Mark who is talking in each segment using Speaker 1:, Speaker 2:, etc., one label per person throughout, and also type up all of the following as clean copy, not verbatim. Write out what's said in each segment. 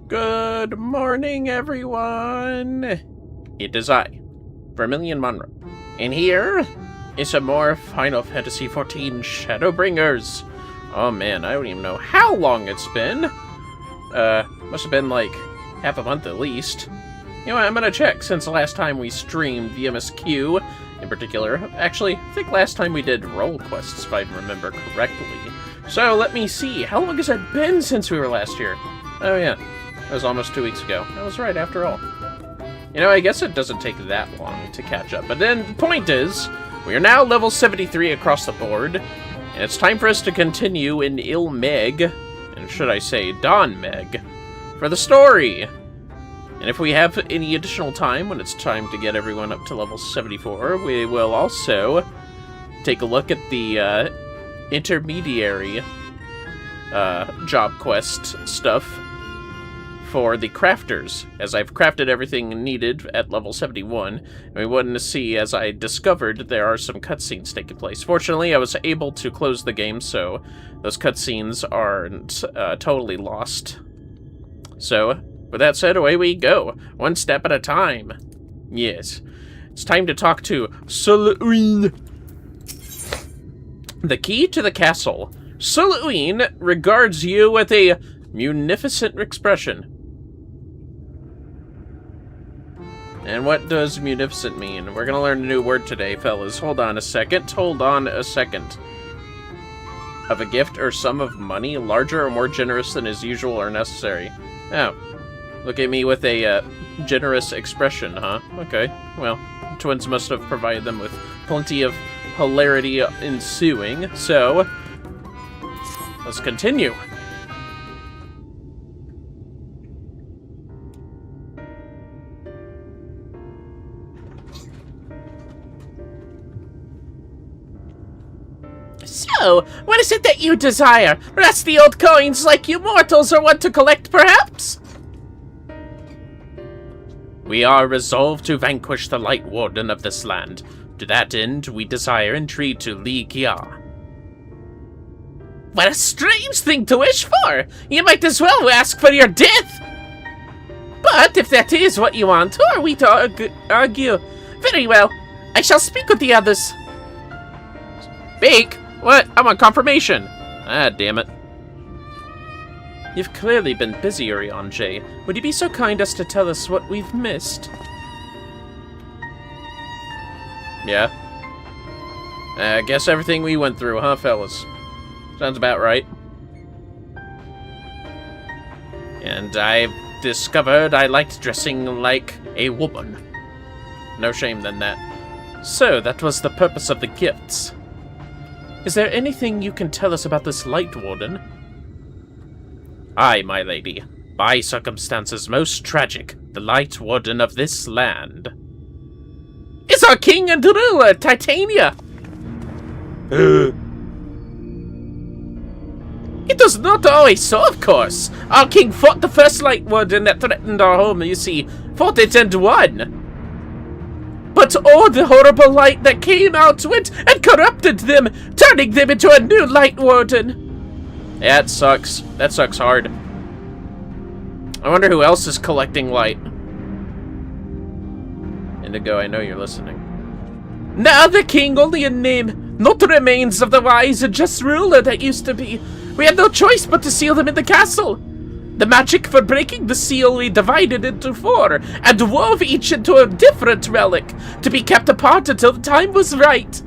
Speaker 1: Good morning, everyone. It is I, Vermillion Monroe, and here is some more Final Fantasy XIV Shadowbringers. Oh man, I don't even know how long it's been. Must have been like half a month at least. You know what, I'm gonna check since the last time we streamed the MSQ in particular. Actually, I think last time we did role quests, if I remember correctly. So let me see, how long has it been since we were last here? Oh yeah, that was almost 2 weeks ago. I was right after all. You know, I guess it doesn't take that long to catch up. But then the point is, we are now level 73 across the board, and it's time for us to continue in Ilmeg, and should I say Donmeg, for the story. And if we have any additional time, when it's time to get everyone up to level 74, we will also take a look at the intermediary job quest stuff for the crafters, as I've crafted everything needed at level 71, and we wanted to see, as I discovered, there are some cutscenes taking place. Fortunately, I was able to close the game, so those cutscenes aren't totally lost. So, with that said, away we go, one step at a time. Yes, it's time to talk to Suluin. The key to the castle. Suluin regards you with a munificent expression. And what does munificent mean? We're gonna learn a new word today, fellas. Hold on a second. Hold on a second. Of a gift or sum of money, larger or more generous than is usual or necessary. Oh. Look at me with a generous expression, huh? Okay. Well, twins must have provided them with plenty of hilarity ensuing, so let's continue. So, what is it that you desire? Rusty old coins like you mortals are want to collect, perhaps? We are resolved to vanquish the Light Warden of this land. To that end, we desire entreat to Li Kia. What a strange thing to wish for! You might as well ask for your death! But if that is what you want, who are we to argue? Very well, I shall speak with the others. Speak? What? I want confirmation. Ah, damn it. You've clearly been busy, J. Would you be so kind as to tell us what we've missed? Yeah. I guess everything we went through, huh, fellas? Sounds about right. And I've discovered I liked dressing like a woman. No shame than that. So, that was the purpose of the gifts. Is there anything you can tell us about this Light Warden? Aye, my lady. By circumstances most tragic, the Light Warden of this land is our king and ruler, Titania! It was not always so, of course. Our king fought the first Light Warden that threatened our home, you see. Fought it and won. But oh, the horrible light that came out went and corrupted them, turning them into a new Light Warden. Yeah, it sucks. That sucks hard. I wonder who else is collecting light. Indigo, I know you're listening. Now the king, only in name, not the remains of the wise and just ruler that used to be. We had no choice but to seal them in the castle. The magic for breaking the seal we divided into 4, and wove each into a different relic, to be kept apart until the time was right.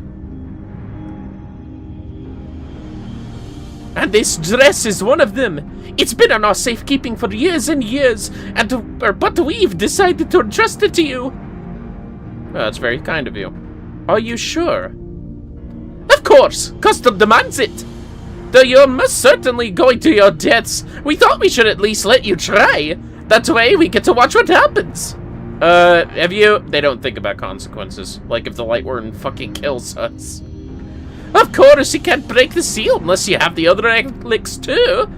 Speaker 1: And this dress is one of them. It's been in our safekeeping for years and years, but we've decided to entrust it to you. Well, that's very kind of you. Are you sure? Of course! Custom demands it! Though you're most certainly going to your deaths, we thought we should at least let you try. That way we get to watch what happens. Have you... They don't think about consequences. Like if the Light Warden fucking kills us. Of course, you can't break the seal unless you have the other relics too.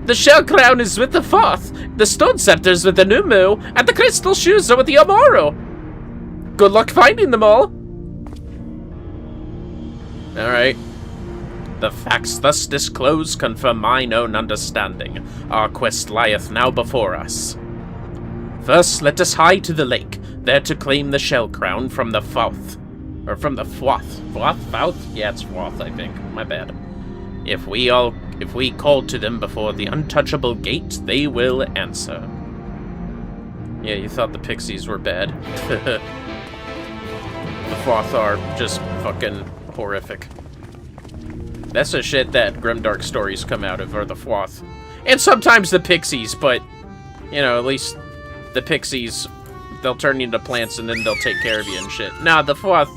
Speaker 1: The shell crown is with the 4th, the stone scepters with the Numu, and the crystal shoes are with the Amoro. Good luck finding them all. Alright. The facts thus disclosed confirm mine own understanding. Our quest lieth now before us. First, let us hie to the lake, there to claim the shell crown from the Fouth. Or from the Fwoth. Fouth? Yeah, it's Fwoth, I think. My bad. If we call to them before the untouchable gate, they will answer. Yeah, you thought the pixies were bad. The Fwoth are just fucking horrific. That's the shit that grimdark stories come out of, are the Fwoth. And sometimes the pixies, but, you know, at least the pixies, they'll turn you into plants and then they'll take care of you and shit. Nah, the Fwoth,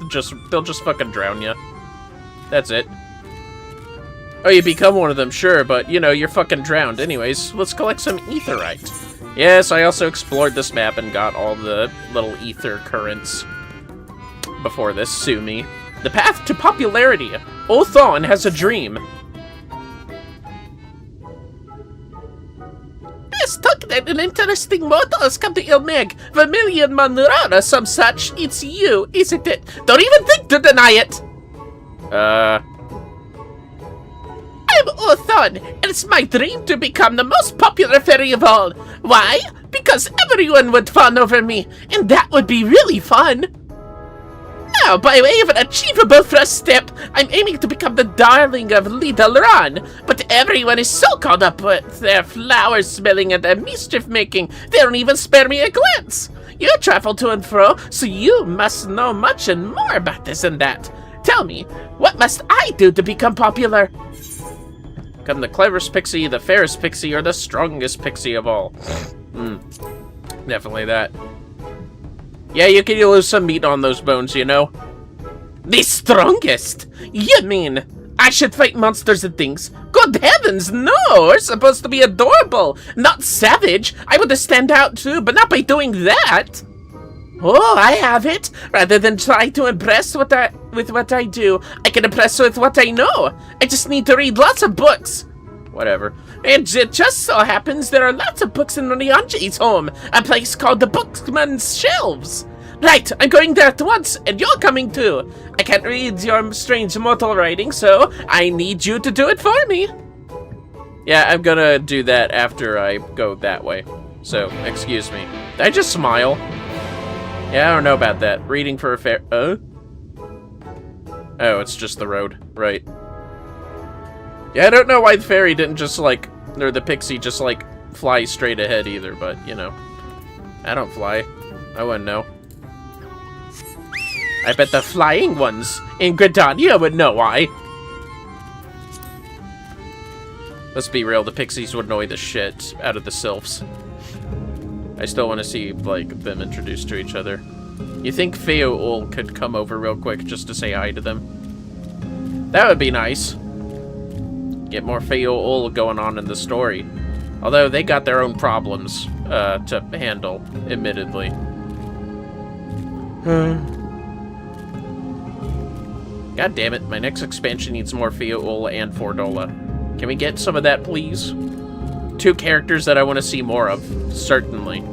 Speaker 1: they'll just fucking drown you. That's it. Oh, you become one of them, sure, but, you know, you're fucking drowned. Anyways, let's collect some aetherite. Yes, I also explored this map and got all the little ether currents before this. Sue me. The path to popularity. Othon has a dream. Yes, talking that an interesting model has come to Ilmeg. Vermillion Monroe or some such. It's you, isn't it? Don't even think to deny it. I'm Othon, and it's my dream to become the most popular fairy of all. Why? Because everyone would fawn over me, and that would be really fun. Now, by way of an achievable first step, I'm aiming to become the darling of Little Ron. But everyone is so caught up with their flower smelling and their mischief making, they don't even spare me a glance. You travel to and fro, so you must know much and more about this and that. Tell me, what must I do to become popular? Become the cleverest pixie, the fairest pixie, or the strongest pixie of all. Definitely that. Yeah, you can lose some meat on those bones, you know. The strongest? You mean I should fight monsters and things? Good heavens, no! We're supposed to be adorable, not savage. I want to stand out too, but not by doing that. Oh, I have it. Rather than try to impress with what I do, I can impress with what I know. I just need to read lots of books. Whatever. And it just so happens there are lots of books in Nyanshwa's home, a place called the Bookman's Shelves. Right, I'm going there at once, and you're coming too. I can't read your strange mortal writing, so I need you to do it for me. Yeah, I'm gonna do that after I go that way. So, excuse me. Did I just smile? Yeah, I don't know about that. Reading for a fair... Oh, it's just the road. Right. Yeah, I don't know why the fairy didn't just, like... Or the pixie just, like, fly straight ahead either, but, you know. I don't fly. I wouldn't know. I bet the flying ones in Gridania would know why. Let's be real, the pixies would annoy the shit out of the sylphs. I still want to see, like, them introduced to each other. You think Veadotube could come over real quick just to say hi to them? That would be nice. Get more Veadotube going on in the story. Although they got their own problems to handle, admittedly. God damn it, my next expansion needs more Veadotube and Fordola. Can we get some of that, please? 2 characters that I want to see more of, certainly.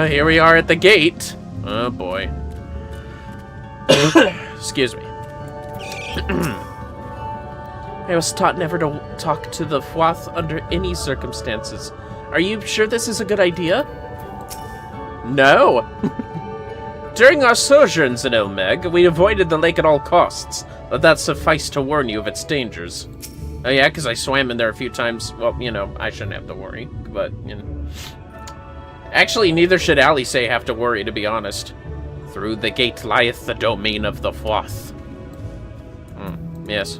Speaker 1: Here we are at the gate. Oh boy. Excuse me. I was taught never to talk to the Fwoth under any circumstances. Are you sure this is a good idea? No. During our sojourns in Ilmeg, we avoided the lake at all costs, but that sufficed to warn you of its dangers. Oh yeah, because I swam in there a few times. Well, you know, I shouldn't have to worry, but, you know. Actually, neither should Alise have to worry, to be honest. Through the gate lieth the domain of the Fwoth. Yes.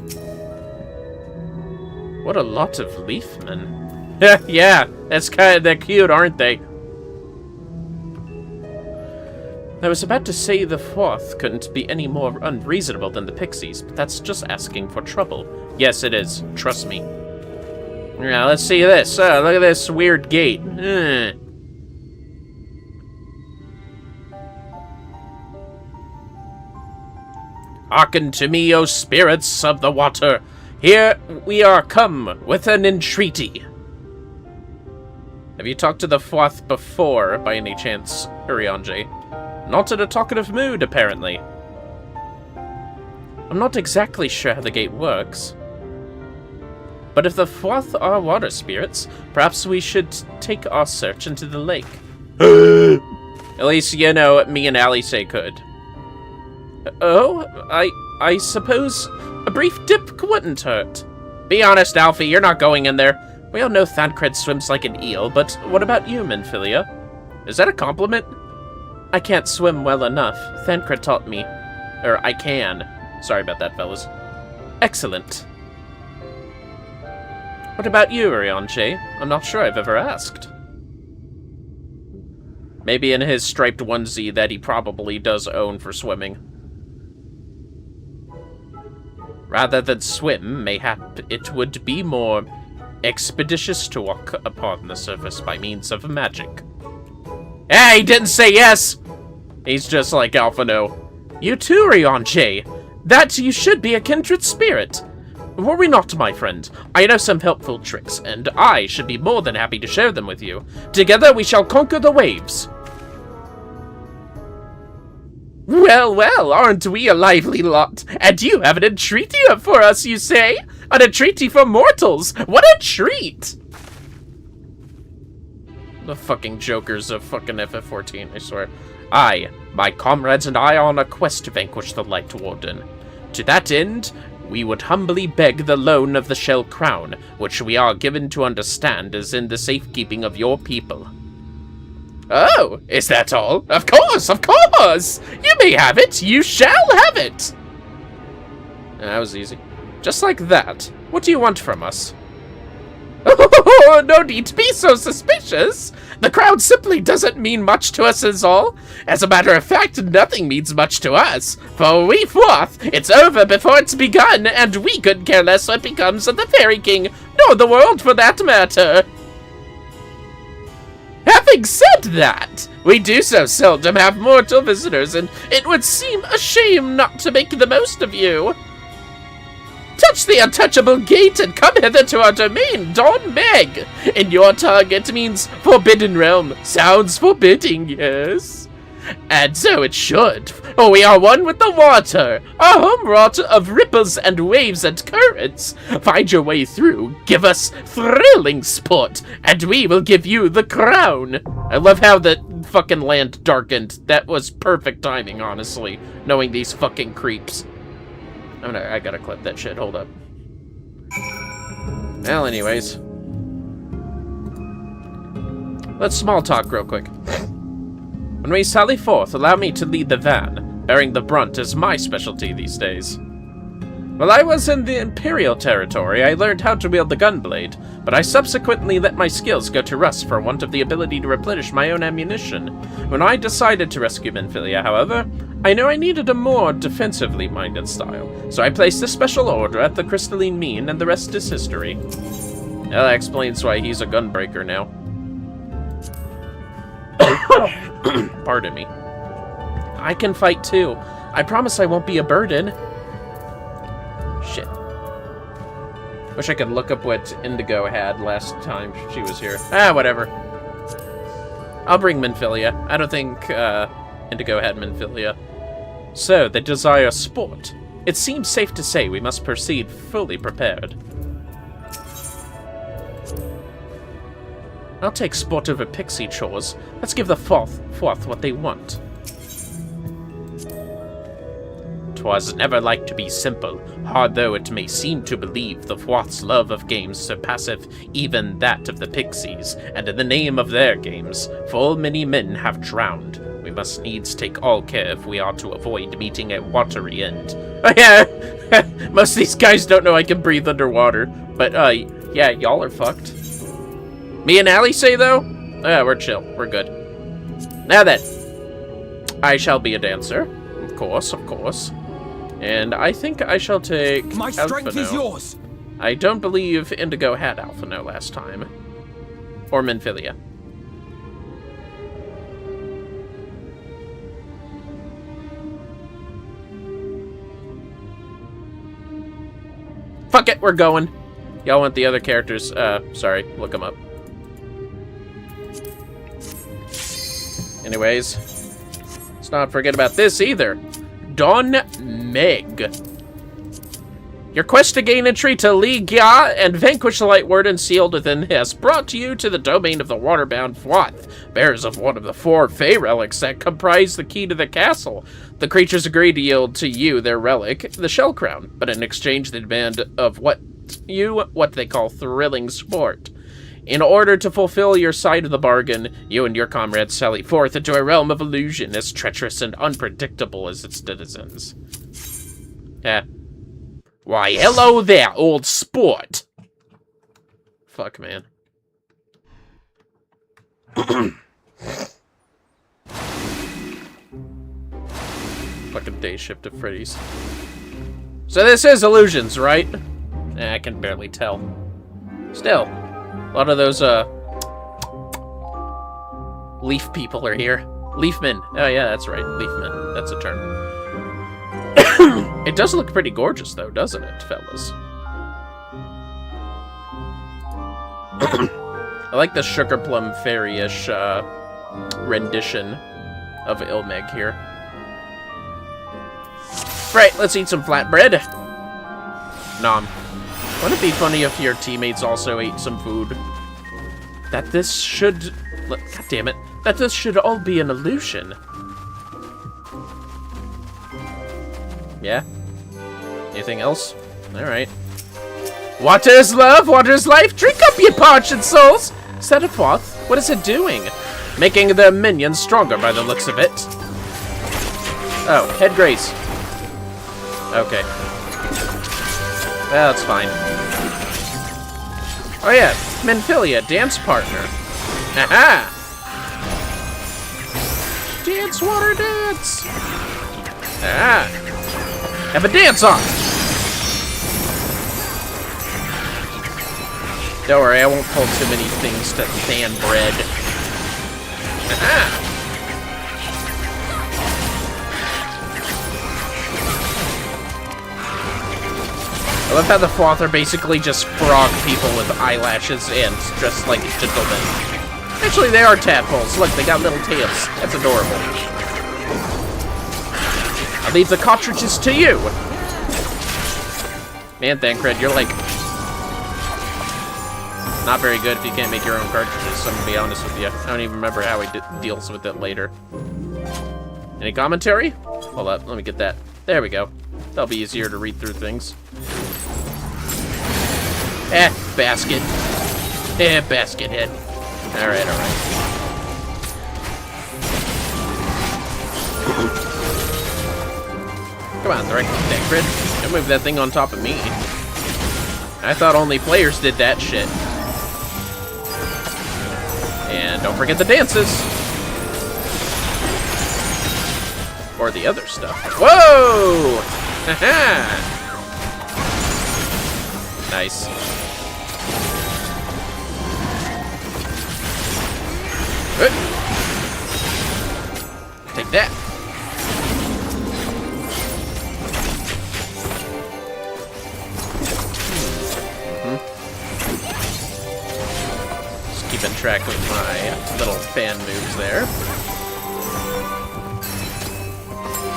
Speaker 1: What a lot of leafmen. Yeah, they're cute, aren't they? I was about to say the Fwoth couldn't be any more unreasonable than the pixies, but that's just asking for trouble. Yes, it is. Trust me. Now, let's see this. Look at this weird gate. Hearken to me, O spirits of the water. Here we are come with an entreaty. Have you talked to the Fwoth before, by any chance, Urianji? Not in a talkative mood, apparently. I'm not exactly sure how the gate works. But if the fourth are water spirits, perhaps we should take our search into the lake. At least, you know, me and Allie say could. Oh, I suppose a brief dip wouldn't hurt. Be honest, Alfie, you're not going in there. We all know Thancred swims like an eel, but what about you, Minfilia? Is that a compliment? I can't swim well enough. Thancred taught me. Or, I can. Sorry about that, fellas. Excellent. What about you, Ryonche? I'm not sure I've ever asked. Maybe in his striped onesie that he probably does own for swimming. Rather than swim, mayhap it would be more expeditious to walk upon the surface by means of magic. Hey, he didn't say yes! He's just like Alphino. You too, Ryonche. That you should be a kindred spirit. Were we not, my friend? I know some helpful tricks, and I should be more than happy to share them with you. Together we shall conquer the waves. Well, well, aren't we a lively lot? And you have an entreaty up for us, you say? An entreaty for mortals! What a treat! The fucking jokers of fucking FF14, I swear. I, my comrades and I are on a quest to vanquish the Light Warden. To that end, we would humbly beg the loan of the Shell Crown, which we are given to understand is in the safekeeping of your people. Oh, is that all? Of course, of course! You may have it, you shall have it! That was easy. Just like that. What do you want from us? Oh, no need to be so suspicious! The crown simply doesn't mean much to us is all. As a matter of fact, nothing means much to us. For we fourth, it's over before it's begun, and we couldn't care less what becomes of the Fairy King, nor the world for that matter. Having said that, we do so seldom have mortal visitors, and it would seem a shame not to make the most of you. Touch the untouchable gate and come hither to our domain, Don Meg. In your tongue, it means forbidden realm. Sounds forbidding, yes? And so it should, for we are one with the water, a home wrought of ripples and waves and currents. Find your way through, give us thrilling sport, and we will give you the crown. I love how the fucking land darkened. That was perfect timing, honestly, knowing these fucking creeps. I gotta clip that shit, hold up. Well, anyways. Let's small talk real quick. When we sally forth, allow me to lead the van. Bearing the brunt is my specialty these days. While I was in the Imperial territory, I learned how to wield the gunblade, but I subsequently let my skills go to rust for want of the ability to replenish my own ammunition. When I decided to rescue Minfilia, however, I knew I needed a more defensively minded style, so I placed a special order at the Crystalline Mean, and the rest is history. Well, that explains why he's a gunbreaker now. Pardon me. I can fight too. I promise I won't be a burden. Shit. Wish I could look up what Indigo had last time she was here. Ah, whatever. I'll bring Minfilia. I don't think Indigo had Minfilia. So, they desire sport. It seems safe to say we must proceed fully prepared. I'll take sport over pixie chores. Let's give the fourth what they want. 'Twas never like to be simple, hard though it may seem to believe. The fourth's love of games surpasseth even that of the pixies, and in the name of their games, full many men have drowned. We must needs take all care if we are to avoid meeting a watery end. Oh yeah, most of these guys don't know I can breathe underwater, but yeah, y'all are fucked. Me and Allie say, though? Yeah, we're chill. We're good. Now then. I shall be a dancer. Of course, of course. And I think I shall take My strength Alphino. Is yours! I don't believe Indigo had Alphino last time. Or Minfilia. Fuck it, we're going. Y'all want the other characters? Sorry, look them up. Anyways, let's not forget about this either. Don Meg. Your quest to gain entry to Li Gia and vanquish the Light Warden sealed within has brought you to the domain of the waterbound Fwath, bearers of one of the 4 Fey relics that comprise the key to the castle. The creatures agree to yield to you their relic, the Shell Crown, but in exchange they demand of what they call thrilling sport. In order to fulfill your side of the bargain, you and your comrades sally forth into a realm of illusion as treacherous and unpredictable as its citizens. Why, hello there, old sport! Fuck, man. Fucking day shift at Freddy's. So this is illusions, right? I can barely tell. Still, a lot of those, leaf people are here. Leafmen. Oh yeah, that's right. Leafmen. That's a term. It does look pretty gorgeous, though, doesn't it, fellas? I like the Sugar Plum Fairy-ish, rendition of Ilmeg here. Right, let's eat some flatbread. Nom. Wouldn't it be funny if your teammates also ate some food? That this should... God damn it. That this should all be an illusion. Yeah? Anything else? Alright. Water is love, water is life. Drink up, ye parched souls! Set it forth. What is it doing? Making the minions stronger by the looks of it. Oh, head grace. Okay. Well, that's fine. Oh yeah, Menphilia, dance partner. Haha! Dance, water, dance! Ah! Have a dance on! Don't worry, I won't pull too many things to fan bread. Aha! I love how the Fwath are basically just frog people with eyelashes and dressed like gentlemen. Actually, they are tadpoles. Look, they got little tails. That's adorable. I'll leave the cartridges to you. Man, Thancred, you're like... not very good if you can't make your own cartridges, I'm gonna be honest with you. I don't even remember how he deals with it later. Any commentary? Hold up, let me get that. There we go. That'll be easier to read through things. Basket. Basket head. Alright, alright. Come on, Thancred. Don't move that thing on top of me. I thought only players did that shit. And don't forget the dances. Or the other stuff. Whoa! Haha! Nice. Take that. Just keeping track of my little fan moves there.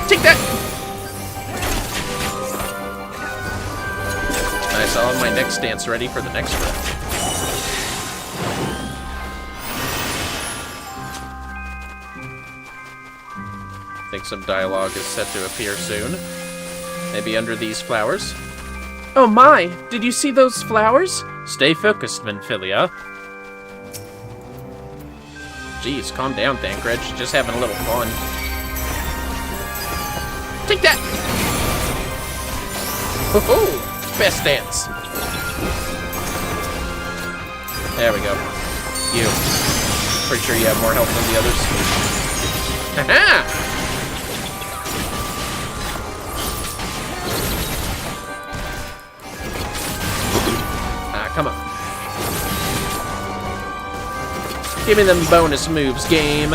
Speaker 1: Take that! Nice, I'll have my next dance ready for the next round. I think some dialogue is set to appear soon. Maybe under these flowers. Oh my! Did you see those flowers? Stay focused, Menphilia. Jeez, calm down, Thancred. She's just having a little fun. Take that! Woohoo! Best dance. There we go. You. Pretty sure you have more health than the others. Haha! Come on. Give me them bonus moves, game.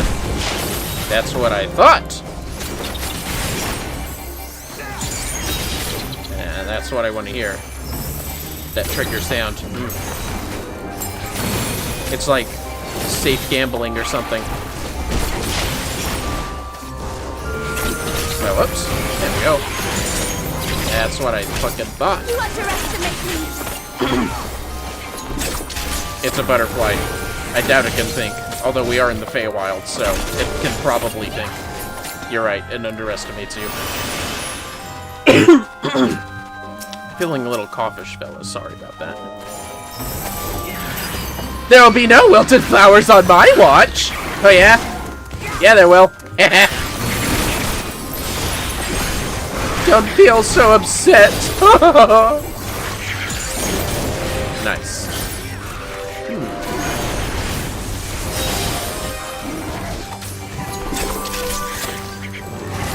Speaker 1: That's what I thought. And that's what I want to hear. That trigger sound. It's like safe gambling or something. Oh, whoops. There we go. That's what I fucking thought.
Speaker 2: You underestimate me.
Speaker 1: It's a butterfly. I doubt it can think. Although we are in the Feywild, so it can probably think. You're right, it underestimates you. Feeling a little coughish, fellas. Sorry about that. There'll be no wilted flowers on my watch! Oh yeah? Yeah, there will. Don't feel so upset. Nice.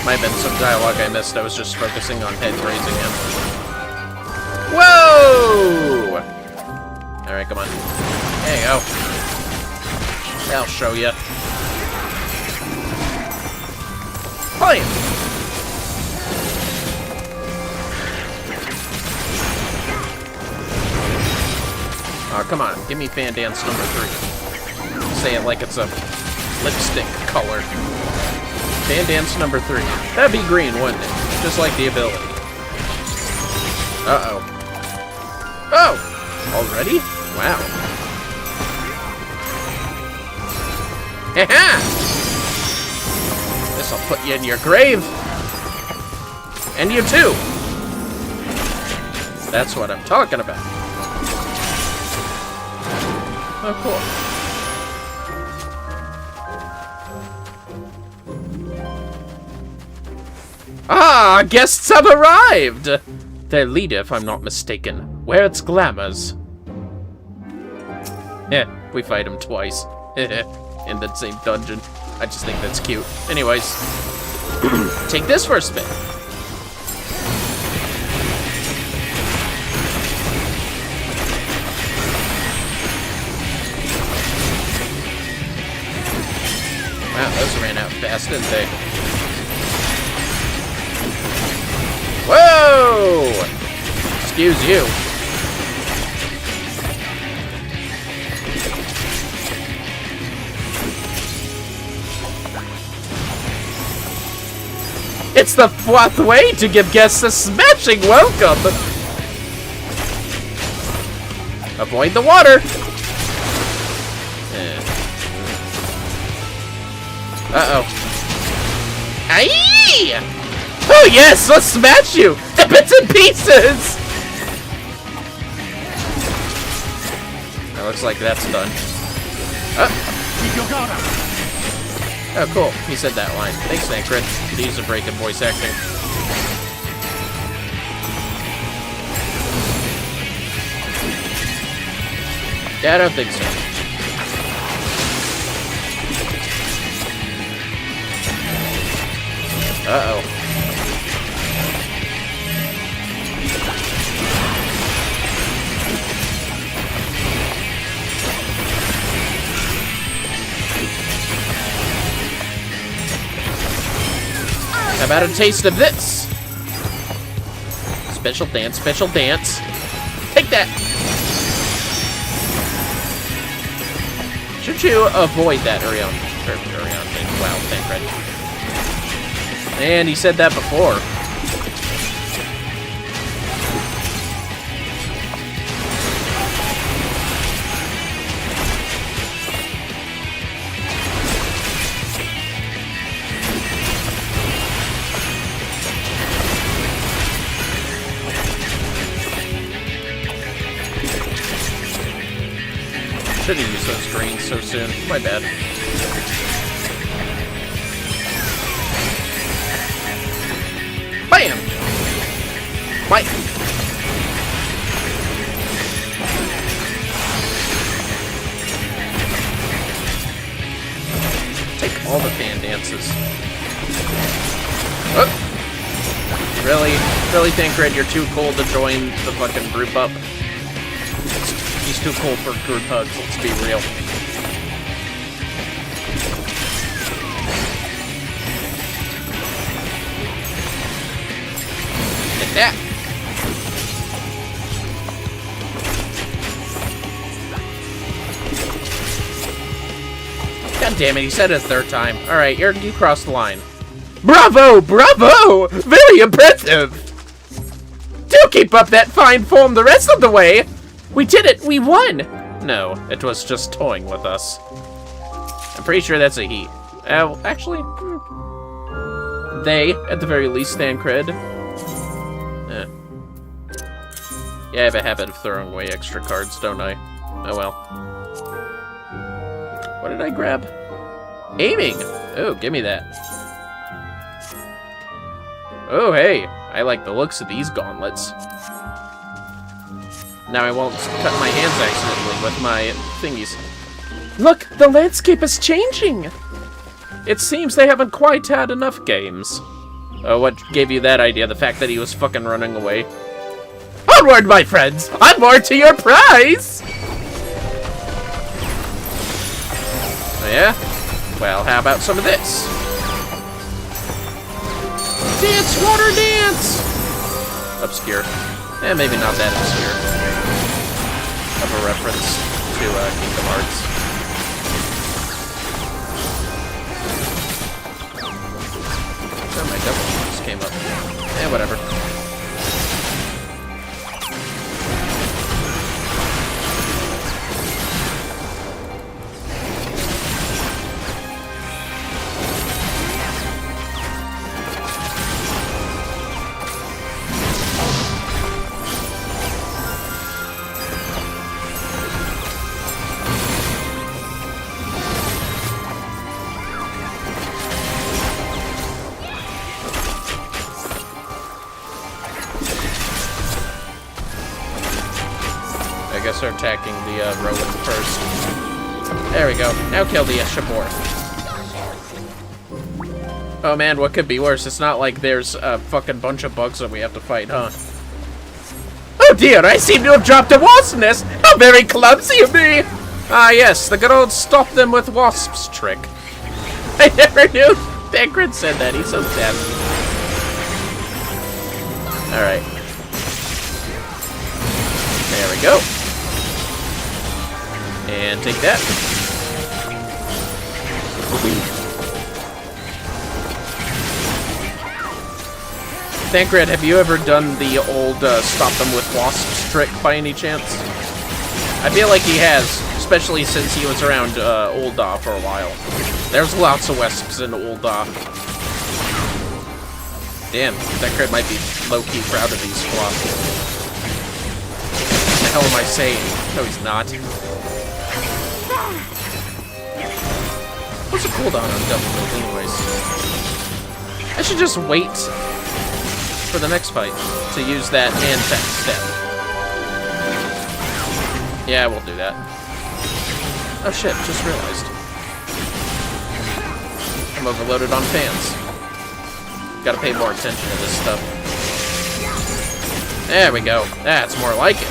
Speaker 1: Might have been some dialogue I missed. I was just focusing on head raising him. Whoa! Alright, come on. There you go. I'll show you. Fine! Oh, come on. Give me fan dance number 3. Say it like it's a lipstick color. Fan dance number 3. That'd be green, wouldn't it? Just like the ability. Uh-oh. Oh! Already? Wow. Ha-ha! This'll put you in your grave. And you too. That's what I'm talking about. Oh, cool. Ah, guests have arrived! Their leader, if I'm not mistaken. Where its glamours? Yeah, we fight him twice. In the same dungeon. I just think that's cute. Anyways, take this for a spin. Wow, those ran out fast, didn't they? Whoa! Excuse you. It's the 4th way to give guests a smashing welcome! Avoid the water! Uh-oh. Aye! Oh yes, let's smash you! To bits and pieces! That looks like that's done. Oh, cool. He said that line. Thanks, Thancred. Could use a break in voice acting. Yeah, I don't think so. Uh-oh. How about a taste of this? Special dance, special dance. Take that! Should you avoid that, Orion? Wow, Thancred. And he said that before. Shouldn't use those greens so soon. My bad. Bam! Mike! Take all the fan dances. Oh! Really? Really, Thancred, you're too cool to join the fucking group up? He's too cool for group hugs, let's be real. Take that! God damn it, he said it a 3rd time. Alright, you crossed the line. Bravo! Bravo! Very impressive! keep up that fine form the rest of the way. We did it. We won. No, it was just toying with us. I'm pretty sure that's a he. Actually, they, at the very least, stand cred. Yeah, I have a habit of throwing away extra cards, don't I? Oh well. What did I grab? Aiming! Oh, give me that. Oh, hey! I like the looks of these gauntlets. Now I won't cut my hands accidentally with my thingies. Look! The landscape is changing! It seems they haven't quite had enough games. Oh, what gave you that idea? The fact that he was fucking running away? Onward, my friends! Onward to your prize! Oh, yeah? Well, how about some of this? Dance, water dance! Obscure. Maybe not that obscure. Of a reference to Kingdom Hearts. Oh, my devil just came up. Whatever. I guess they're attacking the Rowan first. There we go. Now kill the Shabor. Oh man, what could be worse? It's not like there's a fucking bunch of bugs that we have to fight, huh? Oh dear, I seem to have dropped a wasp nest! How very clumsy of me! Ah yes, the good old stop them with wasps trick. I never knew Bankrid said that. He's so deaf. Alright. There we go. And take that. Thancred, have you ever done the old stop them with wasps trick by any chance? I feel like he has, especially since he was around Ul'dah for a while. There's lots of wasps in Ul'dah. Damn, Thancred might be low-key proud of these squats. What the hell am I saying? No, he's not. What's a cooldown on double build anyways? I should just wait for the next fight to use that and that step. Yeah, we'll do that. Oh shit, just realized. I'm overloaded on fans. Gotta pay more attention to this stuff. There we go. That's more like it.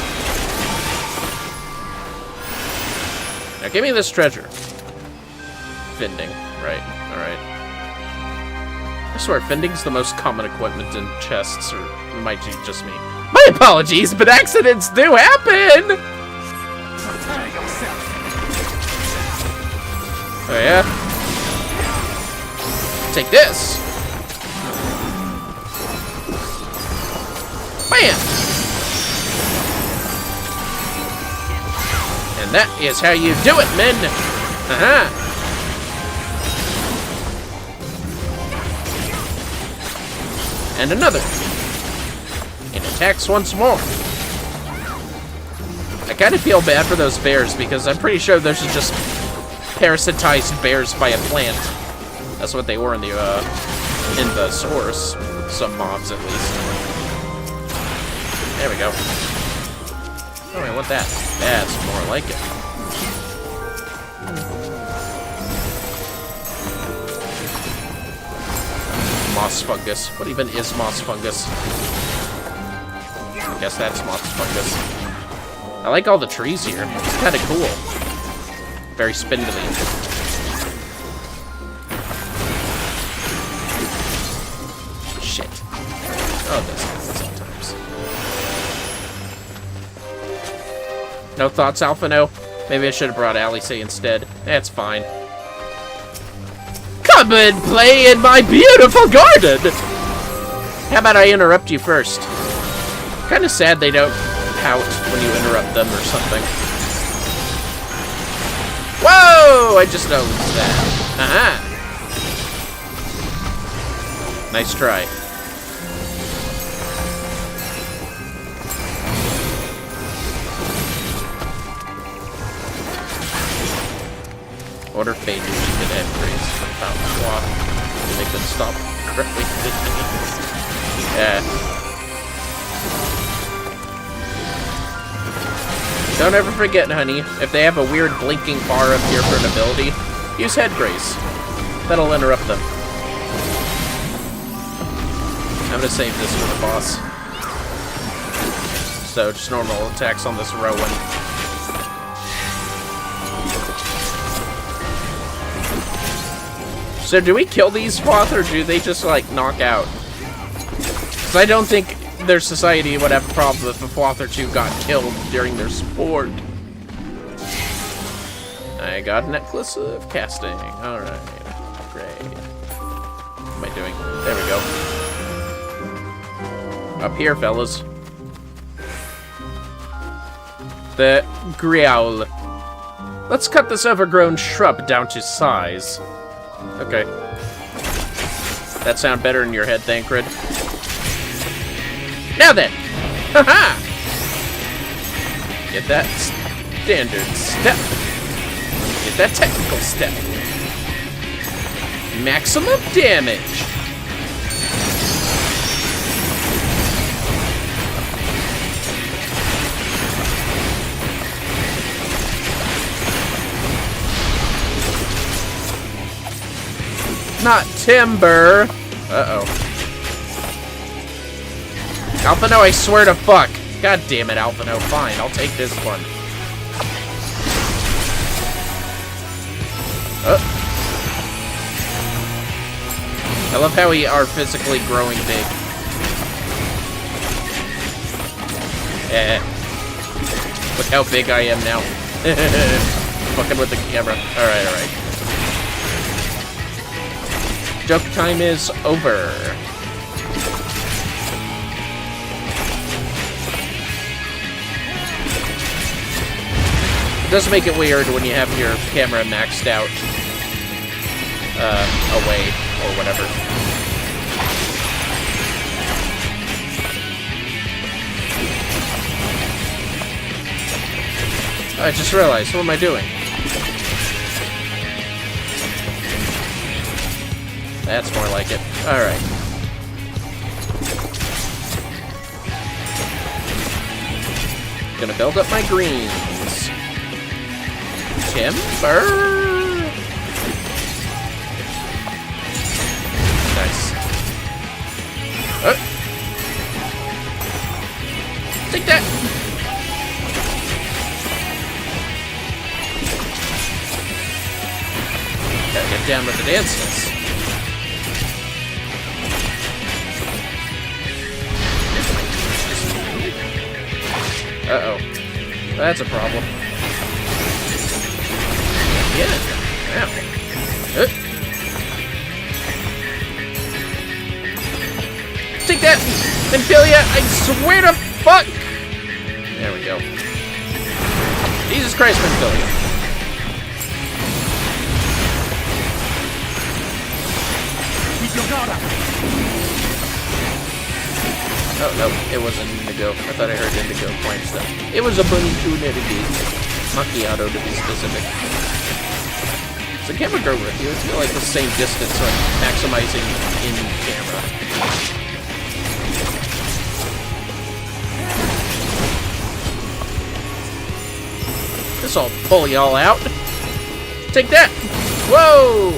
Speaker 1: Now give me this treasure. Fending. Right. Alright. I swear, fending's the most common equipment in chests, or it might be just me. My apologies, but accidents do happen! Oh yeah? Take this! Bam! And that is how you do it, men! Uh-huh! And another. And attacks once more. I kind of feel bad for those bears because I'm pretty sure those are just parasitized bears by a plant. That's what they were in the source. Some mobs, at least. There we go. Oh, I want that. That's more like it. Moss fungus. What even is moss fungus? I guess that's moss fungus. I like all the trees here. It's kind of cool. Very spindly. Shit. Oh, this happens sometimes. No thoughts, Alphino? Maybe I should have brought Alice instead. That's fine. Come and play in my beautiful garden! How about I interrupt you first? kind of sad they don't pout when you interrupt them or something. Whoa! I just noticed that. Aha! Nice try. Order fade to get head praise from Fountain Swap. They could stop correctly. Yeah. Don't ever forget, honey, if they have a weird blinking bar up here for an ability, use head grace. That'll interrupt them. I'm gonna save this for the boss. So, just normal attacks on this Rowan. So do we kill these Sloth, or do they just, like, knock out? Because I don't think their society would have a problem if a Sloth or two got killed during their sport. I got a necklace of casting. Alright. Great. What am I doing? There we go. Up here, fellas. The Griaul. Let's cut this overgrown shrub down to size. Okay. That sound better in your head, Thancred. Now then! Haha! Get that standard step. Get that technical step. Maximum damage. Not timber. Uh-oh. Alphino, I swear to fuck. God damn it, Alphino. Fine, I'll take this one. I love how we are physically growing big. Look how big I am now. Fucking with the camera. Alright, alright. Joke time is over. It does make it weird when you have your camera maxed out away or whatever. I just realized, what am I doing? That's more like it. Alright. Gonna build up my greens. Timber! Nice. Take that! Gotta get down with the dances. Uh-oh. That's a problem. Yeah. Ow. Take that! Nymphilia! I swear to fuck! There we go. Jesus Christ, Nymphilia. Keep your guard up! Oh, no, it wasn't Indigo. I thought I heard Indigo playing stuff. It was a bunny tune at a gate. Macchiato, to be specific. Does the camera go with you? It's feel like the same distance, so I'm maximizing in camera. This'll pull y'all out. Take that! Whoa!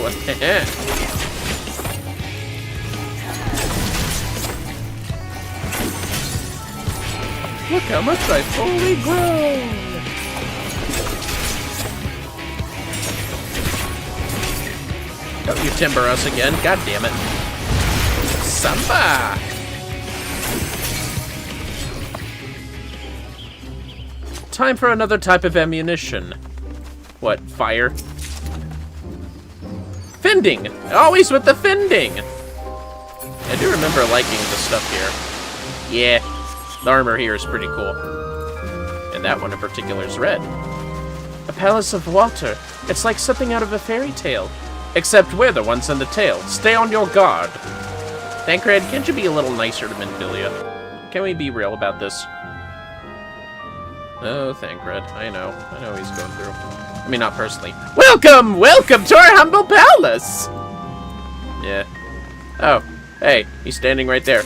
Speaker 1: Look how much I've fully grown! Don't you timber us again, god damn it. Samba! Time for another type of ammunition. What, fire? Fending! Always with the fending! I do remember liking the stuff here. Yeah. The armor here is pretty cool. And that one in particular is red. A palace of water. It's like something out of a fairy tale. Except we're the ones in the tale. Stay on your guard. Thancred, can't you be a little nicer to Minfilia? Can we be real about this? Oh, Thancred. I know he's going through. I mean, not personally. Welcome! Welcome to our humble palace! Yeah. Oh, hey, he's standing right there.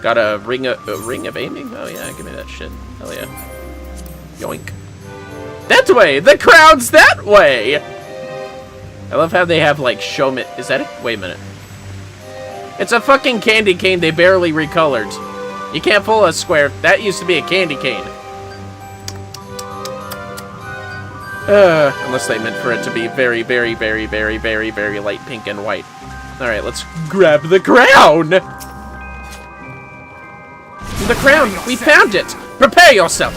Speaker 1: Got a ring of aiming? Oh yeah, give me that shit. Hell yeah. Yoink. That way! The crowd's that way! I love how they have, like, show me... Is that it? Wait a minute. It's a fucking candy cane they barely recolored. You can't pull a square. That used to be a candy cane. Unless they meant for it to be very, very, very, very, very, very light pink and white. Alright, let's grab the crown! The crown! We found it! Prepare yourself!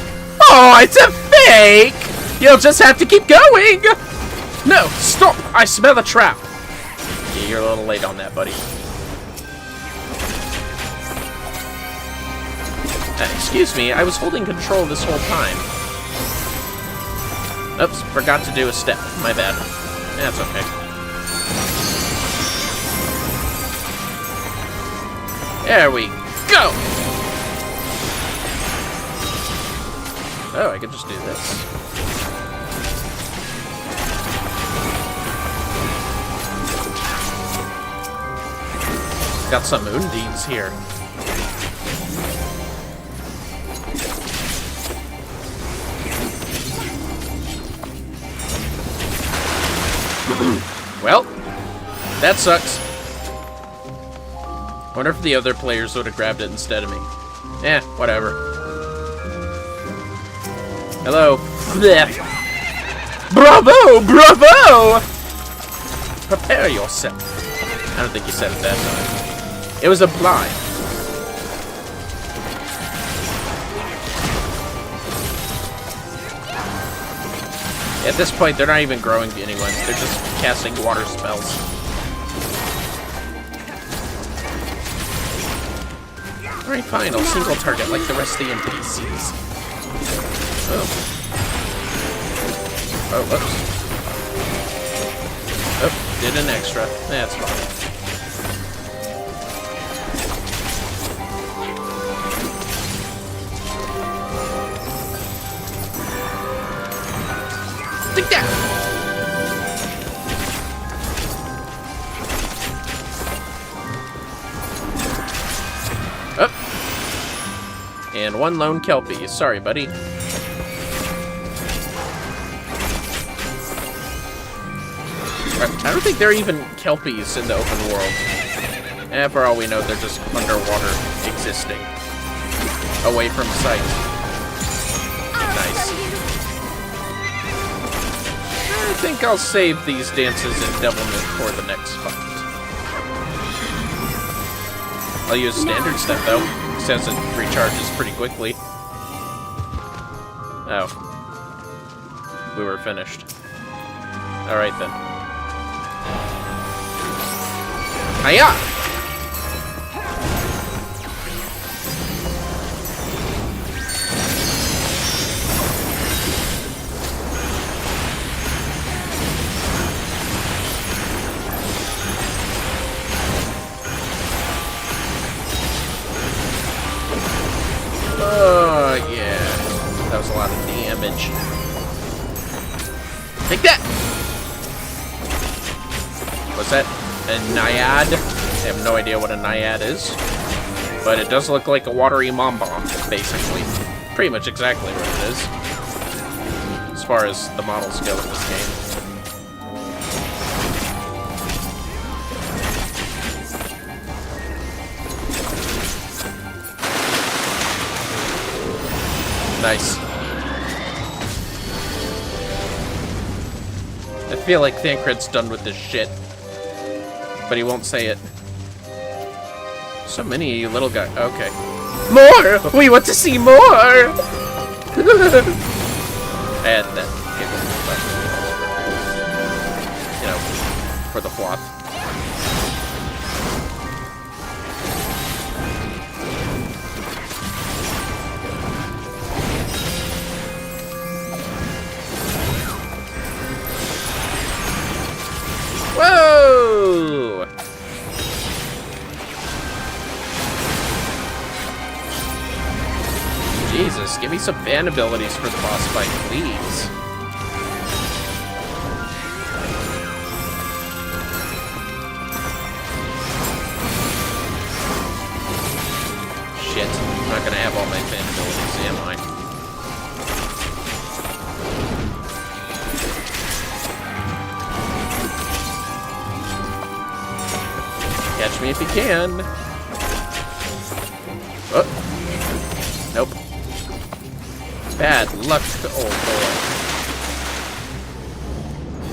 Speaker 1: Oh, it's a fake! You'll just have to keep going! No, stop! I smell a trap! Yeah, you're a little late on that, buddy. Excuse me, I was holding control this whole time. Oops, forgot to do a step. My bad. That's okay. There we go! Oh, I can just do this. Got some Undines here. Well, that sucks. Wonder if the other players would have grabbed it instead of me. Eh, whatever. Hello. Blech. Bravo! Bravo! Prepare yourself. I don't think you said it that time. It was implied. At this point, they're not even growing anyone. They're just casting water spells. Alright, fine. I'll single target like the rest of the NPCs. Oh. Oh, whoops. Oh, did an extra. That's fine. Take that! Oh. And one lone Kelpie. Sorry, buddy. I don't think there are even Kelpies in the open world. And for all we know, they're just underwater existing. Away from sight. Nice. I think I'll save these dances in Devilment for the next fight. I'll use standard step though, since it recharges pretty quickly. Oh. We were finished. Alright then. Hiya! Oh, yeah. That was a lot of damage. Take that! What's that? A naiad? I have no idea what a naiad is. But it does look like a watery mom bomb, basically. Pretty much exactly what it is. As far as the models go in this game. Nice. I feel like Thancred's done with this shit. But he won't say it. So many of you little guys. Okay. More! We want to see more! And then, you know, for the plot. some fan abilities for the boss fight, please. Shit, I'm not gonna have all my fan abilities, am I? Catch me if you can. Oh. Nope. Bad luck, old boy.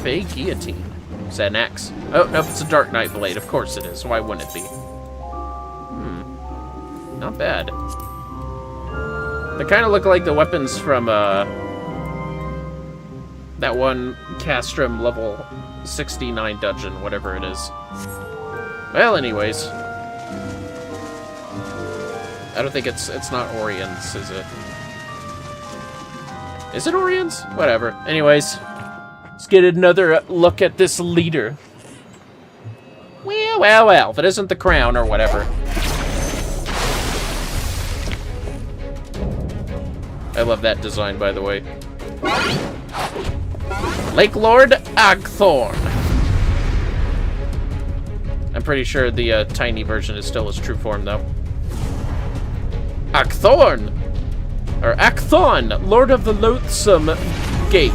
Speaker 1: Fey guillotine. Is that an axe? Oh, nope, it's a Dark Knight blade. Of course it is. Why wouldn't it be? Not bad. They kind of look like the weapons from, that one Castrum level 69 dungeon, whatever it is. Well, anyways. I don't think it's not Orions, is it? Is it Orions? Whatever. Anyways, let's get another look at this leader. Well, well, well. If it isn't the crown or whatever. I love that design, by the way. Lake Lord Agthorn. I'm pretty sure the tiny version is still his true form, though. Agthorn! Or Akthon, Lord of the Loathsome Gate.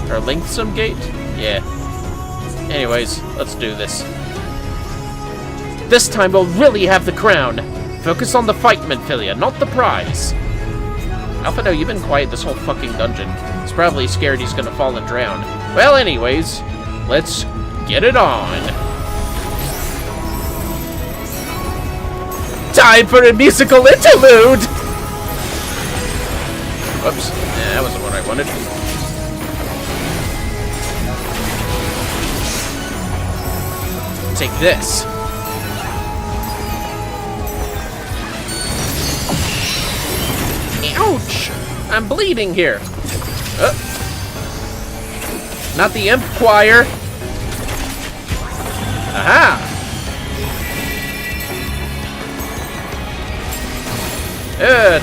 Speaker 1: Or Lengthsome Gate? Yeah. Anyways, let's do this. This time we'll really have the crown. Focus on the fight, Menphilia, not the prize. Alpha, no, you've been quiet this whole fucking dungeon. He's probably scared he's gonna fall and drown. Well, anyways, let's get it on. Time for a musical interlude! Whoops. Yeah, that wasn't what I wanted. Take this. Ouch! I'm bleeding here. Not the imp choir. Aha!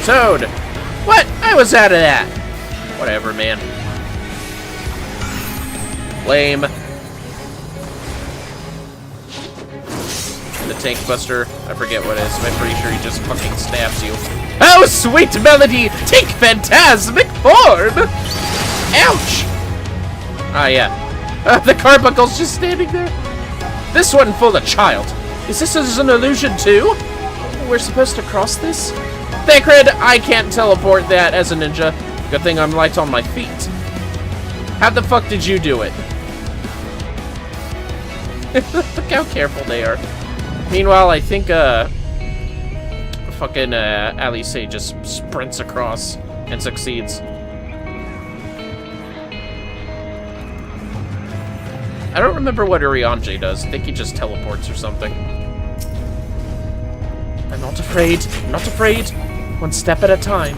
Speaker 1: Toad. What? I was out of that. Whatever, man. Lame. The tank buster. I forget what it is. I'm pretty sure he just fucking stabs you. Oh, sweet melody! Take phantasmic form! Ouch! Ah, yeah. The carbuncle's just standing there. This one full of child. Is this as an illusion too? We're supposed to cross this? Thancred, I can't teleport that as a ninja. Good thing I'm light on my feet. How the fuck did you do it? Look how careful they are. Meanwhile, I think, fucking, Alice just sprints across and succeeds. I don't remember what Urianger does. I think he just teleports or something. I'm not afraid. I'm not afraid. One step at a time.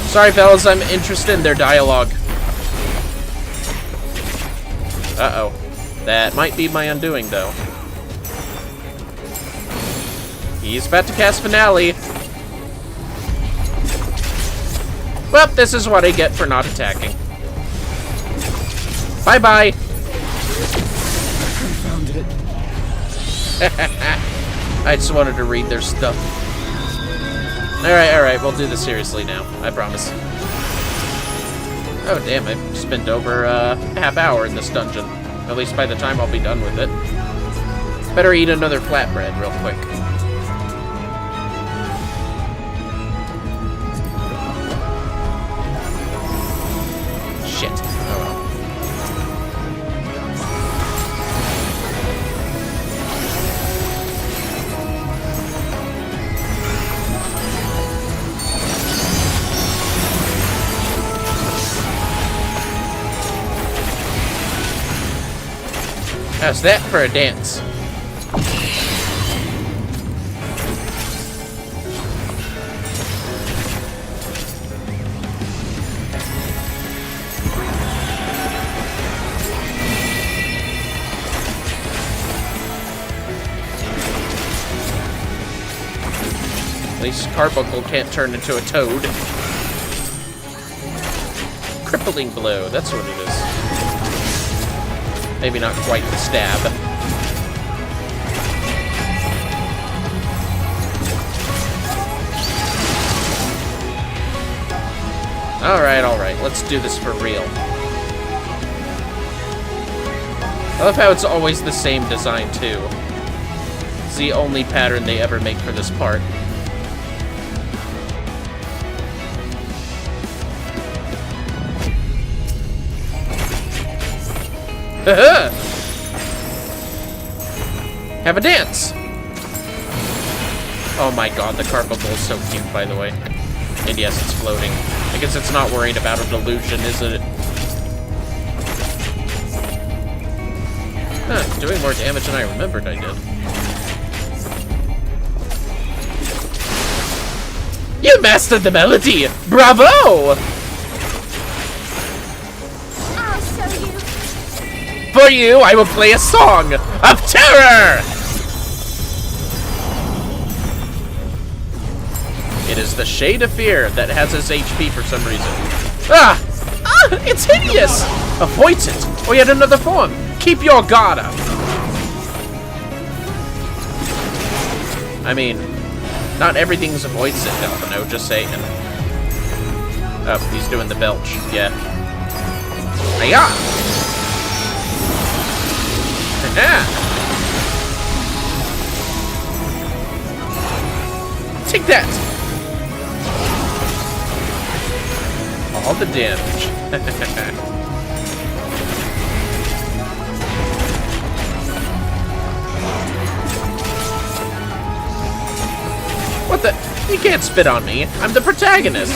Speaker 1: Sorry, fellas. I'm interested in their dialogue. Uh-oh. That might be my undoing, though. He's about to cast Finale. Well, this is what I get for not attacking. Bye-bye.
Speaker 3: Found it.
Speaker 1: I just wanted to read their stuff. Alright, we'll do this seriously now. I promise. Oh, damn, I've spent over a half hour in this dungeon. At least by the time I'll be done with it. Better eat another flatbread real quick. Shit. Oh well. How's that for a dance? At least Carbuncle can't turn into a toad. crippling blow. That's what it is. Maybe not quite the stab. Alright, let's do this for real. I love how it's always the same design, too. It's the only pattern they ever make for this part. Have a dance! Oh my god, the carpet bowl is so cute, by the way. And yes, it's floating. I guess it's not worried about a delusion, is it? Huh, doing more damage than I remembered I did. You mastered the melody! Bravo!
Speaker 2: I'll show you.
Speaker 1: For you, I will play a song of terror! It is the shade of fear that has his HP for some reason. Ah! Ah! It's hideous! Avoids it, or yet another form. Keep your guard up. I mean, not everything's avoids it, Delphino, just saying. Oh, he's doing the belch. Yeah. Hiya! Take that! All the damage. What the? You can't spit on me. I'm the protagonist.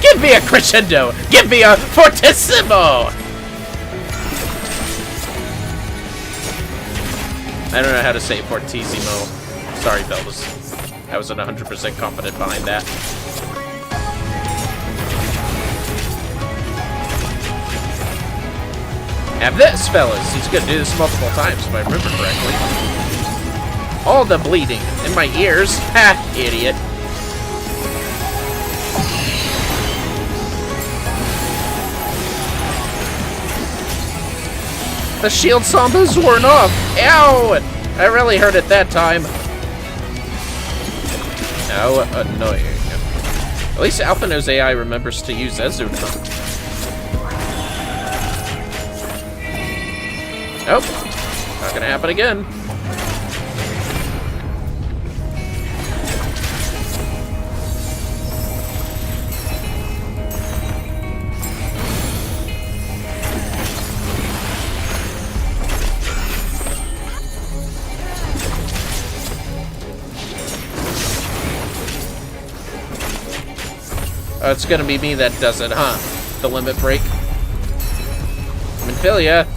Speaker 1: Give me a crescendo! Give me a fortissimo! I don't know how to say fortissimo. Sorry, fellas. I wasn't 100% confident behind that. Have this, fellas. He's gonna do this multiple times if I remember correctly. All the bleeding in my ears. Ha! Idiot. The shield sambas weren't off. Ow! I really hurt it that time. How annoying. At least Alphino's AI remembers to use Ezu now. Nope. Not gonna happen again. Oh, it's gonna be me that does it, huh? The limit break. Minfilia,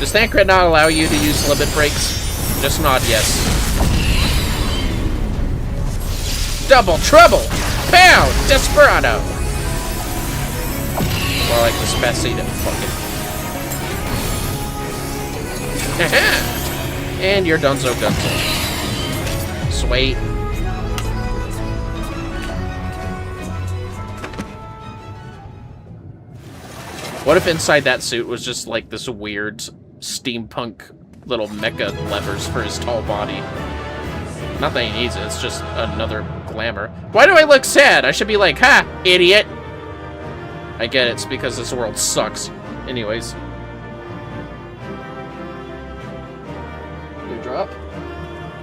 Speaker 1: does Thancred not allow you to use limit breaks? Just nod yes. Double trouble! Pow! Desperado! More like the Spacito. Fuck it. And you're donezo gunzo. Sweet. What if inside that suit was just like this weird steampunk little mecha levers for his tall body? Not that he needs it, it's just another glamour. Why do I look sad? I should be like, ha, idiot! I get it, it's because this world sucks. Anyways. Teardrop.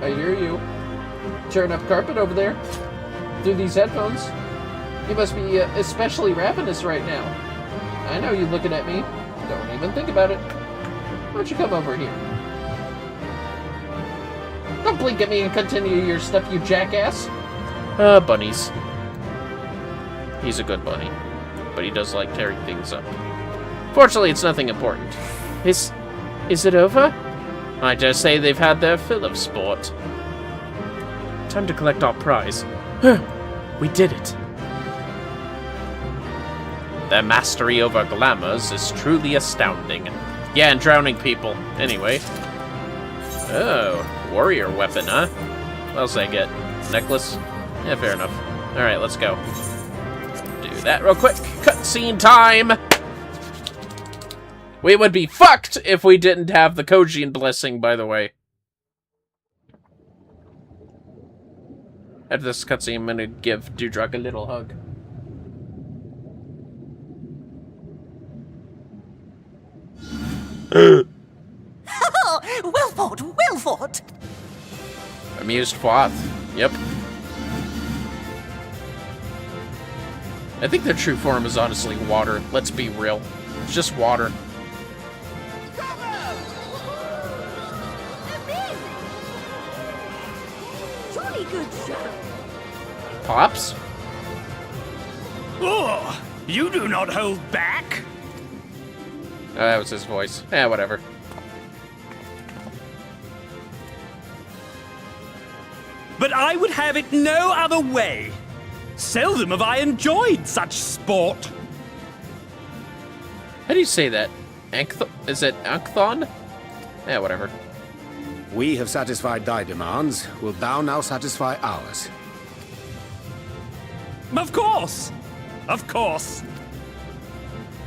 Speaker 1: I hear you. Tearing up carpet over there. Through these headphones. You must be especially ravenous right now. I know you looking at me. Don't even think about it. Why don't you come over here? Don't blink at me and continue your stuff, you jackass. Bunnies. He's a good bunny. But he does like tearing things up. Fortunately, it's nothing important. Is it over? I dare say they've had their fill of sport. Time to collect our prize. We did it. Their mastery over glamours is truly astounding. Yeah, and drowning people. Anyway. Oh, warrior weapon, huh? What else did I get? Necklace? Yeah, fair enough. Alright, let's go. Do that real quick. Cutscene time! We would be fucked if we didn't have the Kojin blessing, by the way. After this cutscene, I'm gonna give Dewdrug a little hug.
Speaker 3: Well fought, well fought!
Speaker 1: Amused Froth. Yep. I think their true form is honestly water. Let's be real. It's just water.
Speaker 2: Jolly good show.
Speaker 1: Pops?
Speaker 4: Oh, you do not hold back.
Speaker 1: Oh, that was his voice. Eh, whatever.
Speaker 4: But I would have it no other way. Seldom have I enjoyed such sport.
Speaker 1: How do you say that? Is it Ankhthon? Yeah, whatever.
Speaker 5: We have satisfied thy demands. Wilt thou now satisfy ours?
Speaker 4: Of course. Of course.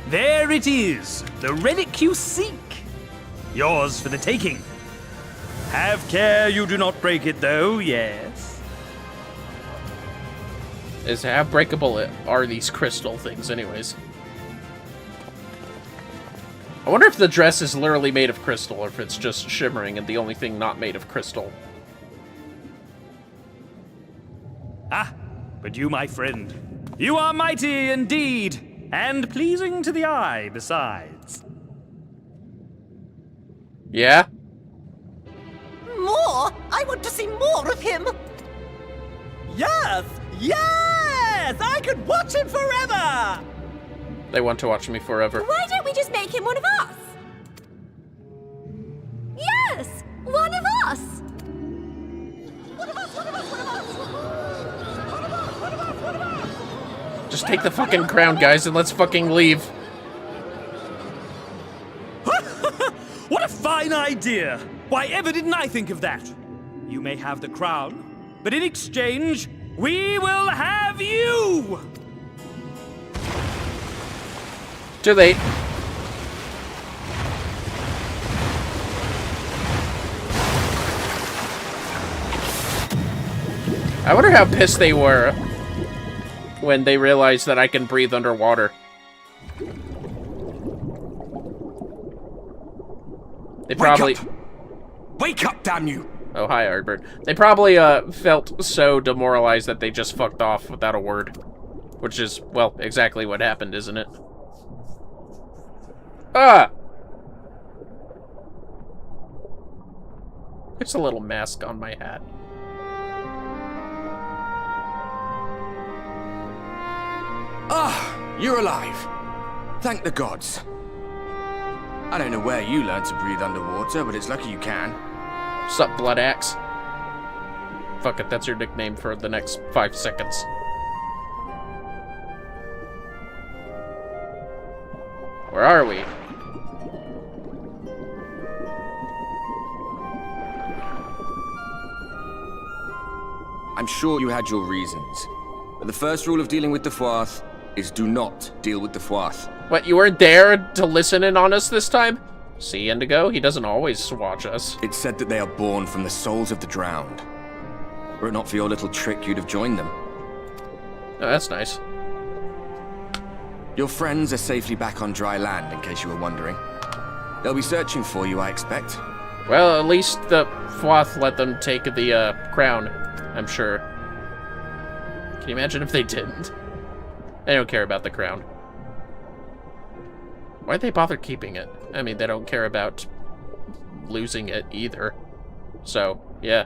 Speaker 4: There it is, the relic you seek. Yours for the taking. Have care you do not break it, though, yes?
Speaker 1: How breakable are these crystal things, anyways? I wonder if the dress is literally made of crystal, or if it's just shimmering and the only thing not made of crystal.
Speaker 4: Ah, but you, my friend, you are mighty indeed, and pleasing to the eye besides.
Speaker 1: Yeah?
Speaker 3: More? I want to see more of him!
Speaker 4: Yes! Yes! I could watch him forever!
Speaker 1: They want to watch me forever.
Speaker 2: Why don't we just make him one of us? Yes! One of us!
Speaker 1: Just take the fucking crown, guys, and let's fucking leave.
Speaker 4: What a fine idea! Why ever didn't I think of that? You may have the crown, but in exchange, we will have you!
Speaker 1: Too late. I wonder how pissed they were when they realized that I can breathe underwater. They probably...
Speaker 5: Wake up, damn you!
Speaker 1: Oh, hi, Ardbird. They probably, felt so demoralized that they just fucked off without a word. Which is, well, exactly what happened, isn't it? Ah! There's a little mask on my hat.
Speaker 6: Ah, you're alive. Thank the gods. I don't know where you learned to breathe underwater, but it's lucky you can.
Speaker 1: Sup, Blood Axe? Fuck it, that's your nickname for the next 5 seconds. Where are we?
Speaker 6: I'm sure you had your reasons. But the first rule of dealing with the Fwath is do not deal with the Fwath.
Speaker 1: What, you weren't there to listen in on us this time? See, Indigo? He doesn't always watch us.
Speaker 6: It's said that they are born from the souls of the drowned. Were it not for your little trick, you'd have joined them.
Speaker 1: Oh, that's nice.
Speaker 6: Your friends are safely back on dry land, in case you were wondering. They'll be searching for you, I expect.
Speaker 1: Well, at least the Fwath let them take the, crown, I'm sure. Can you imagine if they didn't? They don't care about the crown. Why'd they bother keeping it? I mean, they don't care about losing it either. So, yeah.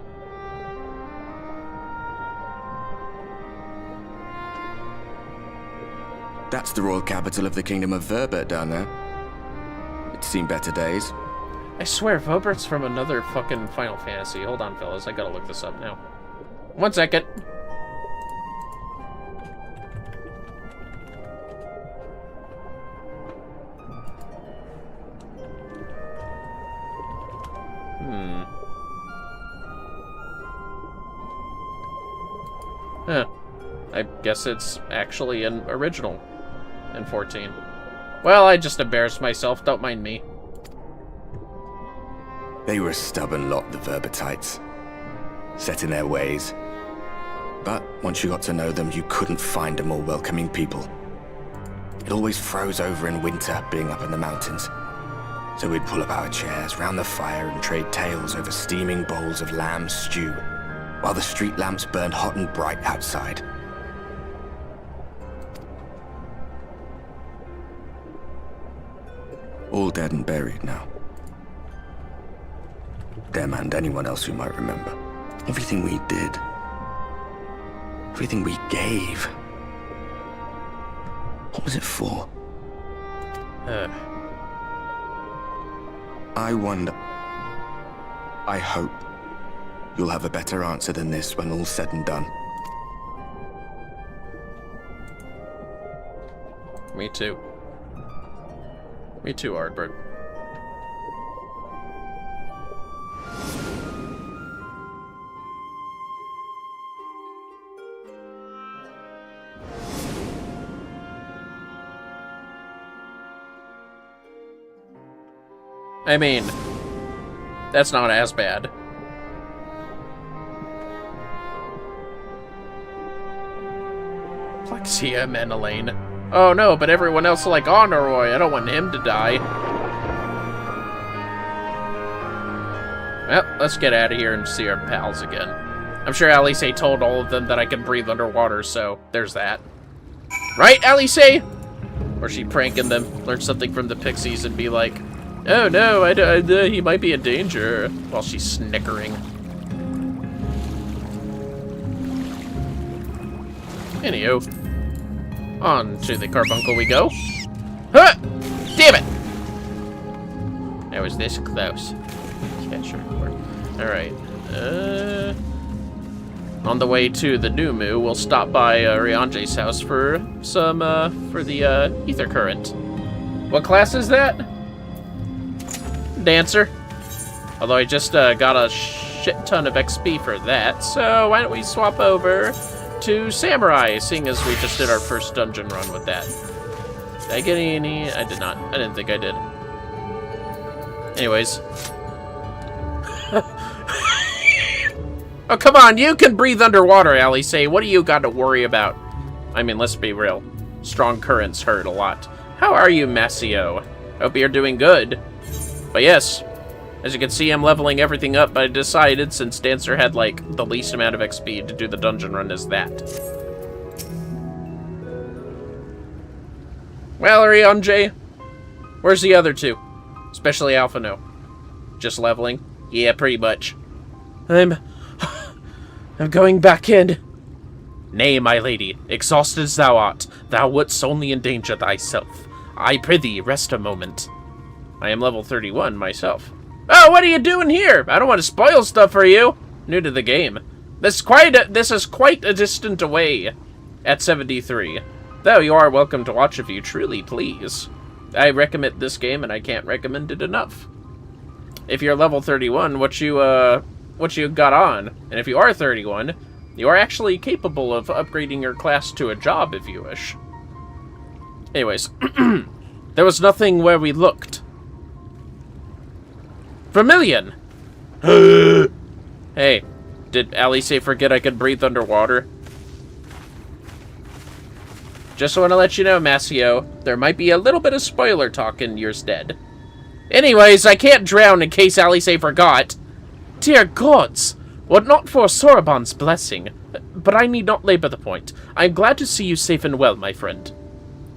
Speaker 6: That's the royal capital of the kingdom of Verbert down there. It's seen better days.
Speaker 1: I swear, Vobert's from another fucking Final Fantasy. Hold on, fellas. I gotta look this up now. 1 second. Huh. I guess it's actually an original in 14. Well, I just embarrassed myself, don't mind me.
Speaker 6: They were a stubborn lot, the Vermillions. Set in their ways. But once you got to know them, you couldn't find a more welcoming people. It always froze over in winter, being up in the mountains. So we'd pull up our chairs round the fire and trade tales over steaming bowls of lamb stew, while the street lamps burned hot and bright outside. All dead and buried now. Them and anyone else who might remember. Everything we did. Everything we gave. What was it for? I wonder... I hope you'll have a better answer than this when all's said and done.
Speaker 1: Me too. Me too, Ardbert. I mean, that's not as bad. Plexia Menelaine. Oh no, but everyone else like Honorroy. I don't want him to die. Well, let's get out of here and see our pals again. I'm sure Alice told all of them that I could breathe underwater, so there's that. Right, Alice? Or she pranking them, learn something from the pixies and be like, oh no, he might be in danger, while she's snickering. Anywho, on to the carbuncle we go. Huh! Damn it! I was this close. Yeah, sure. Alright. On the way to the New Moo, we'll stop by Rianje's house for some, for the, ether current. What class is that? Dancer. Although I just got a shit ton of XP for that, so why don't we swap over to Samurai, seeing as we just did our first dungeon run with that. Did I get any? I did not. I didn't think I did. Anyways. Oh, come on, you can breathe underwater, Alice. What do you got to worry about? I mean, let's be real. Strong currents hurt a lot. How are you, Masio? Hope you're doing good. But yes, as you can see, I'm leveling everything up, but I decided, since Dancer had, like, the least amount of XP to do the dungeon run as that. Well, Rianje, where's the other two? Especially Alphino. Just leveling? Yeah, pretty much. I'm going back in. Nay, my lady, exhausted as thou art, thou wouldst only endanger thyself. I prithee, rest a moment. I am level 31 myself. Oh, what are you doing here? I don't want to spoil stuff for you. New to the game. This is quite a distant away at 73. Though you are welcome to watch if you truly please. I recommend this game and I can't recommend it enough. If you're level 31, what you got on? And if you are 31, you are actually capable of upgrading your class to a job if you wish. Anyways, there was nothing where we looked. Vermillion! Hey, did Alice forget I could breathe underwater? Just want to let you know, Masio, there might be a little bit of spoiler talk in your stead. Anyways, I can't drown in case Alice forgot. Dear gods! Were it not for Soroban's blessing. But I need not labor the point. I am glad to see you safe and well, my friend.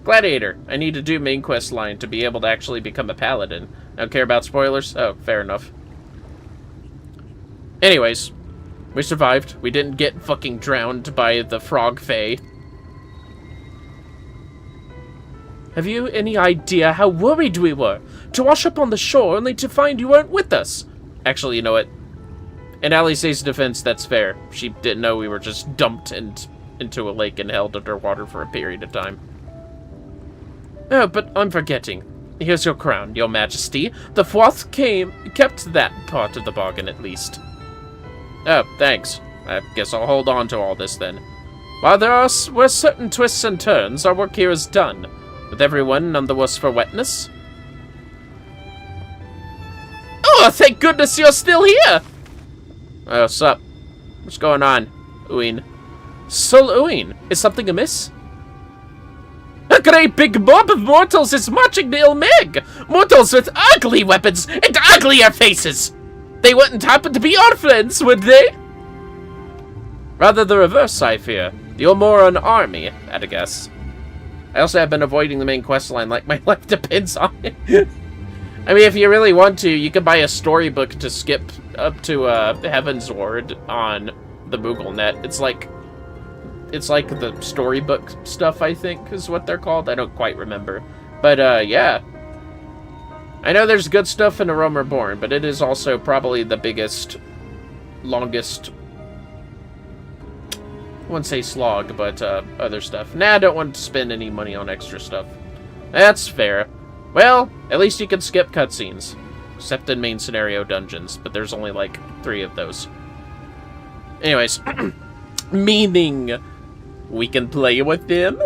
Speaker 1: Gladiator, I need to do main quest line to be able to actually become a paladin. I don't care about spoilers? Oh, fair enough. Anyways, we survived. We didn't get fucking drowned by the frog fae. Have you any idea how worried we were? To wash up on the shore only to find you weren't with us. Actually, you know what? In Alice's defense, that's fair. She didn't know we were just dumped into a lake and held underwater for a period of time. Oh, but I'm forgetting. Here's your crown, your majesty. The fourth kept that part of the bargain, at least. Oh, thanks. I guess I'll hold on to all this, then. While were certain twists and turns, our work here is done. With everyone none the worse for wetness. Oh, thank goodness you're still here! Oh, sup? What's going on, Uin? Soul Uin, is something amiss? A great big mob of mortals is marching to Ilmeg! Mortals with ugly weapons and uglier faces! They wouldn't happen to be our friends, would they? Rather the reverse, I fear. The Omoran army, at a guess. I also have been avoiding the main quest line like my life depends on it. I mean, if you really want to, you could buy a storybook to skip up to Heaven's Ward on the Moogle net. It's like the storybook stuff, I think, is what they're called. I don't quite remember. But, yeah. I know there's good stuff in A Realm Reborn, but it is also probably the biggest, longest, I wouldn't say slog, but other stuff. Nah, I don't want to spend any money on extra stuff. That's fair. Well, at least you can skip cutscenes. Except in main scenario dungeons, but there's only like 3 of those. Anyways, meaning we can play with them?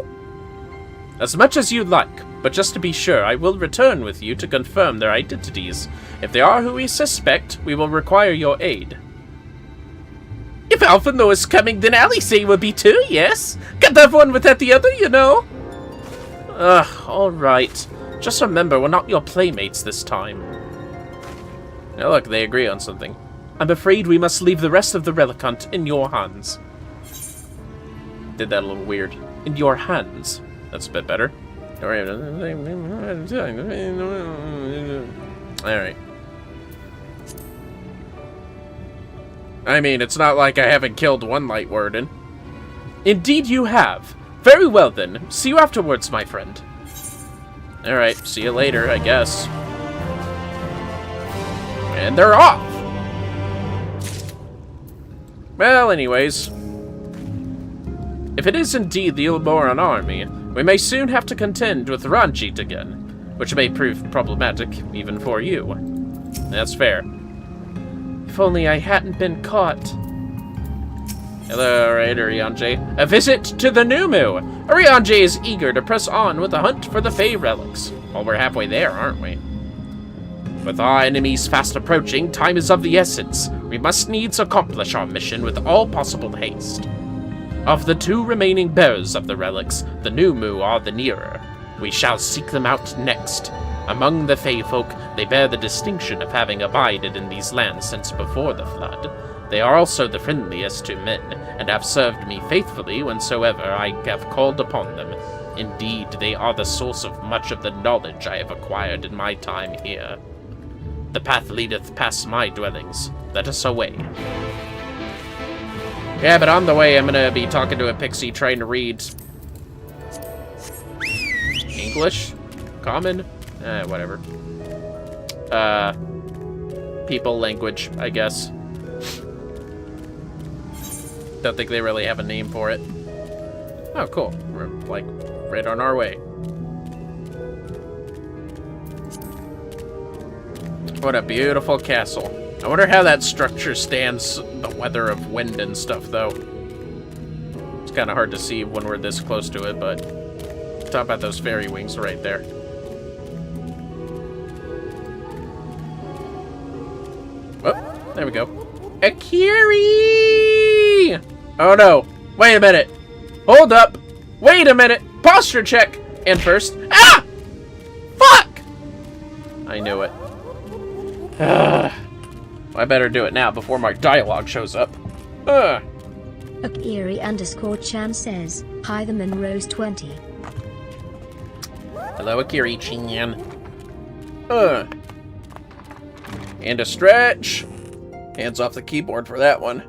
Speaker 1: As much as you'd like, but just to be sure, I will return with you to confirm their identities. If they are who we suspect, we will require your aid. If Alphino is coming, then Alice will be too, yes? Can't have one without the other, you know? Ugh, alright. Just remember, we're not your playmates this time. Now look, they agree on something. I'm afraid we must leave the rest of the relic hunt in your hands. Did that a little weird. In your hands. That's a bit better. Alright. I mean, it's not like I haven't killed one Light Warden. Indeed you have. Very well then. See you afterwards, my friend. Alright, see you later, I guess. And they're off! Well, anyways. If it is indeed the Ulmoran army, we may soon have to contend with Ranjit again, which may prove problematic, even for you. That's fair. If only I hadn't been caught. Hello, alright, Urianger. A visit to the Numu! Urianger is eager to press on with the hunt for the Fey relics. Well, we're halfway there, aren't we? With our enemies fast approaching, time is of the essence. We must needs accomplish our mission with all possible haste. Of the 2 remaining bearers of the relics, the Numu are the nearer. We shall seek them out next. Among the Fey folk, they bear the distinction of having abided in these lands since before the Flood. They are also the friendliest to men, and have served me faithfully whensoever I have called upon them. Indeed, they are the source of much of the knowledge I have acquired in my time here. The path leadeth past my dwellings. Let us away. Yeah, but on the way, I'm gonna be talking to a pixie trying to read English? Common? Whatever. People language, I guess. Don't think they really have a name for it. Oh, cool. We're, like, right on our way. What a beautiful castle. I wonder how that structure stands the weather of wind and stuff, though. It's kind of hard to see when we're this close to it, but talk about those fairy wings right there. Oh, there we go. Akiri! Oh no. Wait a minute. Hold up. Wait a minute. Posture check. And first. Ah! Fuck! I knew it. I better do it now before my dialogue shows up.
Speaker 7: Akiri_Chan says, hi the Monroe's 20.
Speaker 1: Hello, Akiri Chan. And a stretch. Hands off the keyboard for that one.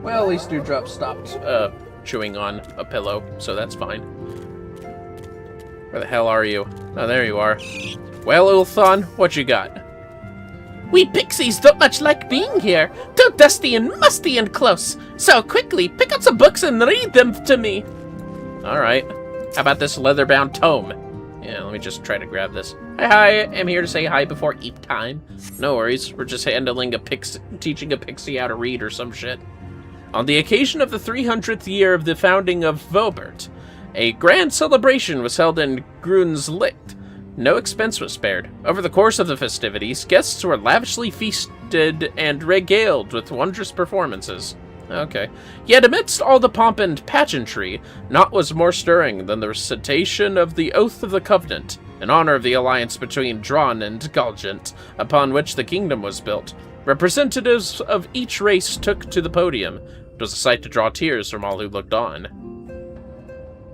Speaker 1: Well, at least Dewdrop stopped chewing on a pillow, so that's fine. Where the hell are you? Oh, there you are. Well, Ulthon, what you got?
Speaker 8: We pixies don't much like being here. Too dusty and musty and close. So quickly, pick up some books and read them to me.
Speaker 1: Alright. How about this leather-bound tome? Yeah, let me just try to grab this. Hi, I'm here to say hi before eat time. No worries, we're just handling teaching a pixie how to read or some shit. On the occasion of the 300th year of the founding of Vobert, a grand celebration was held in Grunslicht. No expense was spared. Over the course of the festivities, guests were lavishly feasted and regaled with wondrous performances. Okay. Yet amidst all the pomp and pageantry, naught was more stirring than the recitation of the Oath of the Covenant, in honor of the alliance between Drawn and Galgant, upon which the kingdom was built. Representatives of each race took to the podium. It was a sight to draw tears from all who looked on.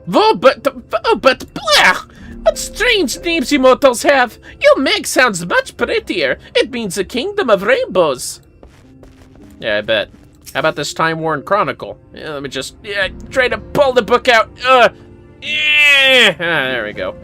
Speaker 8: But blah! What strange names you mortals have! Your Meg sounds much prettier. It means the Kingdom of Rainbows.
Speaker 1: Yeah, I bet. How about this time-worn chronicle? Yeah, let me just try to pull the book out. There we go.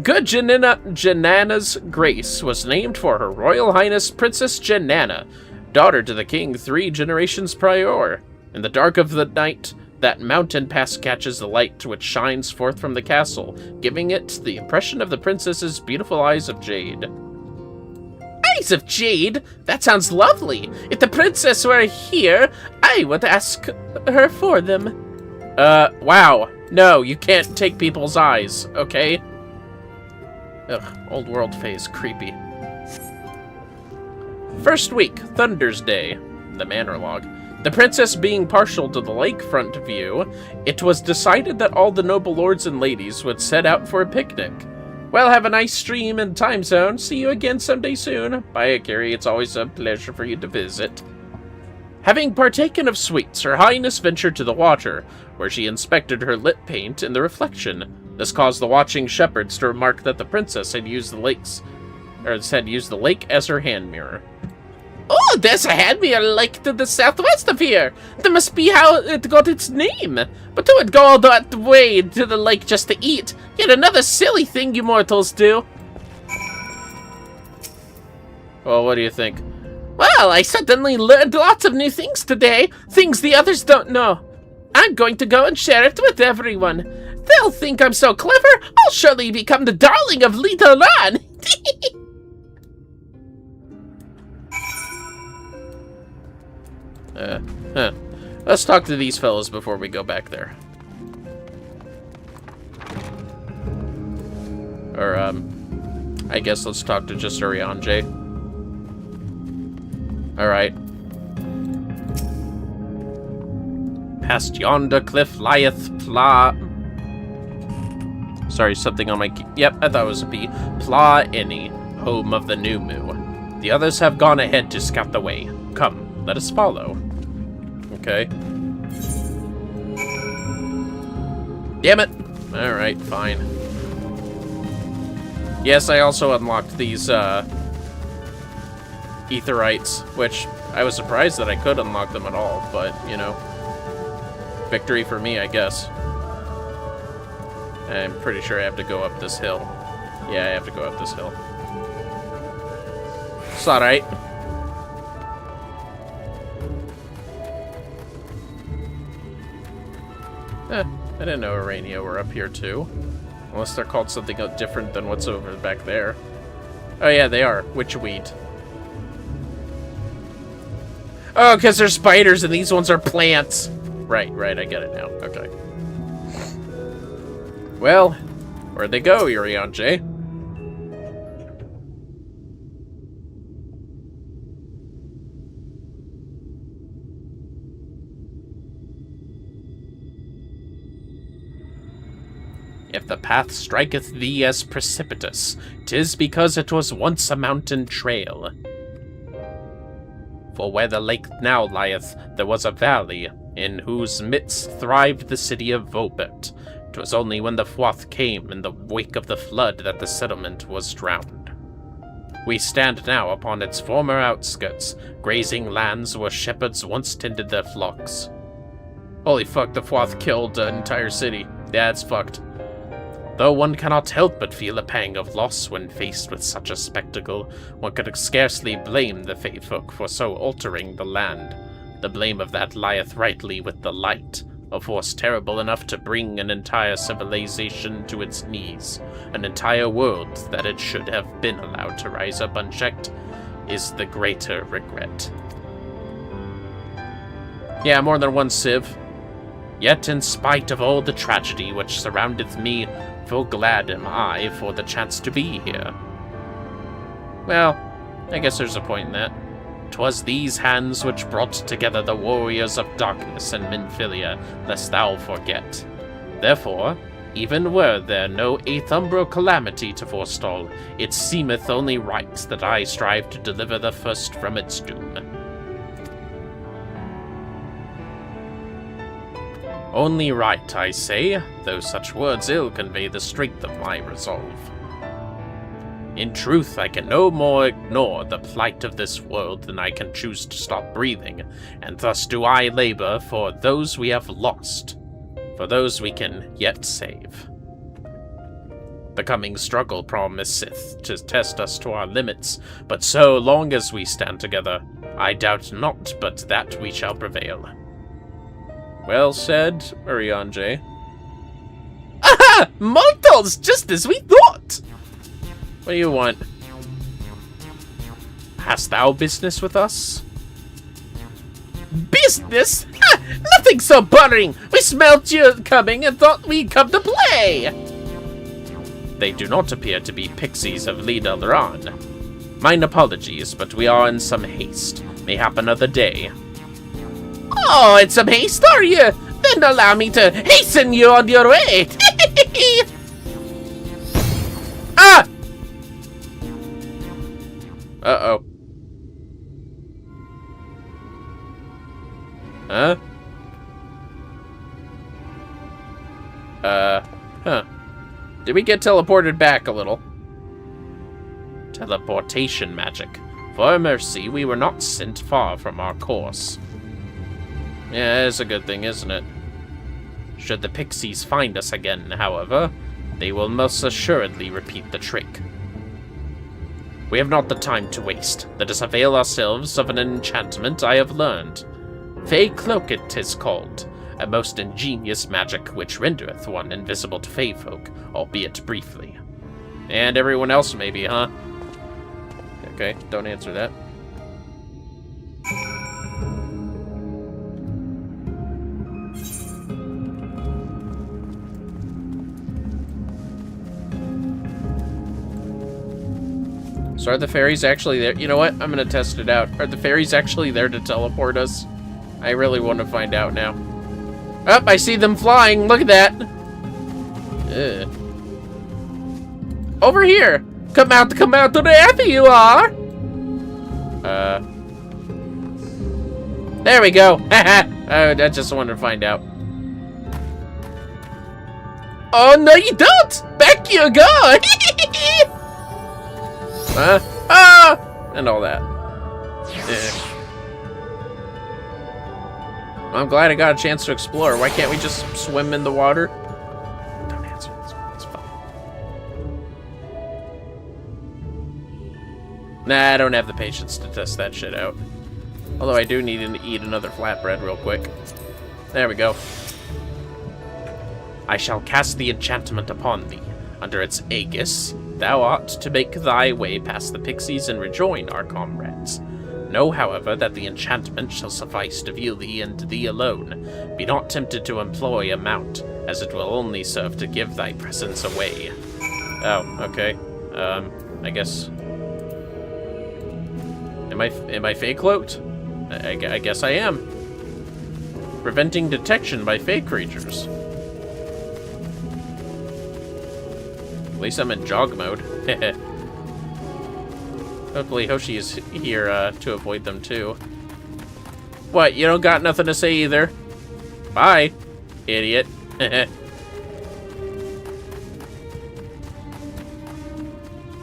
Speaker 1: Good Janana's Grace was named for Her Royal Highness Princess Janana, daughter to the king 3 generations prior. In the dark of the night, that mountain pass catches the light which shines forth from the castle, giving it the impression of the princess's beautiful eyes of jade.
Speaker 8: Eyes of jade? That sounds lovely. If the princess were here, I would ask her for them.
Speaker 1: Wow. No, you can't take people's eyes, okay? Ugh, old world phase, creepy. First week, Thunder's Day, the manor log. The princess being partial to the lakefront view, it was decided that all the noble lords and ladies would set out for a picnic. Well, have a nice stream and time zone. See you again someday soon. Bye, Carrie. It's always a pleasure for you to visit. Having partaken of sweets, Her Highness ventured to the water, where she inspected her lit paint in the reflection. This caused the watching shepherds to remark that the princess had used the lake as her hand mirror.
Speaker 8: Oh, there's a hand mirror lake to the southwest of here. That must be how it got its name. But who would go all that way to the lake just to eat? Yet another silly thing you mortals do.
Speaker 1: Well, what do you think?
Speaker 8: Well, I suddenly learned lots of new things today. Things the others don't know. I'm going to go and share it with everyone. They'll think I'm so clever, I'll surely become the darling of Little Ron.
Speaker 1: Let's talk to these fellas before we go back there. Or, I guess let's talk to just Urianger. Alright. Past yonder cliff lieth Sorry, something on my key. Yep, I thought it was a P. Any, home of the New Moo. The others have gone ahead to scout the way. Come, let us follow. Okay. Damn it! Alright, fine. Yes, I also unlocked these, Aetherites, which I was surprised that I could unlock them at all, but, you know. Victory for me, I guess. I'm pretty sure I have to go up this hill. Yeah, I have to go up this hill. It's alright. I didn't know Arania were up here too. Unless they're called something different than what's over back there. Oh yeah, they are. Witchweed. Oh, because they're spiders and these ones are plants. Right, I get it now. Okay. Well, where'd they go, Urianger? If the path striketh thee as precipitous, 'tis because it was once a mountain trail. For where the lake now lieth, there was a valley, in whose midst thrived the city of Vobert. 'Twas only when the Froth came in the wake of the flood that the settlement was drowned. We stand now upon its former outskirts, grazing lands where shepherds once tended their flocks. Holy fuck, the Froth killed an entire city. Yeah, it's fucked. Though one cannot help but feel a pang of loss when faced with such a spectacle, one could scarcely blame the Fey folk for so altering the land. The blame of that lieth rightly with the light, A force terrible enough to bring an entire civilization to its knees. An entire world that it should have been allowed to rise up unchecked is the greater regret. Yeah, more than one civ. Yet in spite of all the tragedy which surroundeth me, full glad am I for the chance to be here. Well, I guess there's a point in that. 'Twas these hands which brought together the warriors of darkness and Minfilia, lest thou forget. Therefore, even were there no eighth umbral calamity to forestall, it seemeth only right that I strive to deliver the first from its doom. Only right, I say, though such words ill convey the strength of my resolve. In truth, I can no more ignore the plight of this world than I can choose to stop breathing, and thus do I labor for those we have lost, for those we can yet save. The coming struggle promiseth to test us to our limits, but so long as we stand together, I doubt not but that we shall prevail. Well said, Urianger.
Speaker 8: Aha! Mortals, just as we thought!
Speaker 1: What do you want? Hast thou business with us?
Speaker 8: Business? Ha! Nothing so boring! We smelt you coming and thought we'd come to play!
Speaker 1: They do not appear to be pixies of Lidelran. Mine apologies, but we are in some haste. Mayhap another day.
Speaker 8: Oh, in some haste, are you? Then allow me to hasten you on your way! Ah!
Speaker 1: Uh-oh. Huh? Huh. Did we get teleported back a little? Teleportation magic. For a mercy, we were not sent far from our course. Yeah, it's a good thing, isn't it? Should the pixies find us again, however, they will most assuredly repeat the trick. We have not the time to waste. Let us avail ourselves of an enchantment I have learned. Fey Cloak it is called, a most ingenious magic which rendereth one invisible to fey folk, albeit briefly. And everyone else maybe, huh? Okay, don't answer that. So are the fairies actually there? You know what? I'm gonna test it out. Are the fairies actually there to teleport us? I really want to find out now. Oh, I see them flying. Look at that. Ugh. Over here. Come out, wherever you are. There we go. I just wanted to find out.
Speaker 8: Oh, no you don't! Back you go!
Speaker 1: And all that. I'm glad I got a chance to explore. Why can't we just swim in the water? Don't answer this one. It's fine. Nah, I don't have the patience to test that shit out. Although I do need to eat another flatbread real quick. There we go. I shall cast the enchantment upon thee. Under its aegis, thou art to make thy way past the pixies and rejoin our comrades. Know, however, that the enchantment shall suffice to view thee and thee alone. Be not tempted to employ a mount, as it will only serve to give thy presence away. Oh, okay. I guess... Am I fake cloaked? I guess I am. Preventing detection by fake creatures. At least I'm in jog mode. Hopefully Hoshi is here to avoid them too. What, you don't got nothing to say either? Bye, idiot.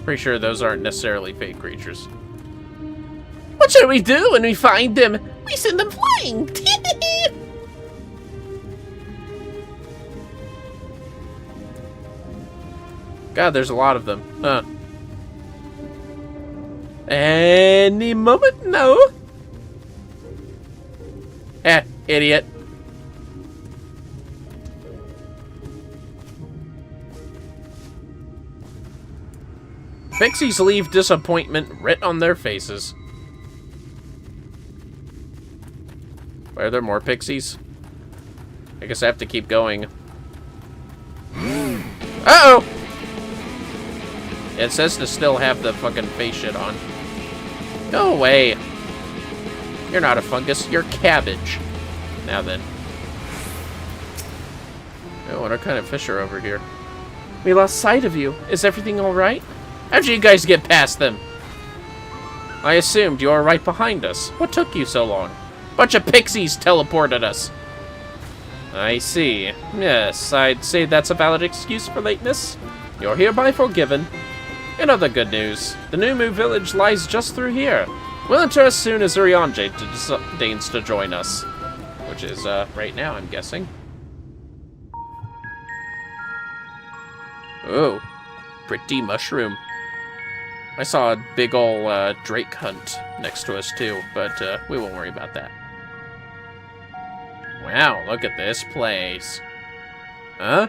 Speaker 1: Pretty sure those aren't necessarily fake creatures.
Speaker 8: What shall we do when we find them? We send them flying!
Speaker 1: God, there's a lot of them. Huh.
Speaker 8: Any moment now.
Speaker 1: Idiot. Pixies leave disappointment writ on their faces. Are there more pixies? I guess I have to keep going. Uh-oh! It says to still have the fucking face shit on. Go away. You're not a fungus, you're cabbage. Now then. Oh, what kind of fish are over here?
Speaker 8: We lost sight of you. Is everything alright?
Speaker 1: How'd you guys get past them? I assumed you were right behind us. What took you so long? Bunch of pixies teleported us. I see. Yes, I'd say that's a valid excuse for lateness. You're hereby forgiven. In other good news, the new Moo village lies just through here. We'll enter as soon as Urianje deigns to join us. Which is, right now, I'm guessing. Oh, pretty mushroom. I saw a big ol' drake hunt next to us too, but we won't worry about that. Wow, look at this place. Huh?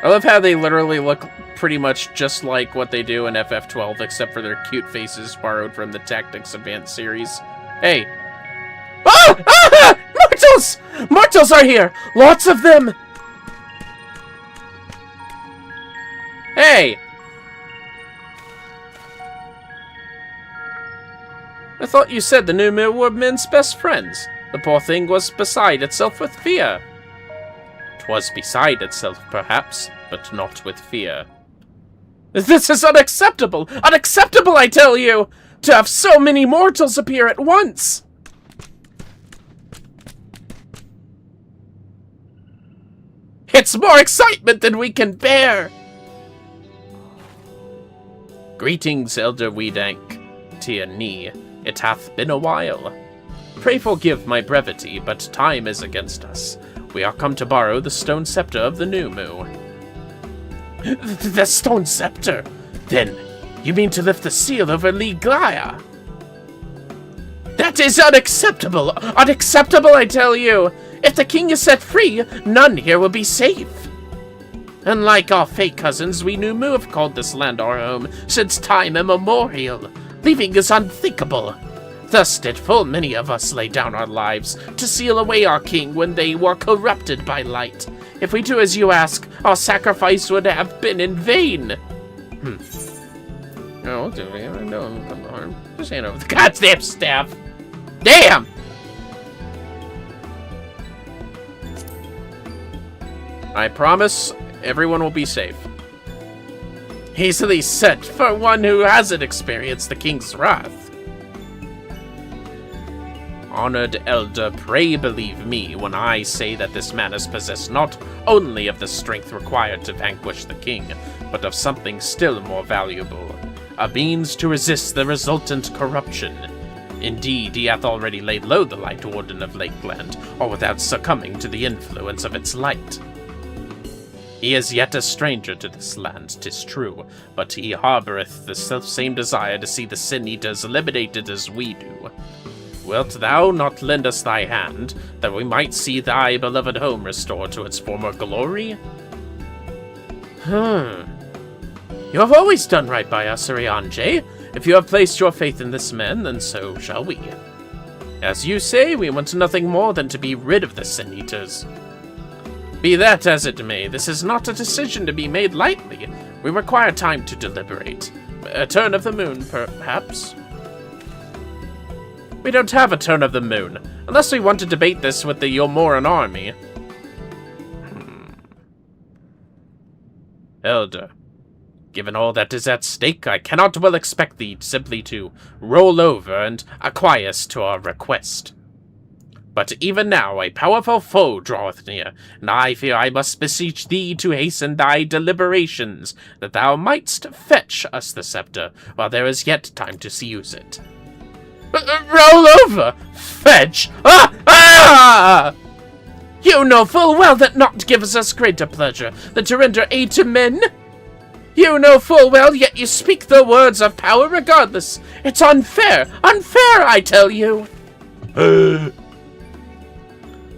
Speaker 1: I love how they literally look pretty much just like what they do in FF12, except for their cute faces borrowed from the Tactics Advanced series. Hey.
Speaker 8: Oh! Ah! Mortals! Mortals are here! Lots of them!
Speaker 1: Hey! I thought you said the new Moo were men's best friends. The poor thing was beside itself with fear. 'Twas beside itself, perhaps, but not with fear.
Speaker 8: This is unacceptable! Unacceptable, I tell you! To have so many mortals appear at once! It's more excitement than we can bear!
Speaker 1: Greetings, Elder Weedank. Tia Ni. It hath been a while. Pray forgive my brevity, but time is against us. We are come to borrow the stone scepter of the new Moo.
Speaker 8: The stone scepter? Then, you mean to lift the seal over Ligaya? That is unacceptable! Unacceptable, I tell you! If the king is set free, none here will be safe. Unlike our fake cousins, we new Moo have called this land our home since time immemorial. Leaving is unthinkable. Thus did full many of us lay down our lives to seal away our king when they were corrupted by light. If we do as you ask, our sacrifice would have been in vain.
Speaker 1: Oh, we'll do it. I know I'm come to harm. Just hand over the
Speaker 8: Goddamn staff! Damn!
Speaker 1: I promise everyone will be safe.
Speaker 8: Easily said for one who hasn't experienced the king's wrath.
Speaker 1: Honored Elder, pray believe me when I say that this man is possessed not only of the strength required to vanquish the king, but of something still more valuable, a means to resist the resultant corruption. Indeed, he hath already laid low the Light Warden of Lakeland, or without succumbing to the influence of its light. He is yet a stranger to this land, 'tis true, but he harboureth the self-same desire to see the Sin-Eaters eliminated as we do. Wilt thou not lend us thy hand, that we might see thy beloved home restored to its former glory?
Speaker 8: You have always done right by us, Urianje. If you have placed your faith in this man, then so shall we. As you say, we want nothing more than to be rid of the Sin-Eaters. Be that as it may, this is not a decision to be made lightly. We require time to deliberate. A turn of the moon, perhaps? We don't have a turn of the moon, unless we want to debate this with the Yomoran army.
Speaker 1: Elder, given all that is at stake, I cannot well expect thee simply to roll over and acquiesce to our request. But even now a powerful foe draweth near, and I fear I must beseech thee to hasten thy deliberations, that thou mightst fetch us the scepter, while there is yet time to use it.
Speaker 8: Roll over! Fetch! Ah! You know full well that naught gives us greater pleasure than to render aid to men. You know full well, yet you speak the words of power regardless. It's unfair! Unfair, I tell you!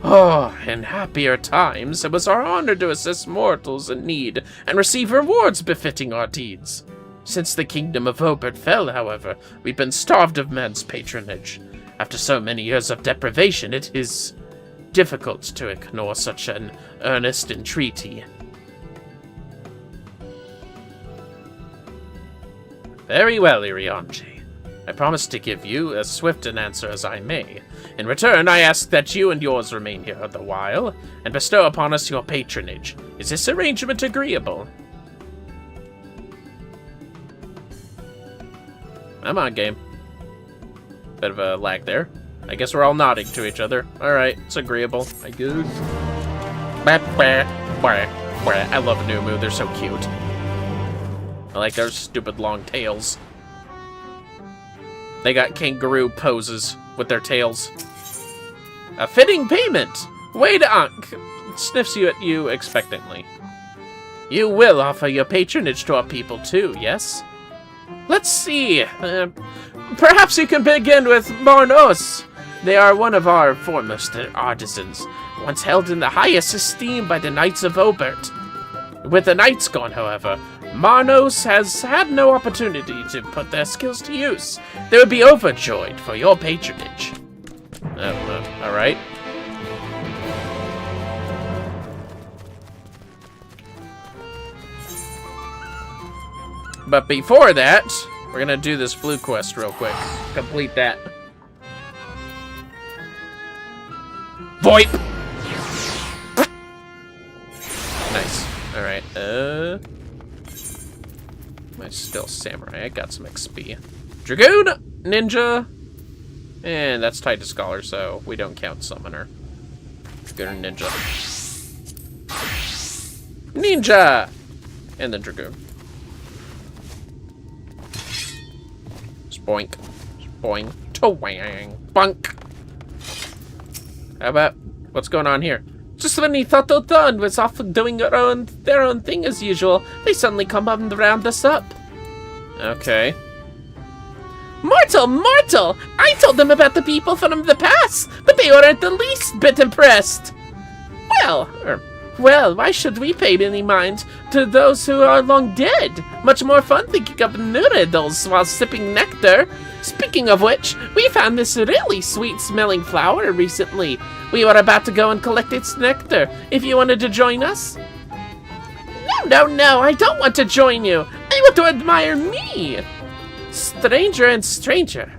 Speaker 8: Oh, in happier times, it was our honor to assist mortals in need and receive rewards befitting our deeds. Since the kingdom of Obert fell, however, we've been starved of men's patronage. After so many years of deprivation, it is difficult to ignore such an earnest entreaty. Very well, Irionji. I promise to give you as swift an answer as I may. In return, I ask that you and yours remain here the while, and bestow upon us your patronage. Is this arrangement agreeable? Come on, game. Bit of a lag there. I guess we're all nodding to each other. Alright, it's agreeable, I guess. I love Numu, they're so cute. I like their stupid long tails. They got kangaroo poses with their tails. A fitting payment! Wait, Ankh! Sniffs you at you expectantly. You will offer your patronage to our people too, yes? Let's see. Perhaps you can begin with Marnos. They are one of our foremost artisans, once held in the highest esteem by the Knights of Obert. With the Knights gone, however, Marnos has had no opportunity to put their skills to use. They would be overjoyed for your patronage. Alright. But before that, we're gonna do this blue quest real quick. Complete that. VoIP! Nice. Alright, am I still samurai? I got some XP. Dragoon! Ninja! And that's tied to Scholar, so we don't count Summoner. Dragoon and Ninja. Ninja! And then Dragoon. Spoink. Spoink. Twang. Bunk! How about... what's going on here? Just when he thought the dawn was off doing their own thing as usual, they suddenly come up and round us up. Okay. Mortal! I told them about the people from the past, but they weren't the least bit impressed. Well, why should we pay any mind to those who are long dead? Much more fun thinking of new riddles while sipping nectar. Speaking of which, we found this really sweet-smelling flower recently. We were about to go and collect its nectar, if you wanted to join us. No, I don't want to join you. I want to admire me. Stranger and stranger.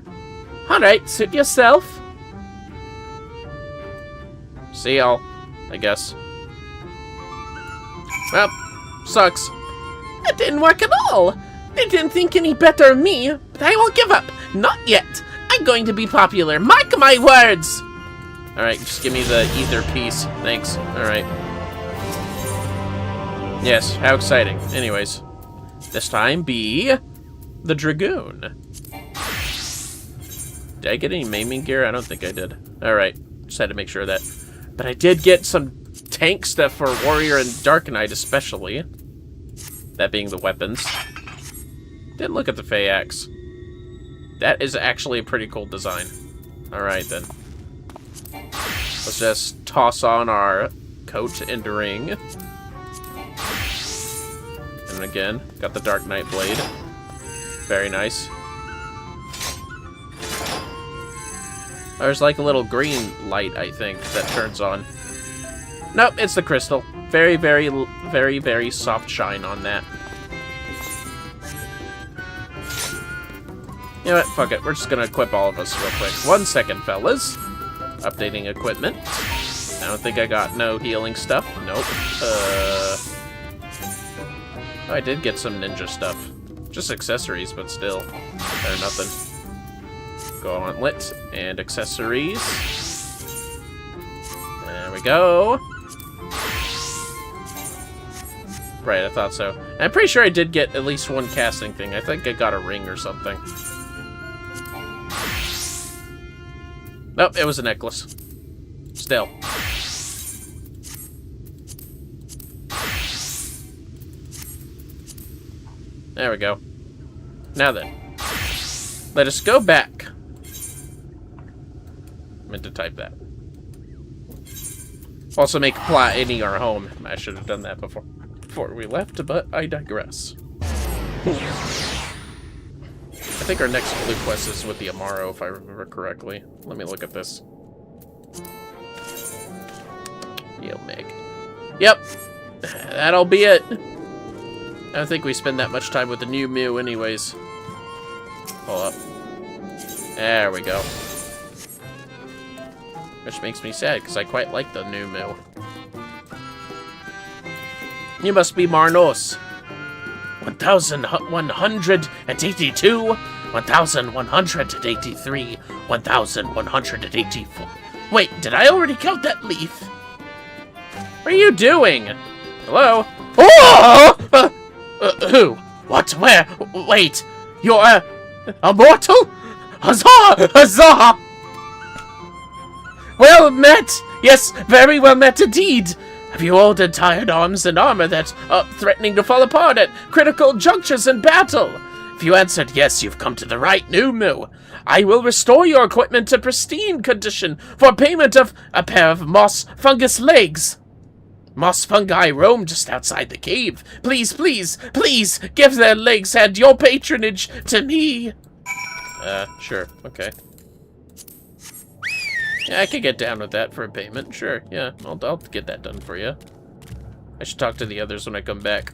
Speaker 8: Alright, suit yourself. See y'all, I guess. Well, sucks. It didn't work at all. They didn't think any better of me, but I won't give up. Not yet. I'm going to be popular. Mark my words. Alright, just give me the ether piece. Thanks. Alright. Yes, how exciting. Anyways. This time be the Dragoon. Did I get any maiming gear? I don't think I did. Alright. Just had to make sure of that. But I did get some tank stuff for Warrior and Dark Knight especially. That being the weapons. Didn't look at the Fey Axe. That is actually a pretty cool design. Alright then. Let's just toss on our coat and ring. And again, got the Dark Knight blade. Very nice. There's like a little green light, I think, that turns on. Nope, it's the crystal. Very, very, very, very soft shine on that. You know what? Fuck it. We're just gonna equip all of us real quick. 1 second, fellas. Updating equipment. I don't think I got no healing stuff. Nope. Oh, I did get some ninja stuff. Just accessories, but still. Better nothing. Gauntlet and accessories. There we go. Right, I thought so. I'm pretty sure I did get at least one casting thing. I think I got a ring or something. Nope, it was a necklace. Still. There we go. Now then. Let us go back. I meant to type that.
Speaker 1: Also make Platini our home. I should have done that before we left, but I digress. I think our next blue quest is with the Amaro, if I remember correctly. Let me look at this. Yo, Meg. Yep. That'll be it. I don't think we spend that much time with the new Mew anyways. Hold up. There we go. Which makes me sad, because I quite like the new Mew. You must be Marnos. 1182, 1183, 1184. Wait, did I already count that leaf? What are you doing? Hello? Oh! Who? What? Where? Wait, you're immortal? Huzzah! Huzzah! Well met! Yes, very well met indeed. Have you old and tired arms and armor that are threatening to fall apart at critical junctures in battle? If you answered yes, you've come to the right new Mew. I will restore your equipment to pristine condition for payment of a pair of moss fungus legs. Moss fungi roam just outside the cave. Please, please, please give their legs and your patronage to me. Sure, okay. Yeah, I could get down with that for a payment. Sure, yeah, I'll get that done for you. I should talk to the others when I come back.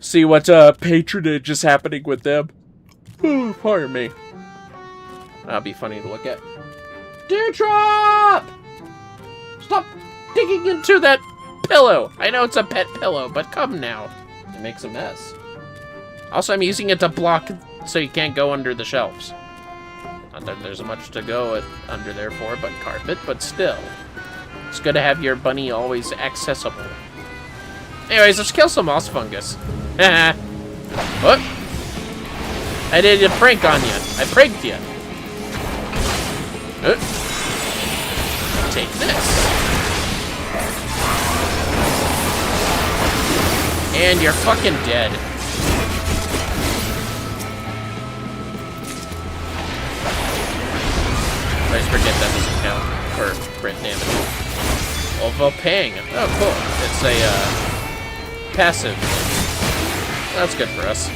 Speaker 1: See what patronage is happening with them. Oh, pardon me. That'll be funny to look at. Dewdrop! Stop digging into that pillow. I know it's a pet pillow, but come now. It makes a mess. Also, I'm using it to block so you can't go under the shelves. Not that there's much to go under there for but carpet, but still. It's good to have your bunny always accessible. Anyways, let's kill some moss fungus. What? I did a prank on you. I pranked you. Take this. And you're fucking dead. I always forget that doesn't count for crit damage. Volpang. Oh, cool. It's a, passive. That's good for us.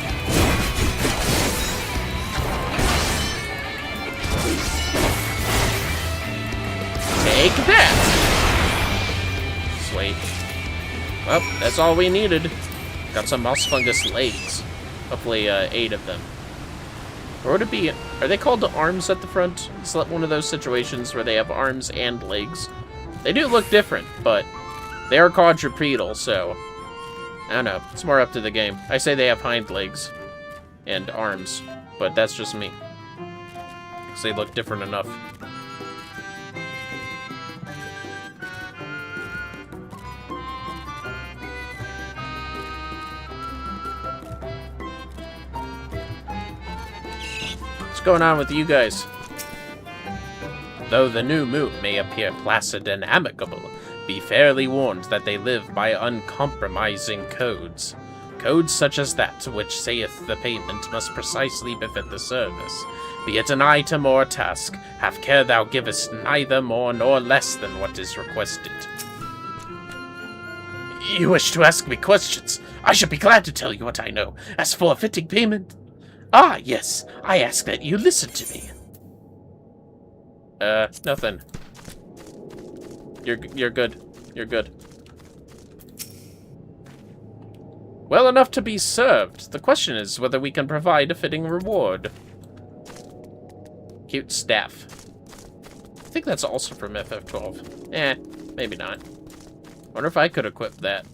Speaker 1: Take that! Sweet. Well, that's all we needed. Got some moss fungus legs. Hopefully, 8 of them. Or would it be... Are they called the arms at the front? It's like one of those situations where they have arms and legs. They do look different, but they are quadrupedal, so... I don't know. It's more up to the game. I say they have hind legs and arms, but that's just me. Because they look different enough. What's going on with you guys? Though the new Mew may appear placid and amicable, be fairly warned that they live by uncompromising codes. Codes such as that which saith the payment must precisely befit the service. Be it an item or a task, have care thou givest neither more nor less than what is requested. You wish to ask me questions? I should be glad to tell you what I know. As for fitting payment... Ah, yes, I ask that you listen to me. Nothing. You're good. You're good. Well enough to be served. The question is whether we can provide a fitting reward. Cute staff. I think that's also from FF12. Maybe not. Wonder if I could equip that.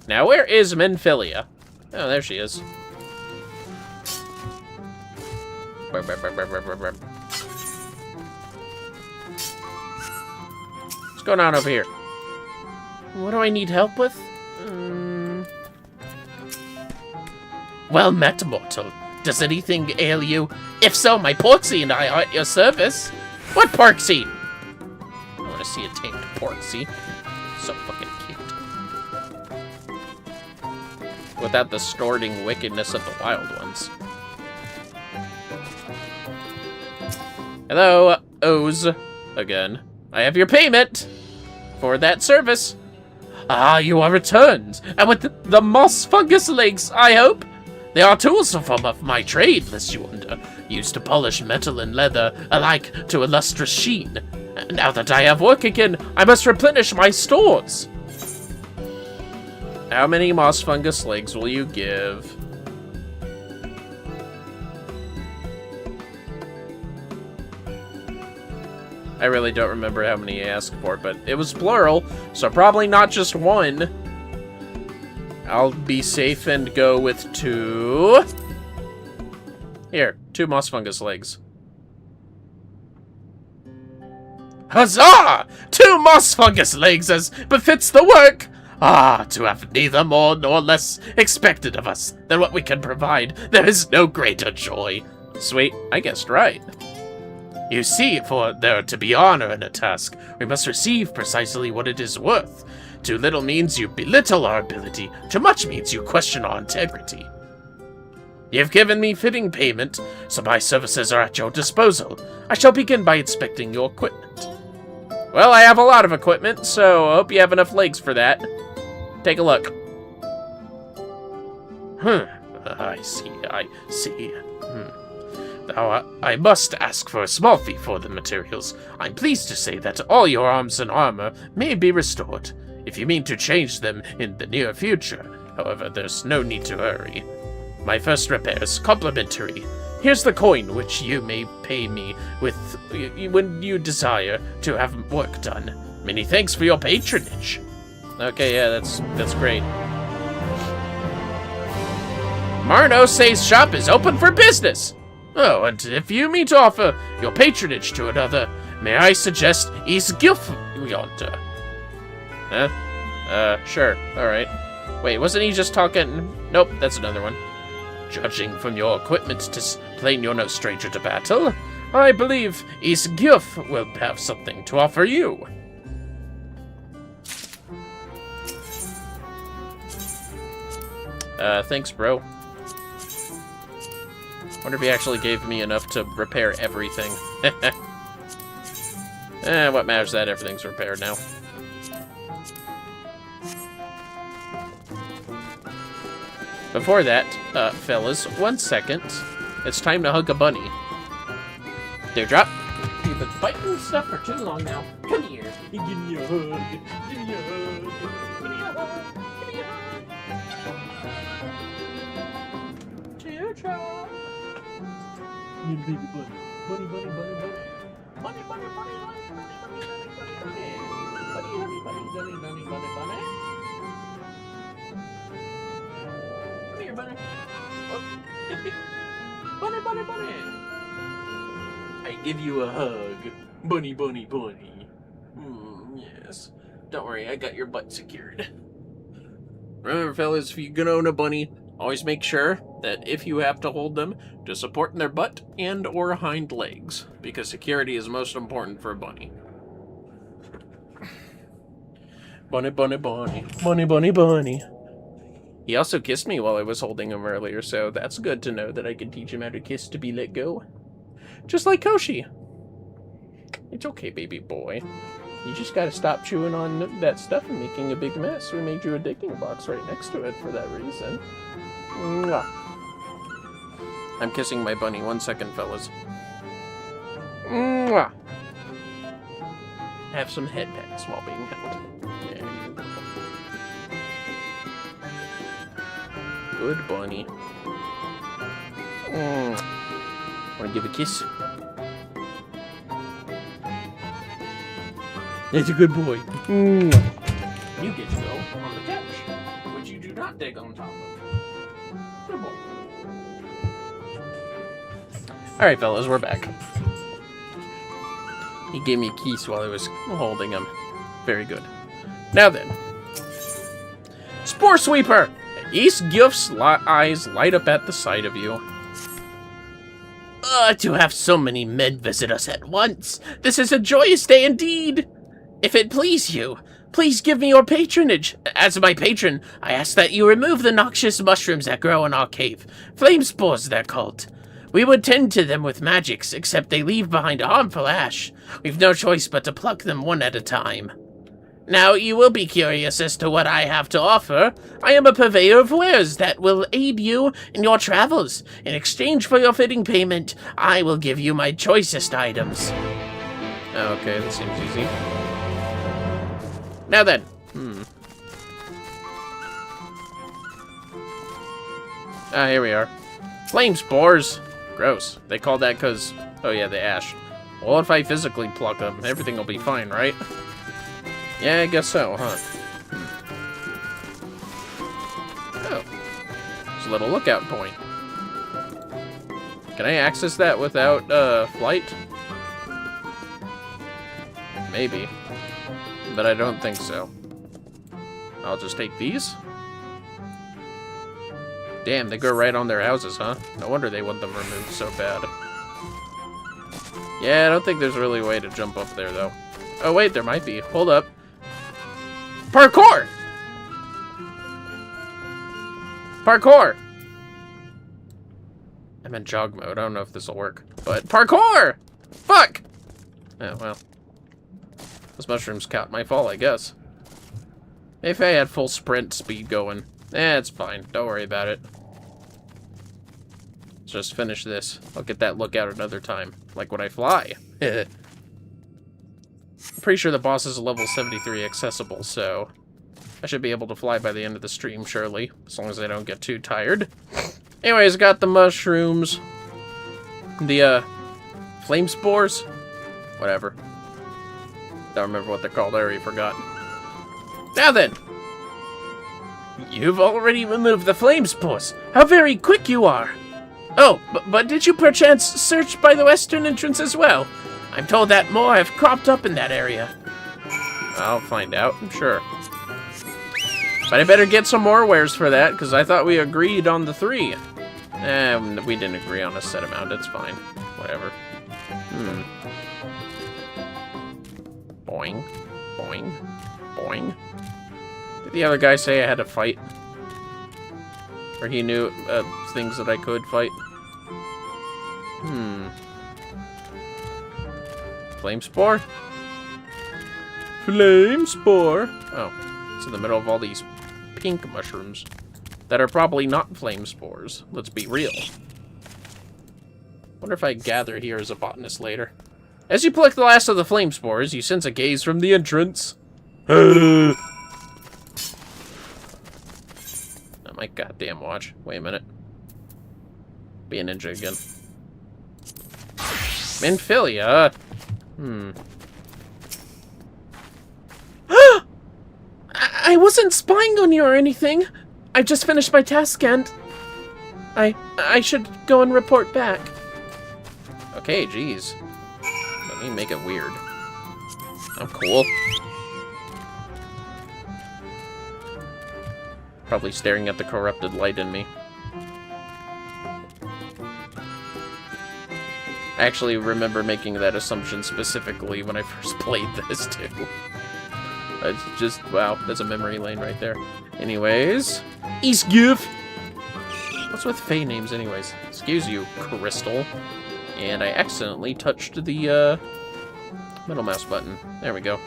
Speaker 1: Now, where is Minfilia? Oh, there she is. What's going on over here? What do I need help with? Well met, mortal. Does anything ail you? If so, my Porksy and I are at your service. What Porksy? I want to see a tamed Porksy. So fucking cute. Without the snorting wickedness of the wild ones. Hello, O's. again. I have your payment for that service. Ah, you are returned, and with the moss fungus legs, I hope. They are tools of my trade, lest you wonder, used to polish metal and leather alike to a lustrous sheen. Now that I have work again, I must replenish my stores. How many moss fungus legs will you give? I really don't remember how many I asked for, but it was plural, so probably not just one. I'll be safe and go with 2. Here, 2 moss fungus legs. Huzzah! 2 moss fungus legs as befits the work! Ah, to have neither more nor less expected of us than what we can provide, there is no greater joy. Sweet, I guessed right. You see, for there to be honor in a task, we must receive precisely what it is worth. Too little means you belittle our ability, too much means you question our integrity. You've given me fitting payment, so my services are at your disposal. I shall begin by inspecting your equipment. Well, I have a lot of equipment, so I hope you have enough legs for that. Take a look. I see. Now, I must ask for a small fee for the materials. I'm pleased to say that all your arms and armor may be restored, if you mean to change them in the near future. However, there's no need to hurry. My first repair is complimentary. Here's the coin which you may pay me with when you desire to have work done. Many thanks for your patronage. Okay, yeah, that's great. Marno says shop is open for business. Oh, and if you mean to offer your patronage to another, may I suggest IsaTwoThree? Huh? Sure, alright. Wait, wasn't he just talking? Nope, that's another one. Judging from your equipment, 'tis plain you're no stranger to battle. I believe IsaTwoThree will have something to offer you. Thanks, bro. Wonder if he actually gave me enough to repair everything. What matters that everything's repaired now. Before that, fellas, 1 second. It's time to hug a bunny. Dewdrop. You've been fighting stuff for too long now. Come here. Give me a hug. Give me a hug. Give me a hug. Give me a hug. Dewdrop. You baby bunny. Bunny, bunny, bunny, bunny. Bunny, bunny, bunny, bunny, bunny, bunny, bunny, bunny. Bunny, bunny, bunny, bunny, bunny, bunny, bunny. Come here, bunny. Bunny, bunny, bunny. I give you a hug. Bunny, bunny, bunny. Yes. Don't worry, I got your butt secured. Remember, fellas, if you're gonna own a bunny, always make sure that if you have to hold them, to support in their butt and or hind legs, because security is most important for a bunny. Bunny, bunny, bunny. Bunny, bunny, bunny. He also kissed me while I was holding him earlier, so that's good to know that I can teach him how to kiss to be let go. Just like Koshi. It's okay, baby boy. You just gotta stop chewing on that stuff and making a big mess. We made you a digging box right next to it for that reason. Mwah. I'm kissing my bunny. 1 second, fellas. Mwah. Have some head pats while being held. There you go. Good bunny. Wanna give a kiss? That's a good boy. You get to go on the couch, which you do not dig on top of. Good boy. Alright, fellas, we're back. He gave me a kiss while I was holding him. Very good. Now then. Spore Sweeper! IsaTwoThree's eyes light up at the sight of you. To have so many men visit us at once. This is a joyous day indeed. If it please you, please give me your patronage. As my patron, I ask that you remove the noxious mushrooms that grow in our cave. Flame spores, they're called.
Speaker 8: We would tend to them with magics, except they leave behind a harmful ash. We've no choice but to pluck them one at a time. Now, you will be curious as to what I have to offer. I am a purveyor of wares that will aid you in your travels. In exchange for your fitting payment, I will give you my choicest items.
Speaker 1: Okay, that seems easy. Now then. Ah, here we are. Flame spores. Gross. They call that because... Oh yeah, the ash. Well, if I physically pluck them, everything will be fine, right? Yeah, I guess so, huh? Oh. There's a little lookout point. Can I access that without, flight? Maybe. But I don't think so. I'll just take these. Damn, they go right on their houses, huh? No wonder they want them removed so bad. Yeah, I don't think there's really a way to jump up there, though. Oh, wait, there might be. Hold up. Parkour! Parkour! I'm in jog mode. I don't know if this will work. But parkour! Fuck! Oh, well. Those mushrooms caught my fall, I guess. If I had full sprint speed going. It's fine. Don't worry about it. Let's just finish this. I'll get that lookout another time. Like when I fly. I'm pretty sure the boss is level 73 accessible, so I should be able to fly by the end of the stream, surely. As long as I don't get too tired. Anyways, got the mushrooms. The, flame spores? Whatever. Don't remember what they're called. I already forgot. Now then. You've already removed the flame spores. How very quick you are. Oh, but did you perchance search by the western entrance as well? I'm told that more have cropped up in that area. I'll find out, I'm sure. But I better get some more wares for that, because I thought we agreed on the 3. We didn't agree on a set amount, it's fine. Whatever. Boing. Boing. Boing. Did the other guy say I had to fight? Or he knew things that I could fight? Flame spore? Flame spore? Oh, it's in the middle of all these pink mushrooms that are probably not flame spores. Let's be real. Wonder if I gather here as a botanist later. As you pluck the last of the flame spores, you sense a gaze from the entrance. Oh, my goddamn watch. Wait a minute. Be a ninja again. Minfilia. I wasn't spying on you or anything. I just finished my task and I should go and report back. Okay, geez. Let me make it weird. I'm cool. Probably staring at the corrupted light in me. I actually remember making that assumption specifically when I first played this, too. It's just, wow, there's a memory lane right there. Anyways, XIV. What's with Fae names anyways? Excuse you, Crystal. And I accidentally touched the, middle mouse button. There we go.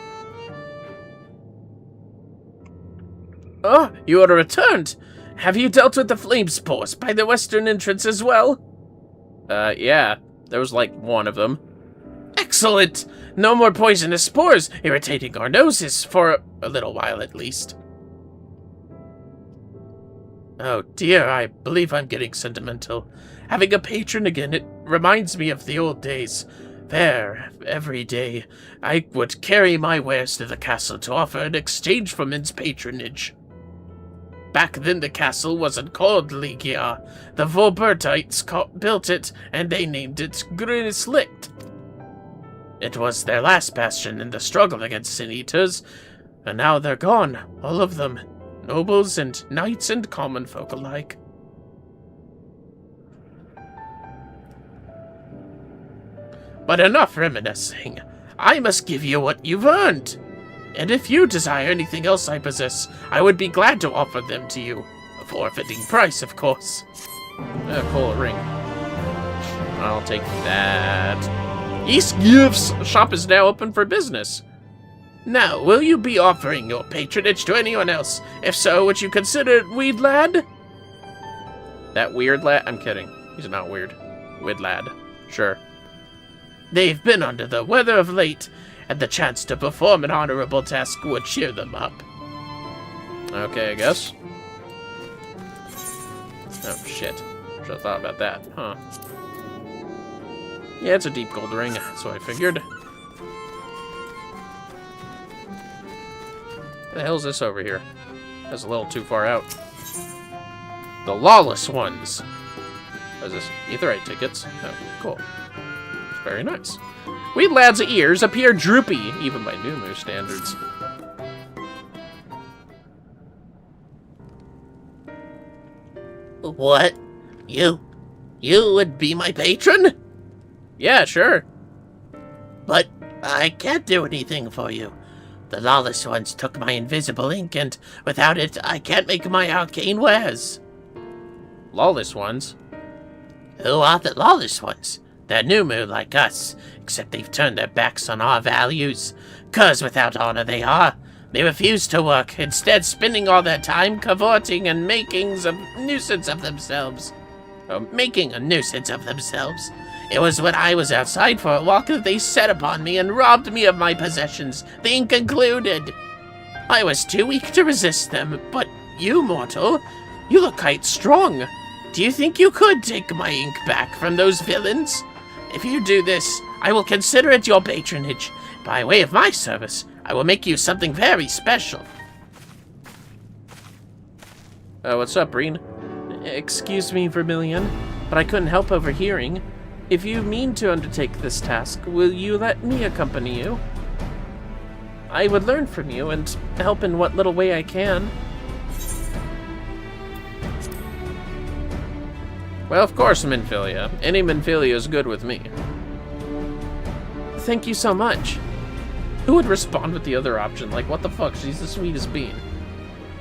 Speaker 1: Oh, you are returned! Have you dealt with the flame spores by the western entrance as well? Yeah. There was like one of them. Excellent! No more poisonous spores irritating our noses for a little while at least. Oh dear, I believe I'm getting sentimental. Having a patron again, it reminds me of the old days. There, every day, I would carry my wares to the castle to offer in exchange for men's patronage. Back then the castle wasn't called Ligia. The Volbertites built it, and they named it Grislicht. It was their last bastion in the struggle against Sin Eaters, and now they're gone, all of them. Nobles and knights and common folk alike. But enough reminiscing. I must give you what you've earned. And if you desire anything else I possess, I would be glad to offer them to you. A forfeiting price, of course. Cool, ring. I'll take that. East Gifts shop is now open for business.
Speaker 8: Now, will you be offering your patronage to anyone else? If so, would you consider it Weed Lad?
Speaker 1: That weird lad? I'm kidding. He's not weird. Weird lad. Sure.
Speaker 8: They've been under the weather of late, and the chance to perform an honorable task would cheer them up.
Speaker 1: Okay, I guess. Oh, shit. Should have thought about that, huh? Yeah, it's a deep gold ring, so I figured. What the hell is this over here? That's a little too far out. The Lawless Ones. What is this? Aetheryte tickets? Oh, cool. It's very nice. Weed Lad's ears appear droopy, even by Numu standards.
Speaker 8: What? You would be my patron?
Speaker 1: Yeah, sure.
Speaker 8: But I can't do anything for you. The Lawless Ones took my invisible ink, and without it, I can't make my arcane wares.
Speaker 1: Lawless Ones?
Speaker 8: Who are the Lawless Ones? They're Numu like us, except they've turned their backs on our values. 'Cause without honor they are. They refuse to work, instead spending all their time cavorting and making a nuisance of themselves. It was when I was outside for a walk that they set upon me and robbed me of my possessions, the ink included. I was too weak to resist them, but you, mortal, you look quite strong. Do you think you could take my ink back from those villains? If you do this, I will consider it your patronage. By way of my service, I will make you something very special.
Speaker 1: What's up, Breen?
Speaker 8: Excuse me, Vermillion, but I couldn't help overhearing. If you mean to undertake this task, will you let me accompany you? I would learn from you and help in what little way I can.
Speaker 1: Well, of course, Minfilia. Any Minfilia is good with me.
Speaker 8: Thank you so much.
Speaker 1: Who would respond with the other option? Like, what the fuck? She's the sweetest bean.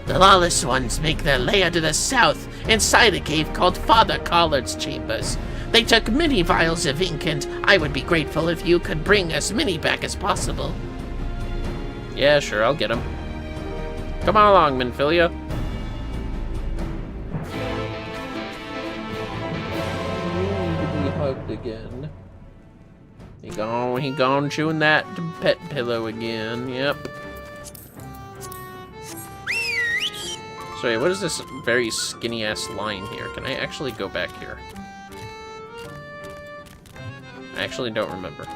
Speaker 8: The Lawless Ones make their lair to the south, inside a cave called Father Collard's Chambers. They took many vials of ink, and I would be grateful if you could bring as many back as possible.
Speaker 1: Yeah, sure, I'll get them. Come on along, Minfilia. Be hugged again. He gone chewing that pet pillow again. Yep. Sorry, what is this very skinny ass line here? Can I actually go back here? I actually don't remember.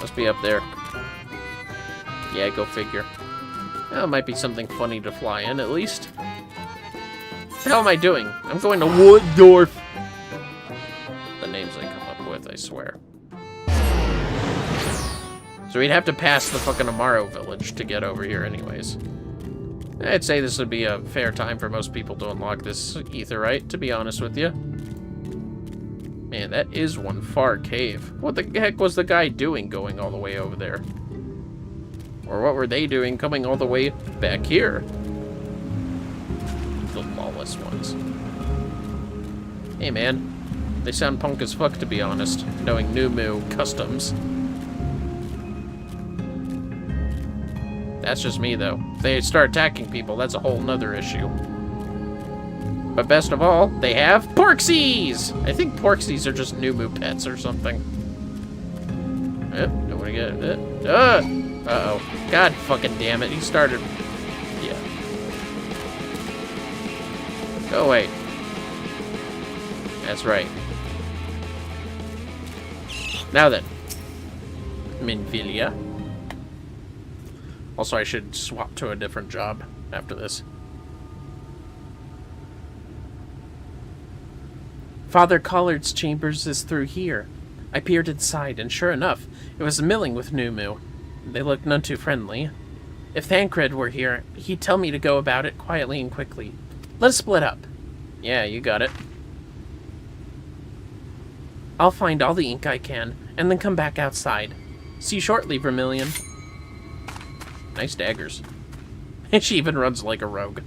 Speaker 1: Must be up there. Yeah, go figure. Well, it might be something funny to fly in, at least. What the hell am I doing? I'm going to Wooddorf. The names I come up with, I swear. So we'd have to pass the fucking Amaro village to get over here anyways. I'd say this would be a fair time for most people to unlock this Aetheryte, to be honest with you. Man, that is one far cave. What the heck was the guy doing going all the way over there? Or what were they doing coming all the way back here? The Lawless Ones. Hey man, they sound punk as fuck, to be honest, knowing Numu customs. That's just me, though. If they start attacking people, that's a whole nother issue. But best of all, they have Porksies! I think Porksies are just Numu pets or something. Don't want to get it. Uh-oh. God fucking damn it, he started... Yeah. Go away. That's right. Now then. Minfilia. Also, I should swap to a different job after this.
Speaker 8: Father Collard's chambers is through here. I peered inside, and sure enough, it was milling with Numu. They looked none too friendly. If Thancred were here, he'd tell me to go about it quietly and quickly. Let's split up.
Speaker 1: Yeah, you got it.
Speaker 8: I'll find all the ink I can, and then come back outside. See you shortly, Vermillion.
Speaker 1: Nice daggers. She even runs like a rogue.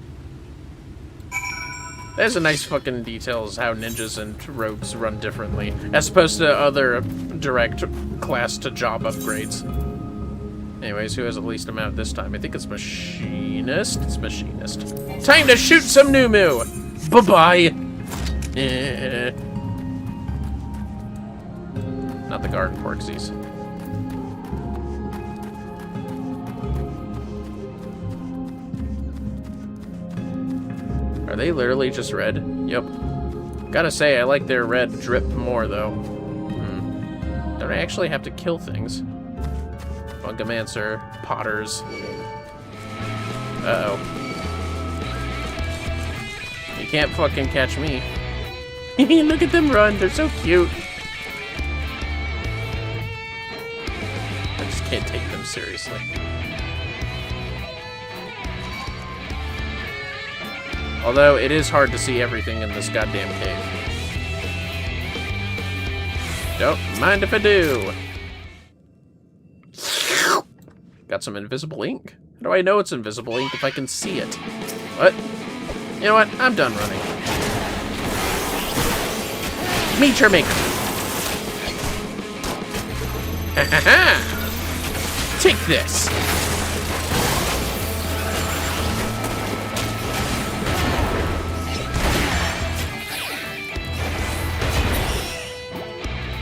Speaker 1: That's a nice fucking details how ninjas and rogues run differently, as opposed to other direct class to job upgrades. Anyways, who has the least amount this time? I think it's Machinist. It's Machinist. Time to shoot some Numu! Bye-bye! Not the garden porksies. Are they literally just red? Yep. Gotta say, I like their red drip more, though. Don't I actually have to kill things? Fungomancer, Potters. Uh-oh. You can't fucking catch me. Look at them run, they're so cute. I just can't take them seriously. Although, it is hard to see everything in this goddamn cave. Don't mind if I do. Got some invisible ink. How do I know it's invisible ink if I can see it? What? You know what? I'm done running. Meet your maker. Take this.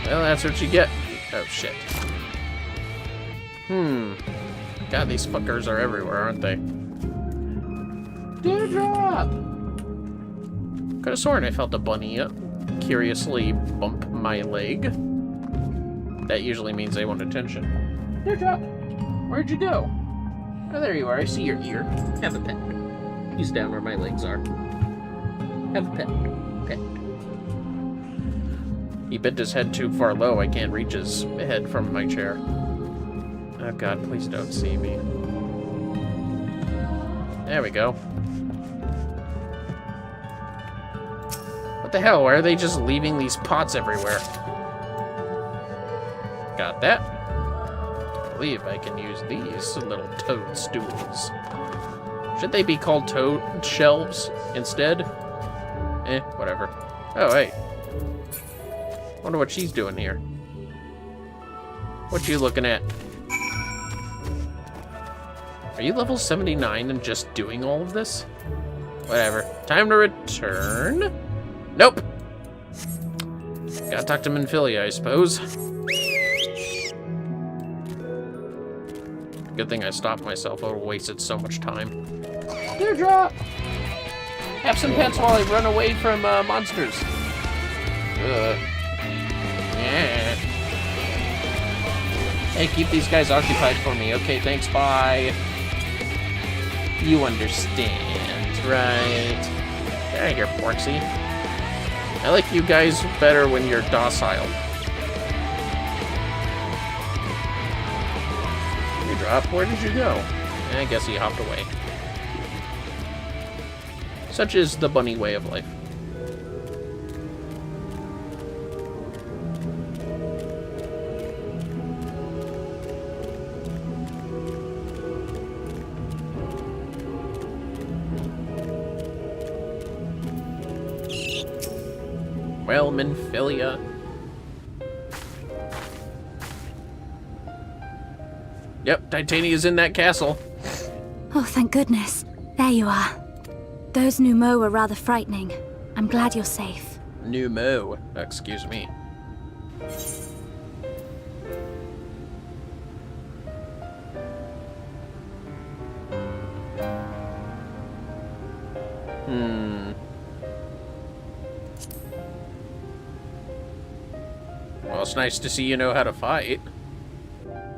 Speaker 1: Well, that's what you get. Oh, shit. God, these fuckers are everywhere, aren't they? Dewdrop! Could have sworn I felt a bunny curiously bump my leg. That usually means they want attention. Dewdrop! Where'd you go? Oh, there you are. I see your ear. Have a pet. He's down where my legs are. Have a pet. Pet. He bent his head too far low. I can't reach his head from my chair. Oh god, please don't see me. There we go. What the hell? Why are they just leaving these pots everywhere? Got that. I believe I can use these little toadstools. Should they be called toad shelves instead? Whatever. Oh, hey. Wonder what she's doing here. What you looking at? Are you level 79 and just doing all of this? Whatever. Time to return? Nope. Gotta talk to Minfilia, I suppose. Good thing I stopped myself. I would have wasted so much time. Dewdrop! Have some pets while I run away from monsters. Yeah. Hey, keep these guys occupied for me. Okay, thanks, bye. You understand, right? Get out of here, Porksy. I like you guys better when you're docile. Dewdrop, where did you go? I guess he hopped away. Such is the bunny way of life. Well, Minfilia. Yep, Titania's in that castle.
Speaker 2: Oh, thank goodness. There you are. Those Numo were rather frightening. I'm glad you're safe.
Speaker 1: Numo. Excuse me. Well, it's nice to see you know how to fight.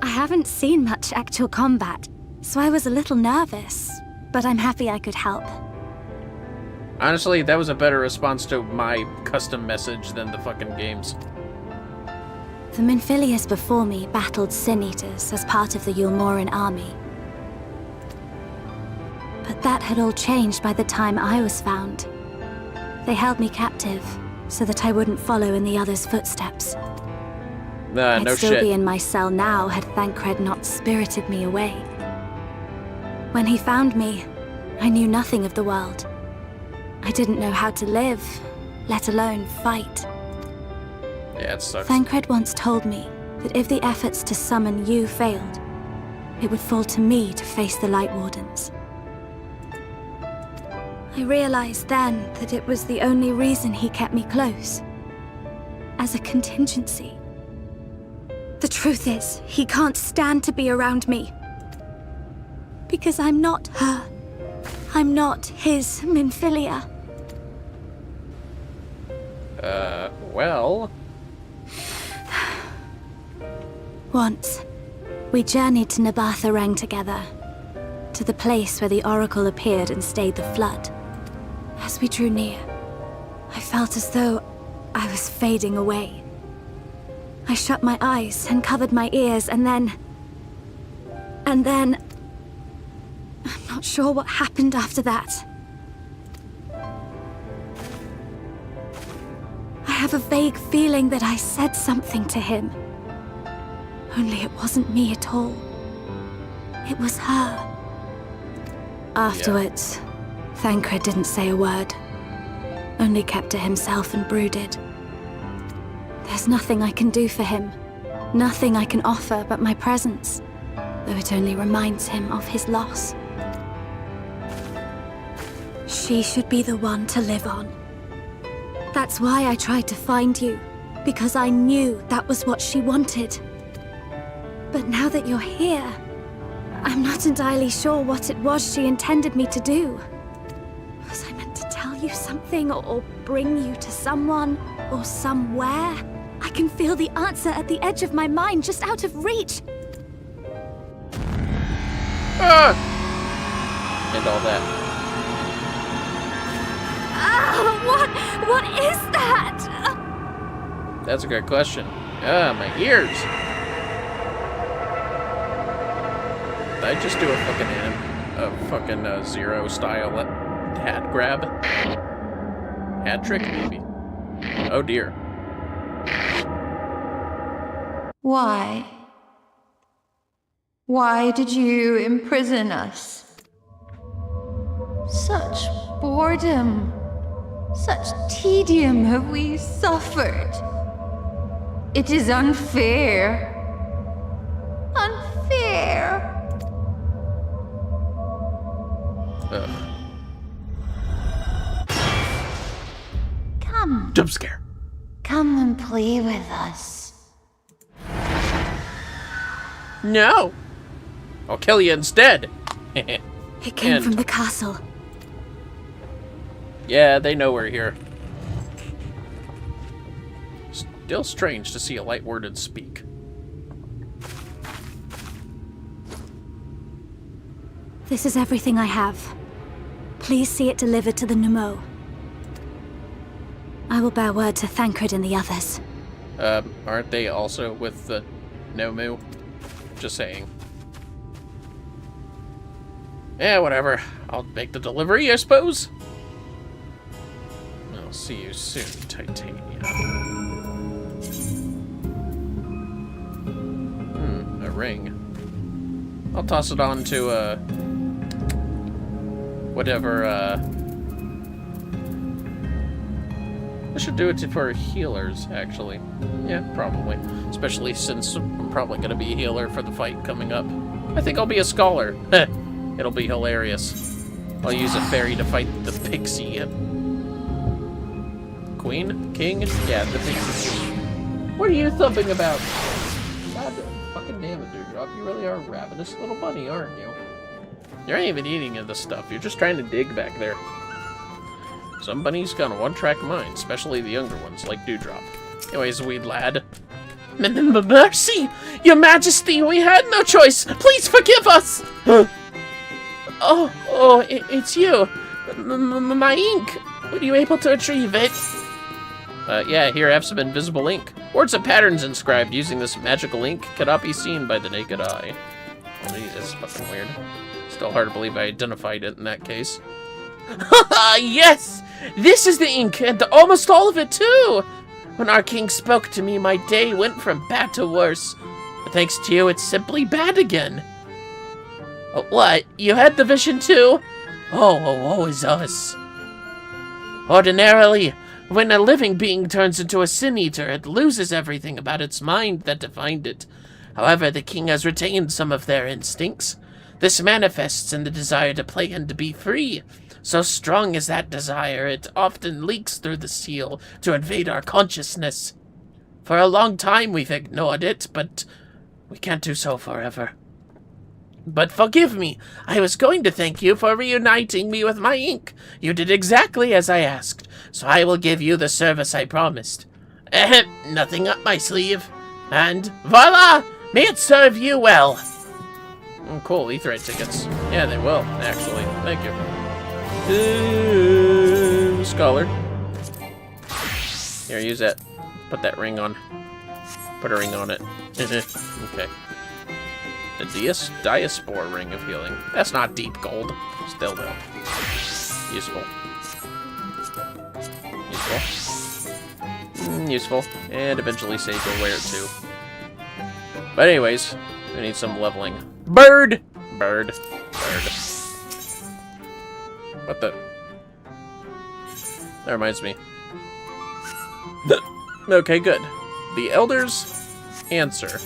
Speaker 2: I haven't seen much actual combat, so I was a little nervous, but I'm happy I could help.
Speaker 1: Honestly, that was a better response to my custom message than the fucking games.
Speaker 2: The Minfilias before me battled Sin Eaters as part of the Yulmoran army. But that had all changed by the time I was found. They held me captive, so that I wouldn't follow in the others' footsteps.
Speaker 1: No
Speaker 2: I'd still
Speaker 1: shit.
Speaker 2: be in my cell now had Thancred not spirited me away. When he found me, I knew nothing of the world. I didn't know how to live, let alone fight.
Speaker 1: Yeah, it sucks.
Speaker 2: Thancred once told me that if the efforts to summon you failed, it would fall to me to face the Light Wardens. I realized then that it was the only reason he kept me close. As a contingency. The truth is, he can't stand to be around me. Because I'm not her. I'm not his Minfilia.
Speaker 1: Well...
Speaker 2: Once, we journeyed to Nabatha together, to the place where the Oracle appeared and stayed the flood. As we drew near, I felt as though I was fading away. I shut my eyes and covered my ears, and then... I'm not sure what happened after that. I have a vague feeling that I said something to him. Only it wasn't me at all. It was her. Afterwards, Thancred didn't say a word. Only kept to himself and brooded. There's nothing I can do for him. Nothing I can offer but my presence. Though it only reminds him of his loss. She should be the one to live on. That's why I tried to find you. Because I knew that was what she wanted. But now that you're here, I'm not entirely sure what it was she intended me to do. Was I meant to tell you something, or bring you to someone, or somewhere? I can feel the answer at the edge of my mind, just out of reach.
Speaker 1: Ah! And all that.
Speaker 2: What is that?
Speaker 1: That's a good question. Ah, my ears. Did I just do a fucking Zero style hat grab? Hat trick, maybe. Oh dear.
Speaker 9: Why? Why did you imprison us? Such boredom, such tedium have we suffered. It is unfair. Unfair.
Speaker 1: Ugh.
Speaker 9: Come.
Speaker 1: Jump scare.
Speaker 9: Come and play with us.
Speaker 1: No! I'll kill you instead.
Speaker 2: It came from the castle.
Speaker 1: Yeah, they know we're here. Still strange to see a light worded speak.
Speaker 2: This is everything I have. Please see it delivered to the Numo. I will bear word to Thancred and the others.
Speaker 1: Aren't they also with the Nomu? Just saying. Yeah, whatever. I'll make the delivery, I suppose. I'll see you soon, Titania. A ring. I'll toss it on to, whatever, I should do it for healers, actually. Yeah, probably. Especially since I'm probably going to be a healer for the fight coming up. I think I'll be a scholar. It'll be hilarious. I'll use a fairy to fight the pixie. Queen? King? Yeah, the pixie. What are you thumping about? God fucking damn it, Dewdrop. You really are a ravenous little bunny, aren't you? You aren't even eating this stuff. You're just trying to dig back there. Some bunnies got a one-track mind, especially the younger ones, like Dewdrop. Anyways, weed lad.
Speaker 8: Mercy! Your Majesty, we had no choice! Please forgive us! It's you. My ink. Were you able to retrieve it?
Speaker 1: Yeah, here, have some invisible ink. Words and patterns inscribed using this magical ink cannot be seen by the naked eye. Oh, geez, that's fucking weird. Still hard to believe I identified it in that case.
Speaker 8: Yes! This is the ink, and almost all of it, too! When our king spoke to me, my day went from bad to worse. But thanks to you, it's simply bad again. What? You had the vision, too? Oh, woe is us. Ordinarily, when a living being turns into a sin-eater, it loses everything about its mind that defined it. However, the king has retained some of their instincts. This manifests in the desire to play and to be free. So strong is that desire, it often leaks through the seal to invade our consciousness. For a long time we've ignored it, but we can't do so forever. But forgive me, I was going to thank you for reuniting me with my ink. You did exactly as I asked, so I will give you the service I promised. Nothing up my sleeve. And voila! May it serve you well. Oh, cool, Etherite tickets. Yeah, they will, actually. Thank you. Scholar. Here, use that. Put that ring on. Put a ring on it. Okay. The Diaspore Ring of Healing. That's not deep gold. Still though. Useful. Useful. Useful. And eventually Sage will wear it too. But anyways, we need some leveling. Bird! Bird. Bird. What the? That reminds me. Okay, good. The Elder's answer.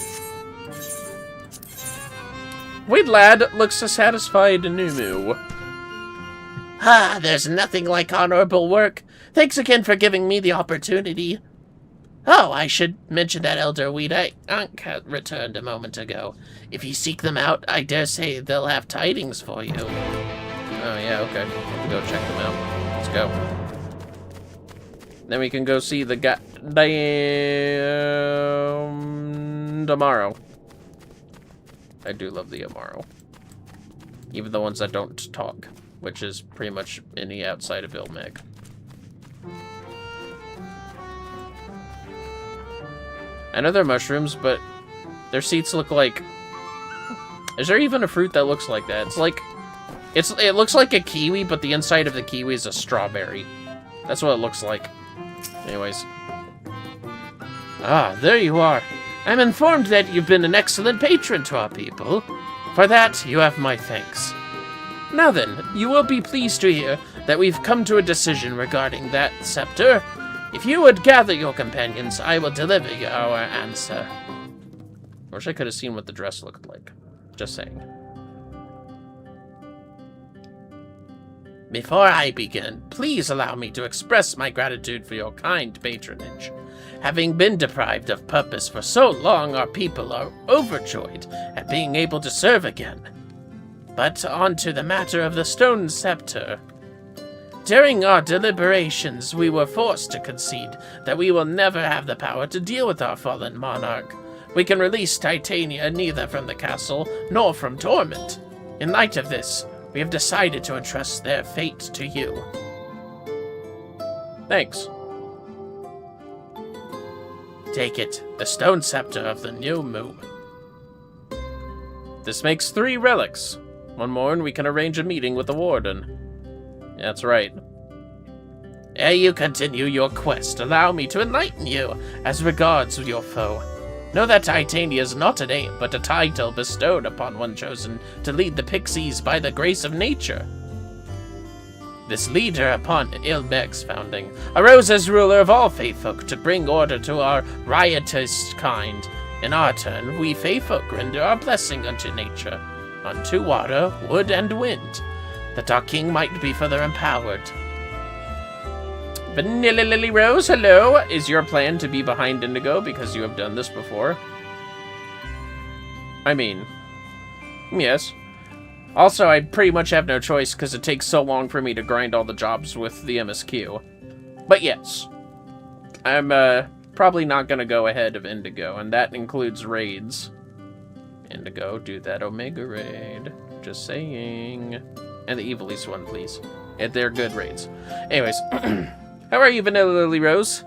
Speaker 8: Wait, lad, looks a satisfied Numu. There's nothing like honorable work. Thanks again for giving me the opportunity. Oh, I should mention that Elder Weed Ankh returned a moment ago. If you seek them out, I dare say they'll have tidings for you. Oh, yeah, okay. We'll go check them out. Let's go. Then we can go see the Amaro. I do love the Amaro. Even the ones that don't talk, which is pretty much any outside of Ilmeg. I know they're mushrooms, but their seeds look like... Is there even a fruit that looks like that? It's like... It looks like a kiwi, but the inside of the kiwi is a strawberry. That's what it looks like. Anyways. Ah, there you are. I'm informed that you've been an excellent patron to our people. For that, you have my thanks. Now then, you will be pleased to hear that we've come to a decision regarding that scepter. If you would gather your companions, I will deliver you our answer. I wish I could have seen what the dress looked like. Just saying. Before I begin, please allow me to express my gratitude for your kind patronage. Having been deprived of purpose for so long, our people are overjoyed at being able to serve again. But on to the matter of the stone scepter. During our deliberations, we were forced to concede that we will never have the power to deal with our fallen monarch. We can release Titania neither from the castle nor from torment. In light of this, we have decided to entrust their fate to you. Thanks. Take it, the stone scepter of the new moon. This makes 3 relics. One more and we can arrange a meeting with the warden. That's right. Ere you continue your quest, allow me to enlighten you as regards your foe. Know that Titania is not a name, but a title bestowed upon one chosen to lead the pixies by the grace of nature. This leader, upon Ilmeg's founding, arose as ruler of all Feyfolk to bring order to our riotous kind. In our turn, we Feyfolk render our blessing unto nature, unto water, wood, and wind, that our king might be further empowered. Vanilla Lily Rose, hello! Is your plan to be behind Indigo because you have done this before? I mean, yes. Also, I pretty much have no choice because it takes so long for me to grind all the jobs with the MSQ. But yes, I'm probably not going to go ahead of Indigo, and that includes raids. Indigo, do that Omega raid. Just saying. And the Evilest one, please. They're good raids. Anyways, how are you, Vanilla Lily Rose?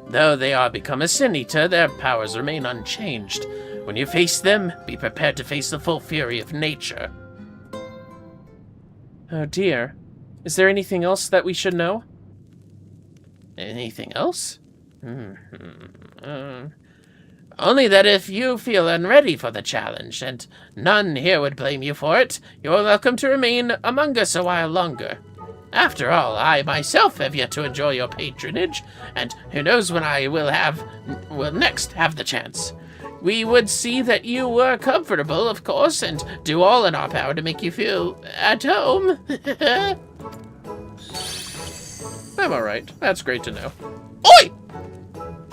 Speaker 8: Though they are become a Sin Eater, their powers remain unchanged. When you face them, be prepared to face the full fury of nature. Oh dear. Is there anything else that we should know? Anything else? Only that if you feel unready for the challenge, and none here would blame you for it, you are welcome to remain among us a while longer. After all, I myself have yet to enjoy your patronage, and who knows when I will next have the chance. We would see that you were comfortable, of course, and do all in our power to make you feel at home.
Speaker 1: I'm alright. That's great to know.
Speaker 8: Oi!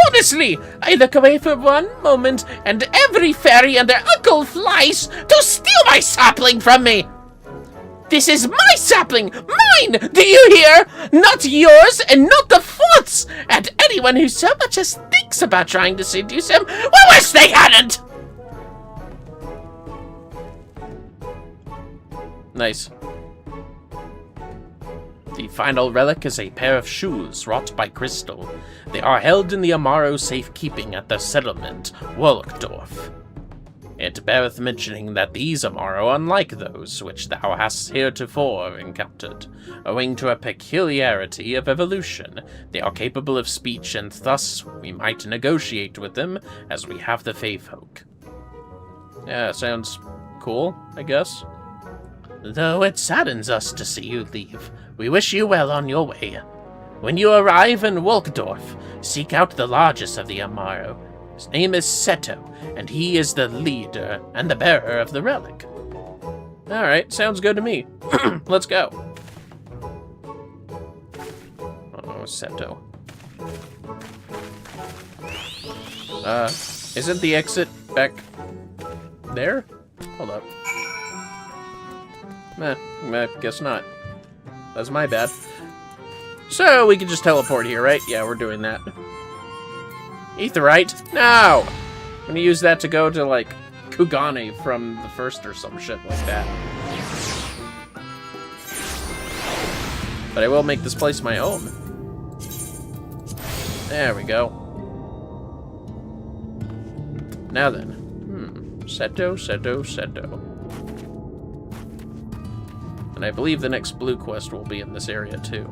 Speaker 8: Honestly, I look away for one moment, and every fairy and their uncle flies to steal my sapling from me! This is my sapling! Mine! Do you hear? Not yours, and not the fourth's! And anyone who so much as thinks about trying to seduce him, well, wish they hadn't!
Speaker 1: Nice. The final relic is a pair of shoes wrought by crystal. They are held in the Amaro safekeeping at the settlement, Waldorf. It beareth mentioning that these Amaro, unlike those which thou hast heretofore encountered, owing to a peculiarity of evolution, they are capable of speech, and thus we might negotiate with them as we have the Fae folk. Yeah, sounds cool, I guess.
Speaker 8: Though it saddens us to see you leave, we wish you well on your way. When you arrive in Waldorf, seek out the largest of the Amaro. His name is Seto, and he is the leader and the bearer of the relic.
Speaker 1: Alright, sounds good to me. Let's go. Oh, Seto. Isn't the exit back there? Hold up. Guess not. That's my bad. So, we can just teleport here, right? Yeah, we're doing that. Aetheryte? No! I'm gonna use that to go to, like, Kugane from the first or some shit like that. But I will make this place my own. There we go. Now then. Seto. And I believe the next blue quest will be in this area, too.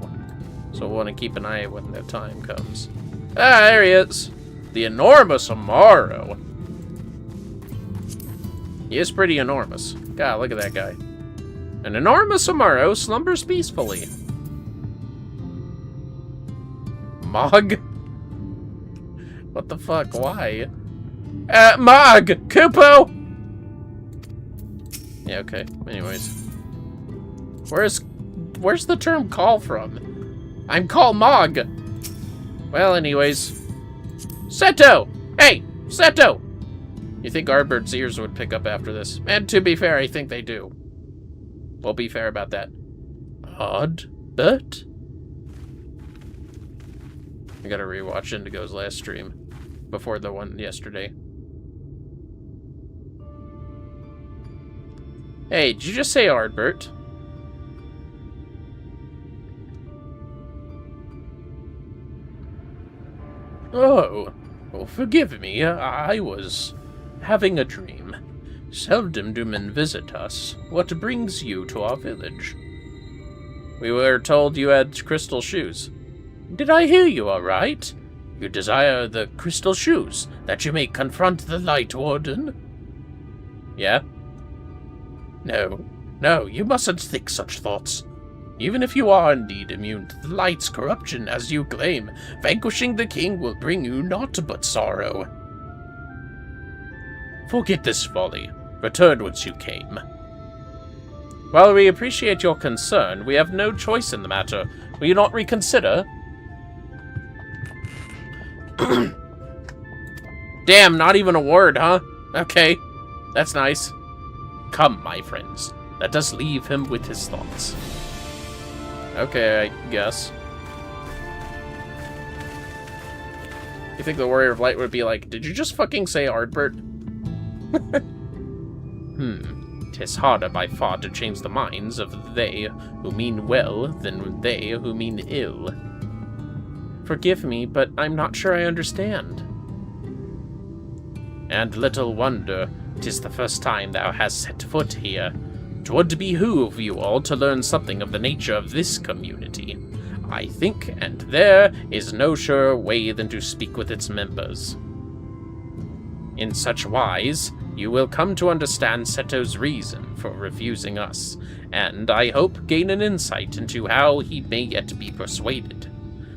Speaker 1: So we'll want to keep an eye when the time comes. Ah, there he is! The enormous Amaro. He is pretty enormous. God, look at that guy. An enormous Amaro slumbers peacefully. Mog? What the fuck? Why? Mog! Kupo! Yeah, okay. Anyways. Where's the term call from? I'm called Mog! Well, anyways. Seto! Hey! Seto! You think Artbert's ears would pick up after this? And to be fair, I think they do. We'll be fair about that. Oddbert? I gotta rewatch Indigo's last stream. Before the one yesterday. Hey, did you just say Artbert? Oh, forgive me, I was having a dream. Seldom do men visit us. What brings you to our village? We were told you had crystal shoes. Did I hear you all right? You desire the crystal shoes, that you may confront the Light Warden? Yeah? No, you mustn't think such thoughts. Even if you are indeed immune to the light's corruption, as you claim, vanquishing the king will bring you naught but sorrow. Forget this folly. Return whence you came. While we appreciate your concern, we have no choice in the matter. Will you not reconsider? Damn, not even a word, huh? Okay, that's nice. Come, my friends. Let us leave him with his thoughts. Okay, I guess. You think the Warrior of Light would be like, did you just fucking say Artbert? 'Tis harder by far to change the minds of they who mean well than they who mean ill. Forgive me, but I'm not sure I understand. And little wonder, 'tis the first time thou hast set foot here. 'Twould behoove you all to learn something of the nature of this community. I think, and there is no surer way than to speak with its members. In such wise, you will come to understand Seto's reason for refusing us, and I hope gain an insight into how he may yet be persuaded.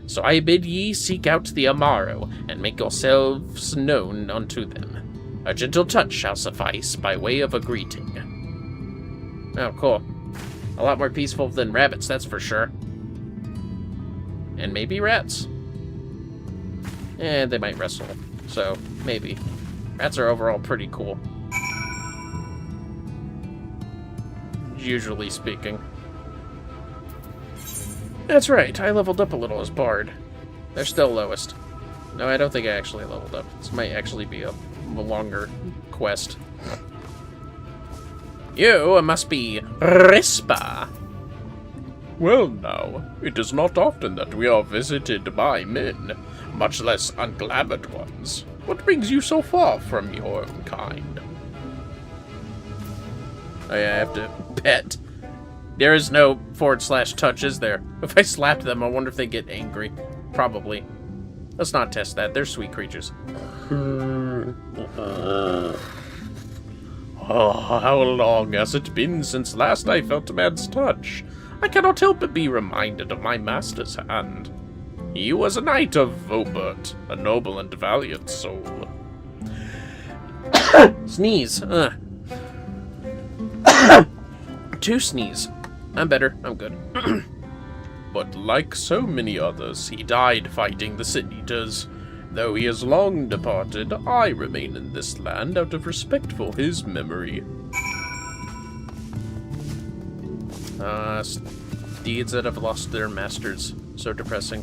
Speaker 1: So I bid ye seek out the Amaro, and make yourselves known unto them. A gentle touch shall suffice by way of a greeting. Oh, cool. A lot more peaceful than rabbits, that's for sure. And maybe rats. They might wrestle, so maybe. Rats are overall pretty cool. Usually speaking. That's right, I leveled up a little as Bard. They're still lowest. No, I don't think I actually leveled up. This might actually be a longer quest. You must be Rispa. Well now, it is not often that we are visited by men, much less unglamoured ones. What brings you so far from your own kind? Oh yeah, I have to pet. There is no /touch, is there? If I slap them, I wonder if they get angry. Probably. Let's not test that. They're sweet creatures. Oh, how long has it been since last I felt a man's touch? I cannot help but be reminded of my master's hand. He was a knight of Vobert, a noble and valiant soul. Sneeze. Two sneeze. I'm better. I'm good. But like so many others, he died fighting the Sin-Eaters. Though he has long departed, I remain in this land out of respect for his memory. Steeds that have lost their masters. So depressing.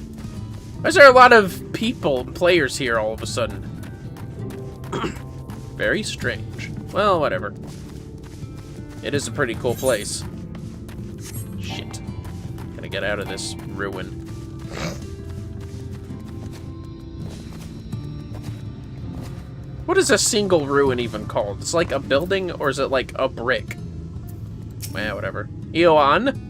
Speaker 1: Why is there a lot of players here all of a sudden? Very strange. Well, whatever. It is a pretty cool place. Shit. Gotta get out of this ruin. What is a single ruin even called? It's like a building, or is it like a brick? Well, whatever. Ioan?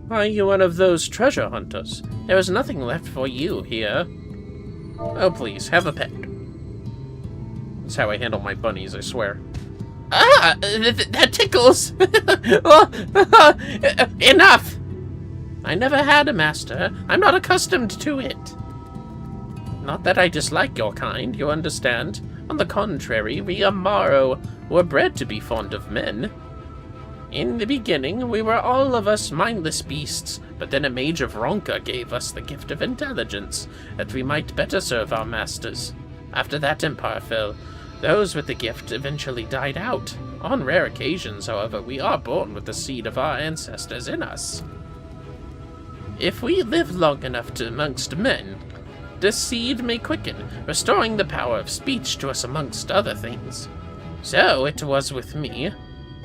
Speaker 1: Are you one of those treasure hunters? There is nothing left for you here. Oh, please, have a pet. That's how I handle my bunnies, I swear. Ah! That tickles! Enough! I never had a master. I'm not accustomed to it. Not that I dislike your kind, you understand. On the contrary, we Amaro were bred to be fond of men. In the beginning, we were all of us mindless beasts, but then a mage of Ronka gave us the gift of intelligence, that we might better serve our masters. After that empire fell, those with the gift eventually died out. On rare occasions, however, we are born with the seed of our ancestors in us. If we live long enough amongst men, this seed may quicken, restoring the power of speech to us amongst other things. So it was with me,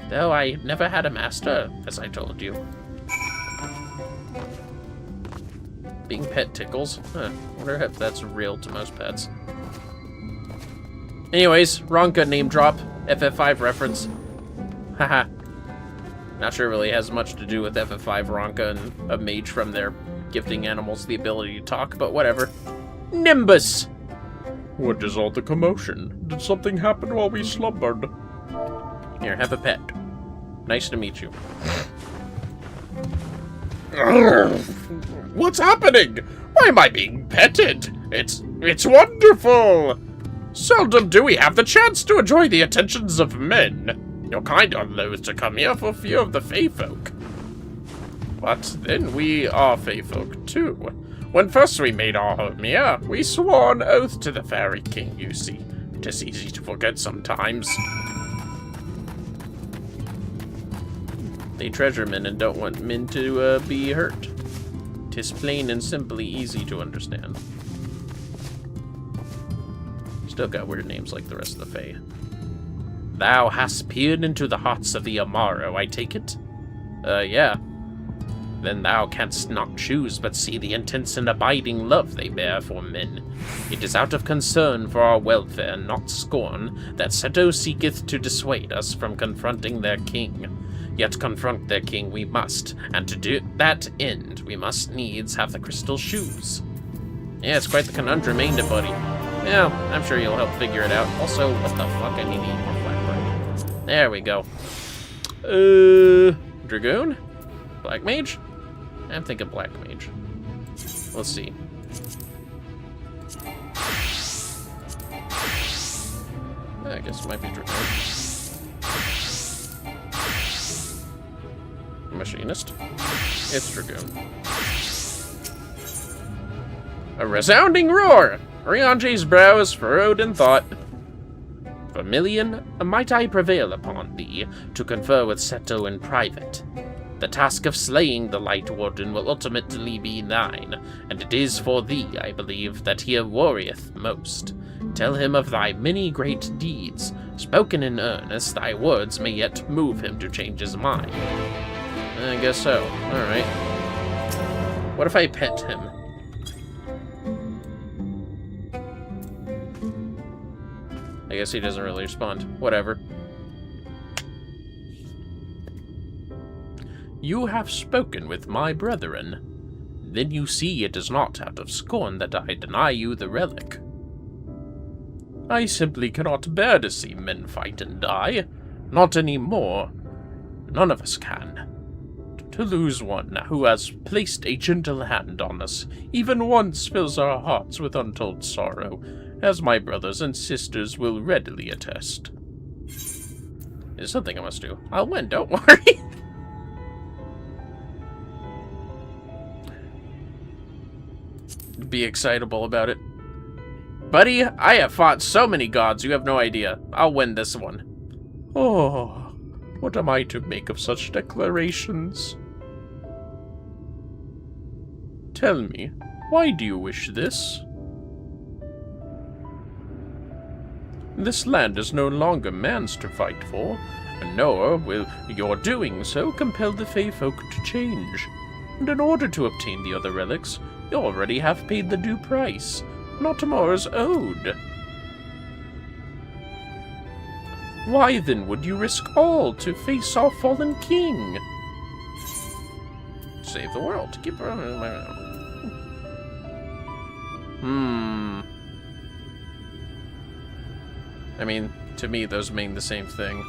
Speaker 1: though I never had a master, as I told you. Being pet tickles? Huh, wonder if that's real to most pets. Anyways, Ronka name drop, FF5 reference. Haha. Not sure it really has much to do with FF5 Ronka and a mage from there gifting animals the ability to talk, but whatever. Nimbus!
Speaker 10: What is all the commotion? Did something happen while we slumbered?
Speaker 1: Here, have a pet. Nice to meet you.
Speaker 10: What's happening? Why am I being petted? It's wonderful! Seldom do we have the chance to enjoy the attentions of men. Your kind are loath to come here for fear of the Fey folk. But then we are Fey folk too. When first we made our home here, we swore an oath to the Fairy King, you see. It is easy to forget sometimes.
Speaker 1: They treasure men and don't want men to be hurt. 'Tis plain and simply easy to understand. Still got weird names like the rest of the Fae. Thou hast peered into the hearts of the Amaro, I take it? Yeah. Then thou canst not choose but see the intense and abiding love they bear for men. It is out of concern for our welfare, not scorn, that Seto seeketh to dissuade us from confronting their king. Yet confront their king we must, and to do that end, we must needs have the crystal shoes. Yeah, it's quite the conundrum, ain't it, buddy? Yeah, I'm sure you'll help figure it out. Also, what the fuck? I need to eat more flatbread. There we go. Dragoon? Black Mage? I'm thinking Black Mage. Let's see. I guess it might be Dragoon. Machinist? It's Dragoon. A resounding roar! Rianji's brow is furrowed in thought. Vermillion, might I prevail upon thee to confer with Seto in private? The task of slaying the Light Warden will ultimately be thine, and it is for thee, I believe, that he warrieth most. Tell him of thy many great deeds. Spoken in earnest, thy words may yet move him to change his mind. I guess so. Alright. What if I pet him? I guess he doesn't really respond. Whatever. You have spoken with my brethren. Then you see it is not out of scorn that I deny you the relic. I simply cannot bear to see men fight and die. Not anymore. None of us can. To lose one who has placed a gentle hand on us, even once fills our hearts with untold sorrow, as my brothers and sisters will readily attest. There's something I must do. I'll win, don't worry. Be excitable about it. Buddy, I have fought so many gods, you have no idea. I'll win this one. Oh, what am I to make of such declarations? Tell me, why do you wish this? This land is no longer man's to fight for, nor will your doing so compel the Fey folk to change. And in order to obtain the other relics, you already have paid the due price. Not more is owed. Why then would you risk all to face our fallen king? Save the world. Keep running. I mean, to me, those mean the same thing.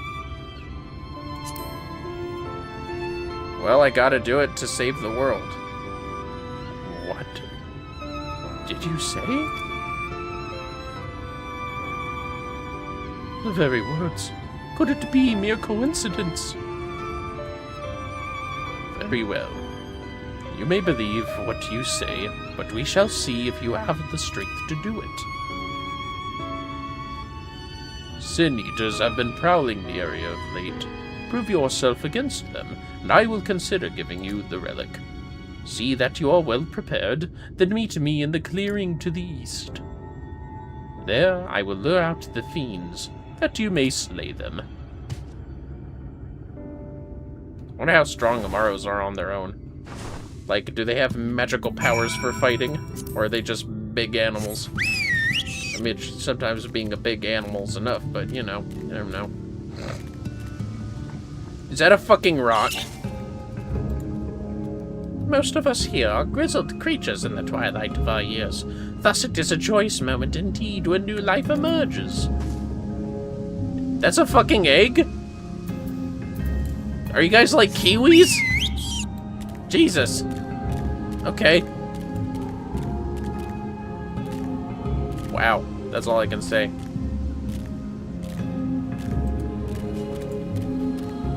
Speaker 1: Well, I gotta do it to save the world. What did you say? The very words. Could it be mere coincidence? Very well. You may believe what you say, but we shall see if you have the strength to do it. Sin Eaters have been prowling the area of late. Prove yourself against them, and I will consider giving you the relic. See that you are well prepared, then meet me in the clearing to the east. There I will lure out the fiends, that you may slay them. I wonder how strong Amaros are on their own. Like, do they have magical powers for fighting? Or are they just big animals? I mean, sometimes being a big animal's enough, but, you know, I don't know. Is that a fucking rock? Most of us here are grizzled creatures in the twilight of our years. Thus it is a joyous moment indeed when new life emerges. That's a fucking egg? Are you guys like kiwis? Jesus. Okay. Wow, that's all I can say.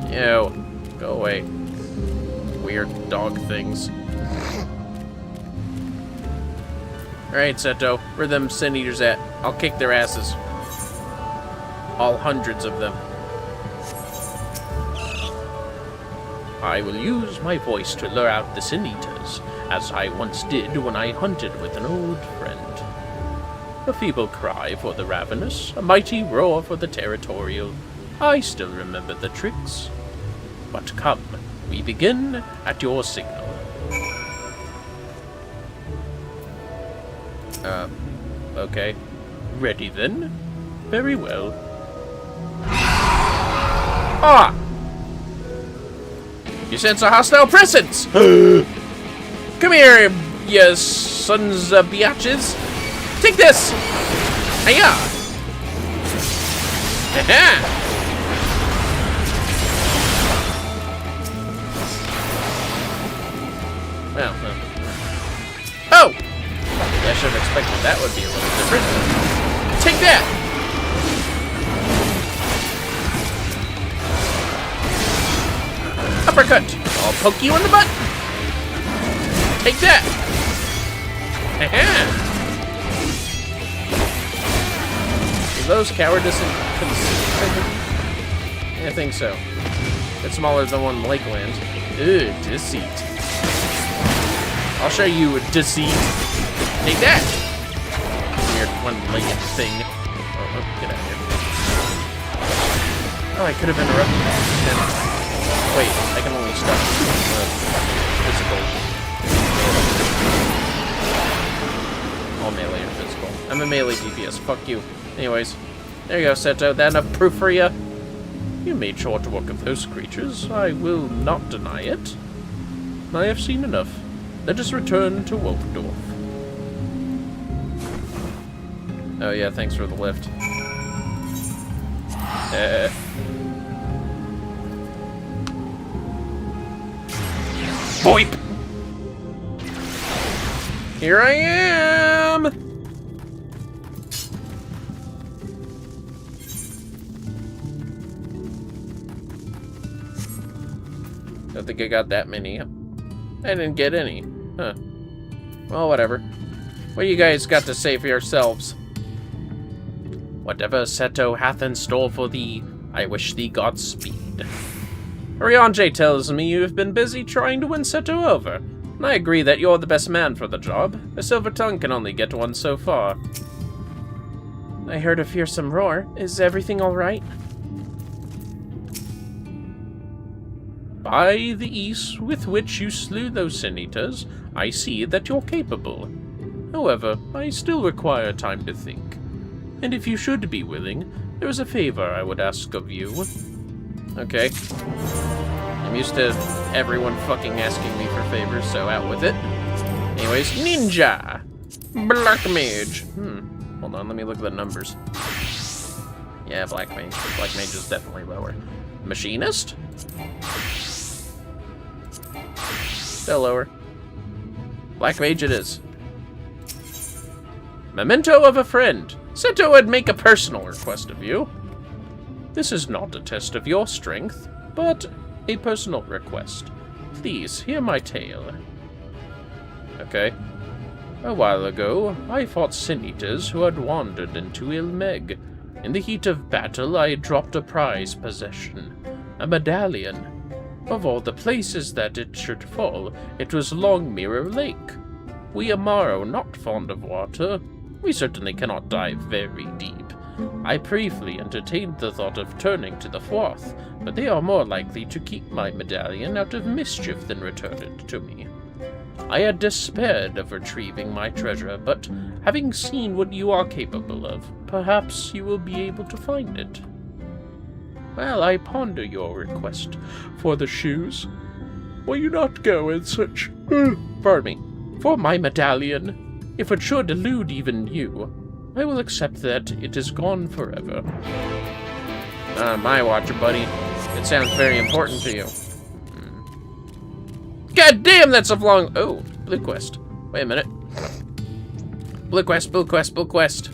Speaker 1: Ew, go away. Weird dog things. Alright, Seto, where them Sin Eaters at? I'll kick their asses. All hundreds of them. I will use my voice to lure out the Sin Eaters, as I once did when I hunted with an old friend. A feeble cry for the ravenous, a mighty roar for the territorial. I still remember the tricks. But come, we begin at your signal. Okay. Ready then? Very well. Ah! You sense a hostile presence! Come here, you sons of biatches! Take this! Hiya! Haha! Well, oh! Yeah, I should have expected that would be a little different. Take that! Uppercut! I'll poke you in the butt! Take that! Haha! Are those cowardice and conceit? I think so. It's smaller than one Lakeland. Ugh, deceit. I'll show you deceit. Take that! Weird one-legged thing. Oh, get out of here. Oh, I could have interrupted that. Wait, I can only stop physical. All melee or physical. I'm a melee DPS, fuck you. Anyways, there you go, Seto. That enough proof for you? You made short work of those creatures. I will not deny it. I have seen enough. Let us return to Wolfdorf. Oh yeah, thanks for the lift. Boip! Here I am! Don't think I got that many. I didn't get any. Huh. Well, whatever. What do you guys got to say for yourselves? Whatever Seto hath in store for thee, I wish thee Godspeed. Ryanje tells me you have been busy trying to win Seto over, and I agree that you're the best man for the job. A silver tongue can only get one so far. I heard a fearsome roar. Is everything alright? By the ease with which you slew those Sinitas, I see that you're capable. However, I still require time to think. And if you should be willing, there is a favor I would ask of you. Okay. I'm used to everyone fucking asking me for favors, so out with it. Anyways, Ninja! Black Mage. Hold on, let me look at the numbers. Yeah, Black Mage. Black Mage is definitely lower. Machinist? Still lower. Black Mage it is. Memento of a friend. Seto would make a personal request of you. This is not a test of your strength, but a personal request. Please, hear my tale. Okay. A while ago, I fought Sinitas who had wandered into Ilmeg. In the heat of battle, I dropped a prized possession. A medallion. Of all the places that it should fall, it was Long Mirror Lake. We Amaro not fond of water. We certainly cannot dive very deep. I briefly entertained the thought of turning to the Froth, but they are more likely to keep my medallion out of mischief than return it to me. I had despaired of retrieving my treasure, but having seen what you are capable of, perhaps you will be able to find it. Well, I ponder your request for the shoes. Will you not go in such... pardon me. For my medallion. If it should elude even you, I will accept that it is gone forever. My watcher, buddy. It sounds very important to you. God damn, that's a long... Oh, Blue Quest. Wait a minute. Blue Quest, Blue Quest, Blue Quest.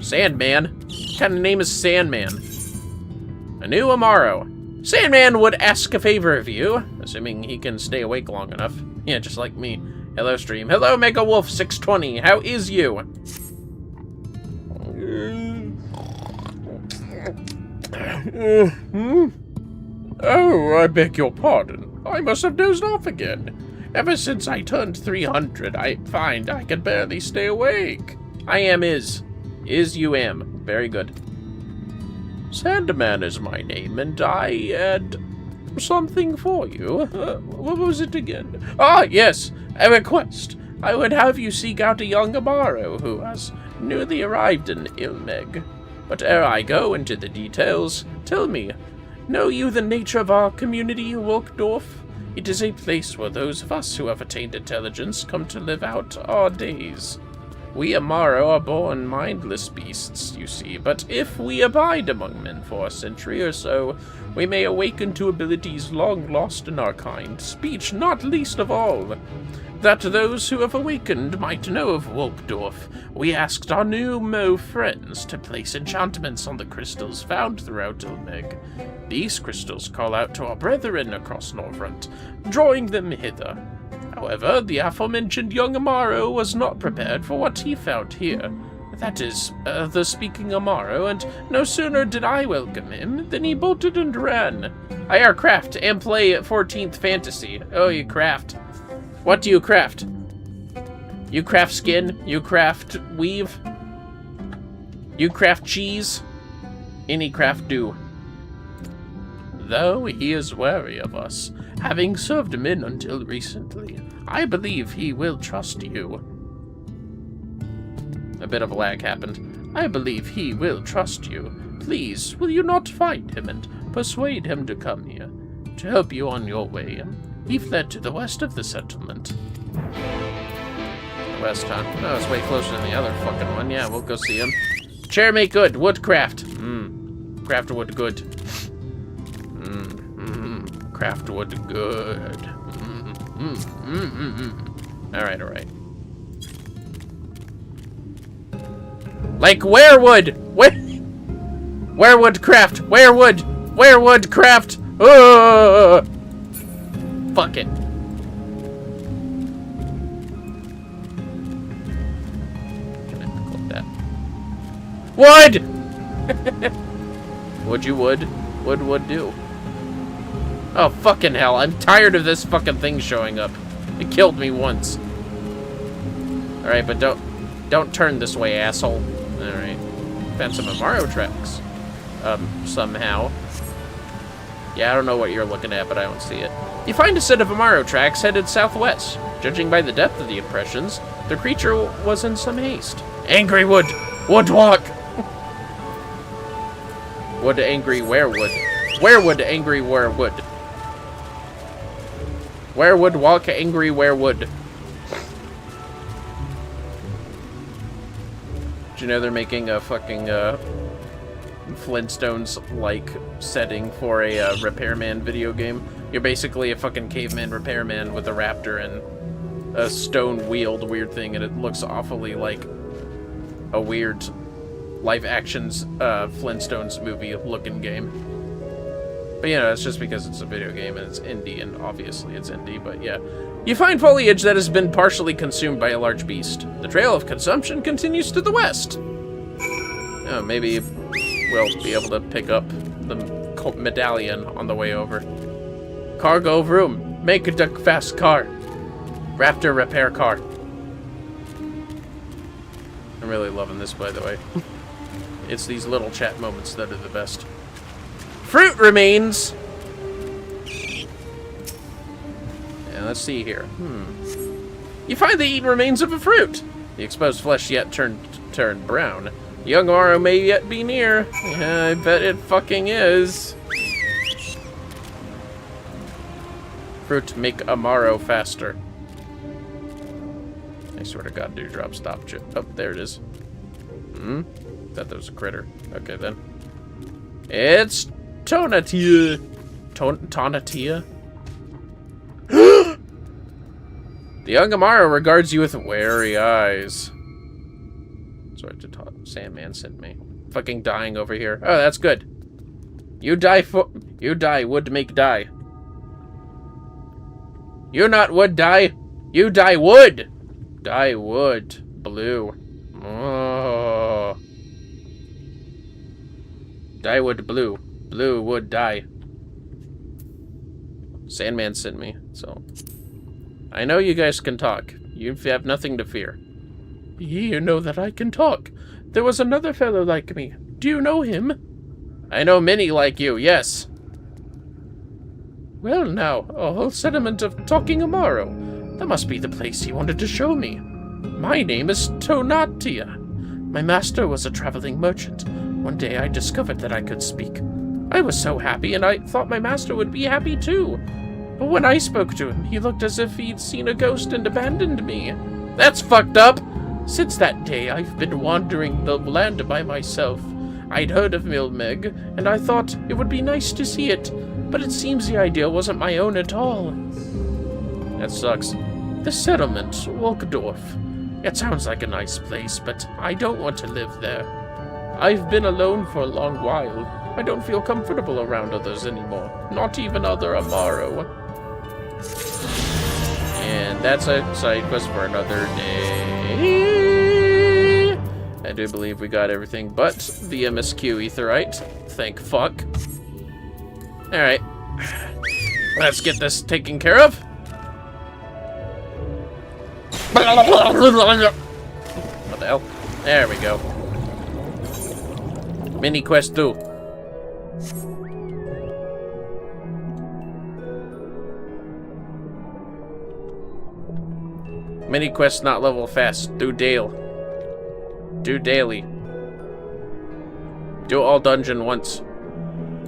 Speaker 1: Sandman? What kind of name is Sandman? A new Amaro. Sandman would ask a favor of you, assuming he can stay awake long enough. Yeah, just like me. Hello, stream. Hello, Mega Wolf 620. How is you? Oh, I beg your pardon. I must have dozed off again. Ever since I turned 300, I find I can barely stay awake. I am is. Is you am. Very good. Sandman is my name, and I had something for you. What was it again? Ah, yes, a request. I would have you seek out a young Amaro who has newly arrived in Ilmeg. But ere I go into the details, tell me, know you the nature of our community, Wolfdorf? It is a place where those of us who have attained intelligence come to live out our days. We Amaro are born mindless beasts, you see, but if we abide among men for a century or so, we may awaken to abilities long lost in our kind, speech not least of all. That those who have awakened might know of Wolkdorf, we asked our new Mo friends to place enchantments on the crystals found throughout Ilmeg. These crystals call out to our brethren across Norvrant, drawing them hither. However, the aforementioned young Amaro was not prepared for what he found here. That is, the speaking Amaro, and no sooner did I welcome him than he bolted and ran. I craft and play 14th Fantasy. Oh, you craft. What do you craft? You craft skin? You craft weave? You craft cheese? Any craft do. Though he is wary of us, having served men until recently, I believe he will trust you. A bit of a lag happened. I believe he will trust you. Please, will you not find him and persuade him to come here, to help you on your way? He fled to the west of the settlement. West, huh? No, it's way closer than the other fucking one. Yeah, we'll go see him. Chair make good. Woodcraft. Craft wood good. Craft wood good. Alright. Like werewood! Werewood craft! Werewood craft! Oh! Fuck it. Can I click that? Wood! Would you would? Would do. Oh, fucking hell. I'm tired of this fucking thing showing up. It killed me once. Alright, but don't turn this way, asshole. Alright. Found some Amaro tracks. Somehow. Yeah, I don't know what you're looking at, but I don't see it. You find a set of Amaro tracks headed southwest. Judging by the depth of the impressions, the creature was in some haste. Angry wood! Woodwalk! Wood angry werewood. Werewood angry werewood. Werewood walk angry werewood. Did you know they're making a fucking Flintstones-like setting for a repairman video game? You're basically a fucking caveman repairman with a raptor and a stone-wheeled weird thing, and it looks awfully like a weird live-actions Flintstones movie-looking game. But, you know, it's just because it's a video game and it's indie, and obviously it's indie, but yeah. You find foliage that has been partially consumed by a large beast. The trail of consumption continues to the west. Oh, maybe we'll be able to pick up the medallion on the way over. Cargo room. Make a duck fast car. Raptor repair car. I'm really loving this, by the way. It's these little chat moments that are the best. Fruit remains. And let's see here. You find the eaten remains of a fruit. The exposed flesh yet turned brown. Young Amaro may yet be near. Yeah, I bet it fucking is. Fruit make Amaro faster. I swear to God, Dewdrop, stop. Oh, there it is. Thought that was a critter. Okay, then. It's Tonatia. Tonatia? The young Amaro regards you with wary eyes. Sorry to talk. Sandman sent me. Fucking dying over here. Oh, that's good. You die, would make die. You not would die. You die wood. Die wood. Blue. Oh. Die wood blue. Blue would die. Sandman sent me, so. I know you guys can talk. You have nothing to fear. You know that I can talk. There was another fellow like me. Do you know him? I know many like you, yes. Well now, a whole settlement of talking Amaro. That must be the place he wanted to show me. My name is Tonatia. My master was a traveling merchant. One day I discovered that I could speak. I was so happy, and I thought my master would be happy too. But when I spoke to him, he looked as if he'd seen a ghost and abandoned me. That's fucked up.
Speaker 8: Since that day, I've been wandering the land by myself. I'd heard of Milmeg, and I thought it would be nice to see it, but it seems the idea wasn't my own at all. That sucks. The settlement, Wolkdorf. It sounds like a nice place, but I don't want to live there. I've been alone for a long while. I don't feel comfortable around others anymore, not even other Amaro. And that's a side quest for another day. I do believe we got everything but the MSQ Aetheryte. Thank fuck. Alright. Let's get this taken care of. What the hell? There we go. Mini quest 2. Mini quest not level fast. Do daily. Do daily. Do all dungeon once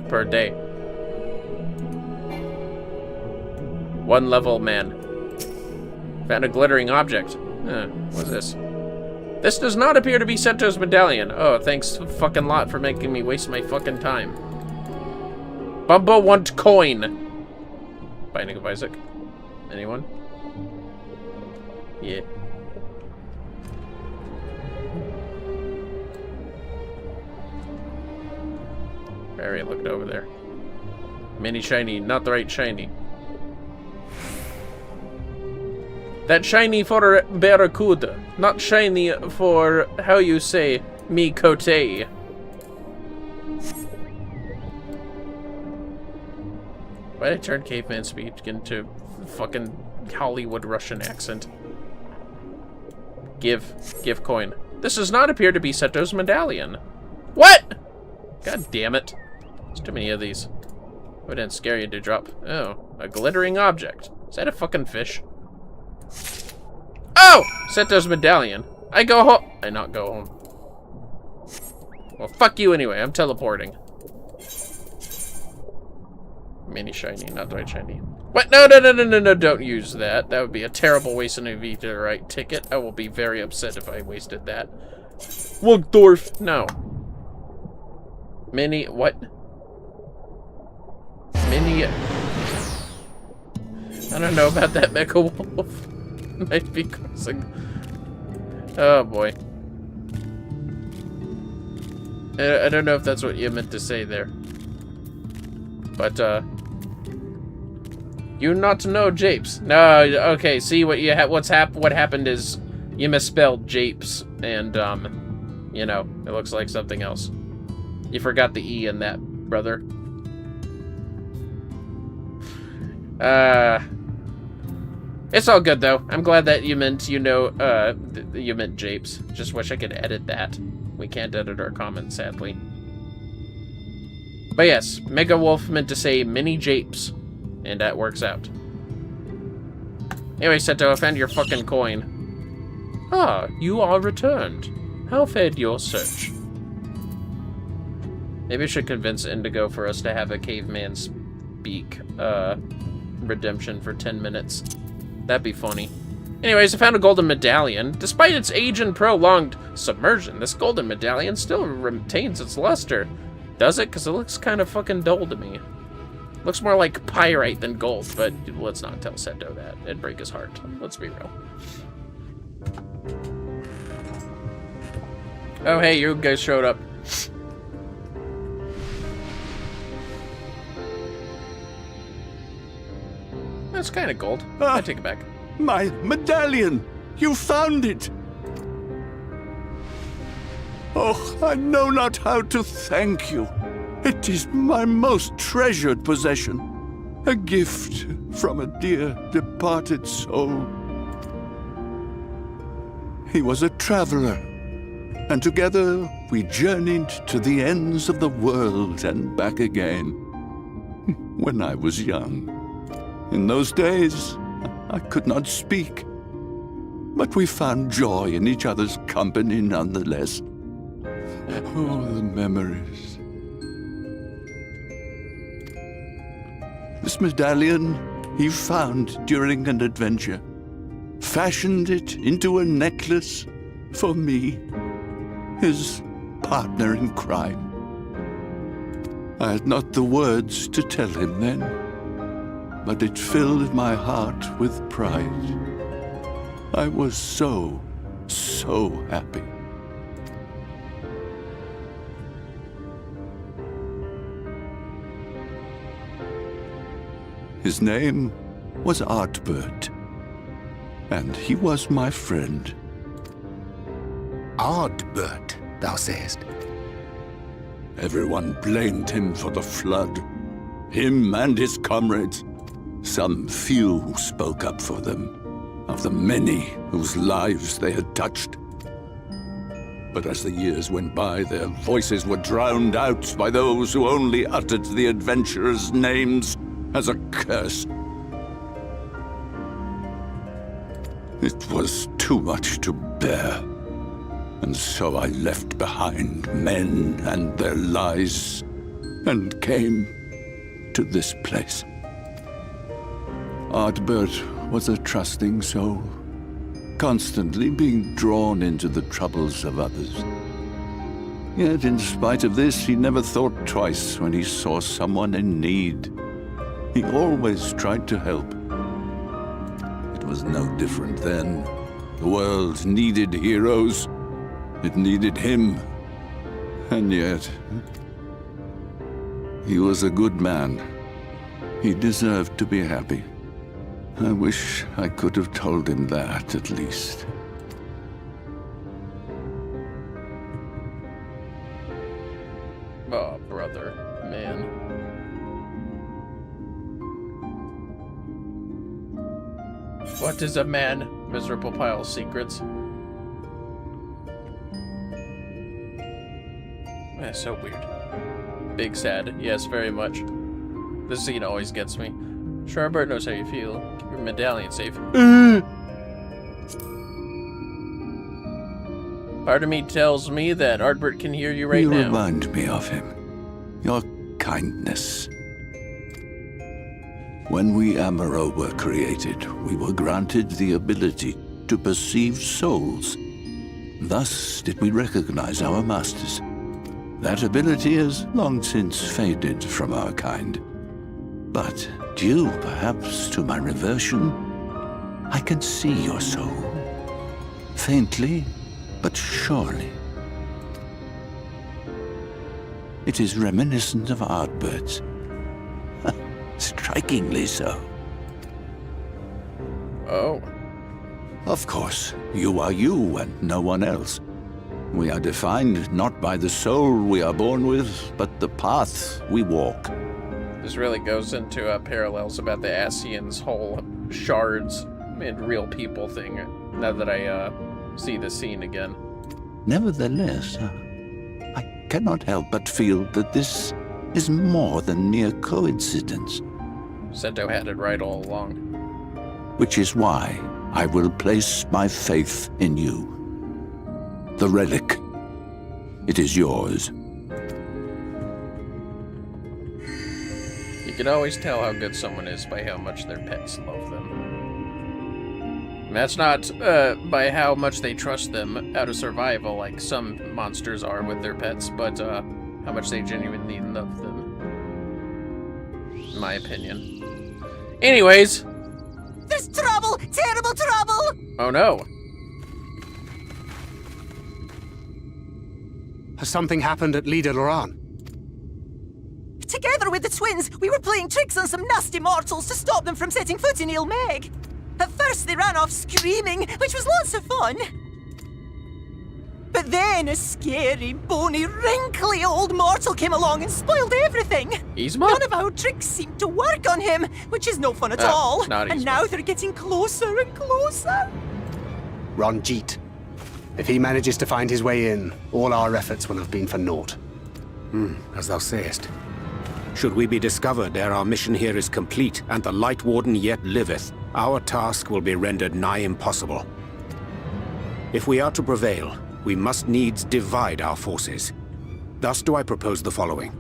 Speaker 8: per day. 1 level man. Found a glittering object. What's this? This does not appear to be Seto's medallion. Oh, thanks a fucking lot for making me waste my fucking time. Bumbo want coin. Binding of Isaac. Anyone? Yeah. Barry looked over there. Mini shiny, not the right shiny. That shiny for Barracuda, not shiny for, how you say, miqo'te. Why did I turn caveman speech into fucking Hollywood Russian accent? Give coin. This does not appear to be Seto's medallion. What? God damn it. There's too many of these. What didn't scare you to drop? Oh, a glittering object. Is that a fucking fish? Oh! Seto's medallion. I go home. I not go home. Well, fuck you anyway. I'm teleporting. Mini shiny, not the right shiny. What? No, don't use that. That would be a terrible waste of a Aetheryte ticket. I will be very upset if I wasted that. Wolkdorf, no. Mini, what? Mini... I don't know about that Mecha Wolf. Might be causing... Oh boy. I don't know if that's what you meant to say there. But, you not know Japes. No, okay, see what you what happened is you misspelled Japes, and, you know, it looks like something else. You forgot the E in that, brother. It's all good, though. I'm glad that you meant, you know, you meant Japes. Just wish I could edit that. We can't edit our comments, sadly. But yes, Mega Wolf meant to say Mini Japes, and that works out. Anyway, Seto, I found your fucking coin. Ah, you are returned. How fared your search? Maybe I should convince Indigo for us to have a caveman speak, redemption for 10 minutes. That'd be funny. Anyways, I found a golden medallion. Despite its age and prolonged submersion, this golden medallion still retains its luster. Does it? Because it looks kind of fucking dull to me. Looks more like pyrite than gold, but let's not tell Seto that. It'd break his heart. Let's be real. Oh, hey, you guys showed up. That's kind of gold. I take it back.
Speaker 11: My medallion! You found it! Oh, I know not how to thank you. It is my most treasured possession. A gift from a dear departed soul. He was a traveler, and together we journeyed to the ends of the world and back again. When I was young. In those days, I could not speak, but we found joy in each other's company nonetheless. Oh, the memories. This medallion he found during an adventure, fashioned it into a necklace, for me, his partner in crime. I had not the words to tell him then, but it filled my heart with pride. I was so happy. His name was R.E.P.O, and he was my friend.
Speaker 5: R.E.P.O, thou sayest?
Speaker 11: Everyone blamed him for the flood. Him and his comrades. Some few who spoke up for them. Of the many whose lives they had touched. But as the years went by, their voices were drowned out by those who only uttered the adventurers' names as a curse. It was too much to bear. And so I left behind men and their lies, and came to this place. R.E.P.O was a trusting soul, constantly being drawn into the troubles of others. Yet in spite of this, he never thought twice when he saw someone in need. He always tried to help. It was no different then. The world needed heroes. It needed him. And yet, he was a good man. He deserved to be happy. I wish I could have told him that, at least.
Speaker 1: Oh, brother, man. What is a man? Miserable pile of secrets. That's so weird. Big sad. Yes, very much. This scene always gets me. Shorebird knows how you feel. Keep your medallion safe. Part of me tells me that R.E.P.O can hear you right now.
Speaker 11: You remind me of him. Your kindness. When we Amuro were created, we were granted the ability to perceive souls. Thus did we recognize our masters. That ability has long since faded from our kind. But due, perhaps, to my reversion, I can see your soul. Faintly, but surely. It is reminiscent of R.E.P.O's. Strikingly so.
Speaker 1: Oh.
Speaker 11: Of course, you are you and no one else. We are defined not by the soul we are born with, but the path we walk.
Speaker 1: This really goes into parallels about the Asians' whole shards and real people thing, now that I see the scene again.
Speaker 11: Nevertheless, I cannot help but feel that this is more than mere coincidence.
Speaker 1: Sento had it right all along.
Speaker 11: Which is why I will place my faith in you. The relic. It is yours.
Speaker 1: You can always tell how good someone is by how much their pets love them. And that's not by how much they trust them out of survival, like some monsters are with their pets, but how much they genuinely love them. In my opinion. Anyways.
Speaker 3: There's trouble! Terrible trouble!
Speaker 1: Oh no.
Speaker 5: Has something happened at Lida Loran?
Speaker 3: Together with the twins, we were playing tricks on some nasty mortals to stop them from setting foot in Il Meg. At first they ran off screaming, which was lots of fun. But then a scary, bony, wrinkly old mortal came along and spoiled everything.
Speaker 1: Yzma?
Speaker 3: None of our tricks seemed to work on him, which is no fun at all.
Speaker 1: Not
Speaker 3: and
Speaker 1: Yzma.
Speaker 3: now they're getting closer and closer.
Speaker 5: Ranjit. If he manages to find his way in, all our efforts will have been for naught. As thou sayest. Should we be discovered ere our mission here is complete, and the Light Warden yet liveth, our task will be rendered nigh impossible. If we are to prevail, we must needs divide our forces. Thus do I propose the following.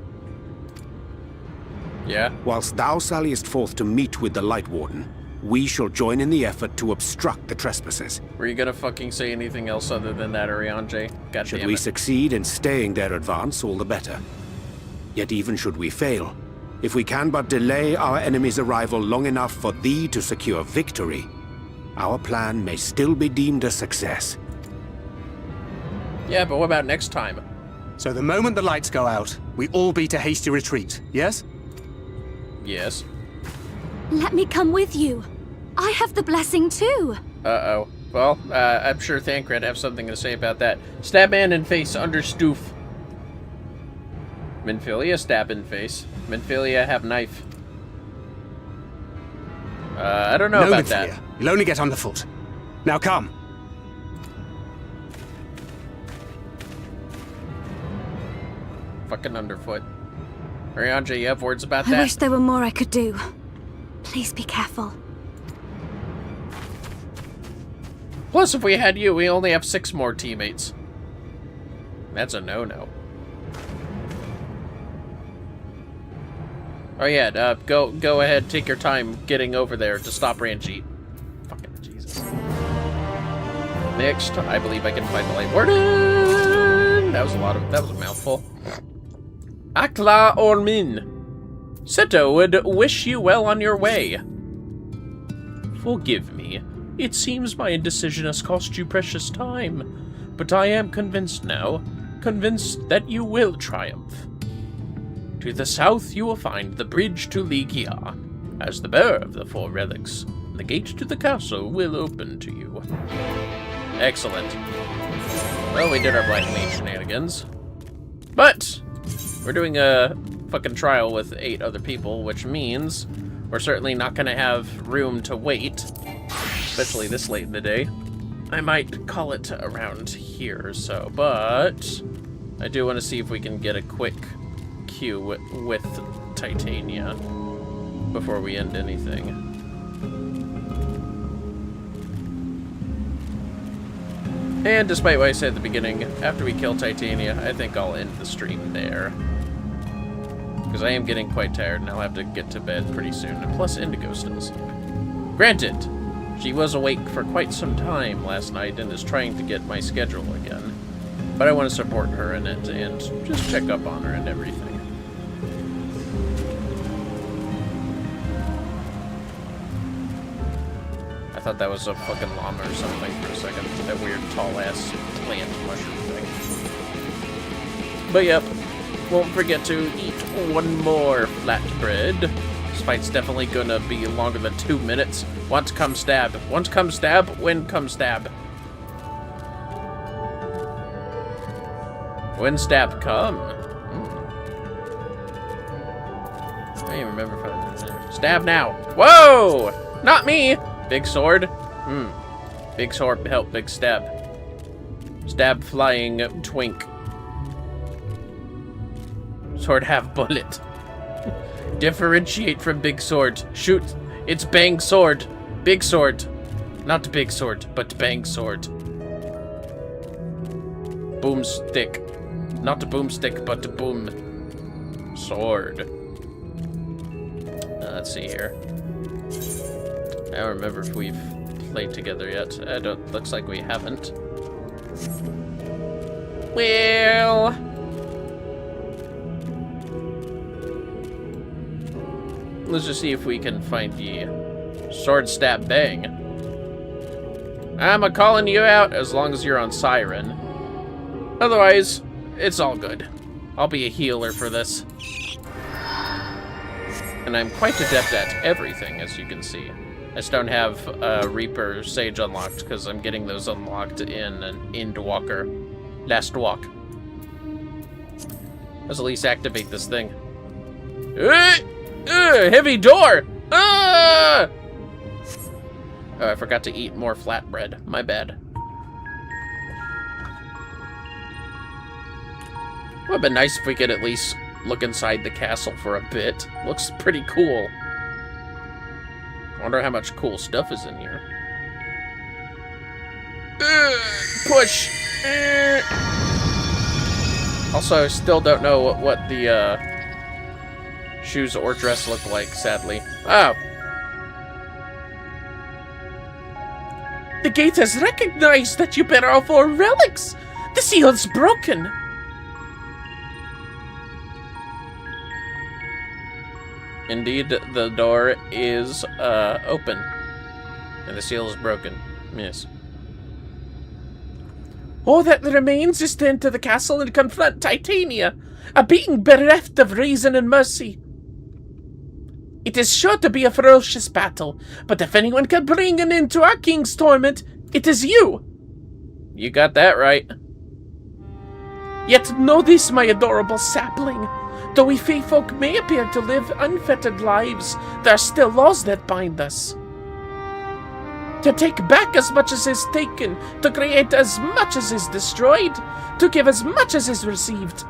Speaker 1: Yeah?
Speaker 5: Whilst thou salliest forth to meet with the Light Warden, we shall join in the effort to obstruct the trespassers.
Speaker 1: Were you gonna fucking say anything else other than that, Ariane? God
Speaker 5: Should
Speaker 1: damn
Speaker 5: we
Speaker 1: it.
Speaker 5: succeed in staying their advance, all the better. Yet even should we fail, if we can but delay our enemy's arrival long enough for thee to secure victory, our plan may still be deemed a success.
Speaker 1: Yeah, but what about next time?
Speaker 5: So the moment the lights go out, we all beat a hasty retreat, yes?
Speaker 1: Yes.
Speaker 2: Let me come with you. I have the blessing too.
Speaker 1: Uh-oh. Well, I'm sure Thancred have something to say about that. Stab man in face under stoof. Minfilia stab in face. Minfilia have knife. I don't know
Speaker 5: No,
Speaker 1: about
Speaker 5: Minfilia.
Speaker 1: that.
Speaker 5: You'll only get underfoot. Now come.
Speaker 1: Fucking underfoot. Ariane, you have words about
Speaker 2: I
Speaker 1: that?
Speaker 2: wish there were more I could do. Please be careful.
Speaker 1: Plus, if we had you, we only have 6 more teammates. That's a no-no. Oh yeah, go ahead, take your time getting over there to stop Ranjit. Fucking Jesus. Next, I believe I can find the light warden. That was a mouthful. Akla Ormin. Seto would wish you well on your way. Forgive me. It seems my indecision has cost you precious time, but I am convinced now, convinced that you will triumph. To the south you will find the bridge to Ligia. As the bearer of the 4 relics, the gate to the castle will open to you. Excellent. Well, we did our Black Mage shenanigans. But we're doing a fucking trial with 8 other people, which means we're certainly not going to have room to wait, especially this late in the day. I might call it around here, so, but I do want to see if we can get a quick queue with Titania before we end anything. And despite what I said at the beginning, after we kill Titania, I think I'll end the stream there. Because I am getting quite tired and I'll have to get to bed pretty soon. And plus, Indigo still asleep. Granted, she was awake for quite some time last night and is trying to get my schedule again. But I want to support her in it and just check up on her and everything. I thought that was a fucking llama or something for a second. That weird tall-ass plant mushroom thing. But yep, won't forget to eat 1 more flatbread. This fight's definitely gonna be longer than 2 minutes. Once come stab. Once come stab, when come stab. When stab come. I don't even remember if I... Stab now. Whoa! Not me! Big sword. Big sword help big stab. Stab flying twink. Sword have bullet. Differentiate from big sword. Shoot. It's bang sword. Big sword. Not big sword, but bang sword. Boomstick. Not a boomstick, but a boom sword. Let's see here. I don't remember if we've played together yet. Looks like we haven't. Well, let's just see if we can find ye. Sword stab bang. I'm a-calling you out as long as you're on Siren. Otherwise, it's all good. I'll be a healer for this. And I'm quite adept at everything, as you can see. I just don't have Reaper Sage unlocked, because I'm getting those unlocked in Endwalker. Last walk. Let's at least activate this thing. Heavy door! Oh, I forgot to eat more flatbread. My bad. It would have been nice if we could at least look inside the castle for a bit. Looks pretty cool. Wonder how much cool stuff is in here. Push! Also, I still don't know what the shoes or dress look like, sadly. Oh!
Speaker 8: The gate has recognized that you bear all 4 relics. The seal's broken.
Speaker 1: Indeed, the door is open. And the seal is broken. Yes.
Speaker 8: All that remains is to enter the castle and confront Titania, a being bereft of reason and mercy. It is sure to be a ferocious battle, but if anyone can bring an end to our king's torment, it is you.
Speaker 1: You got that right.
Speaker 8: Yet know this, my adorable sapling. Though we fey folk may appear to live unfettered lives, there are still laws that bind us. To take back as much as is taken, to create as much as is destroyed, to give as much as is received.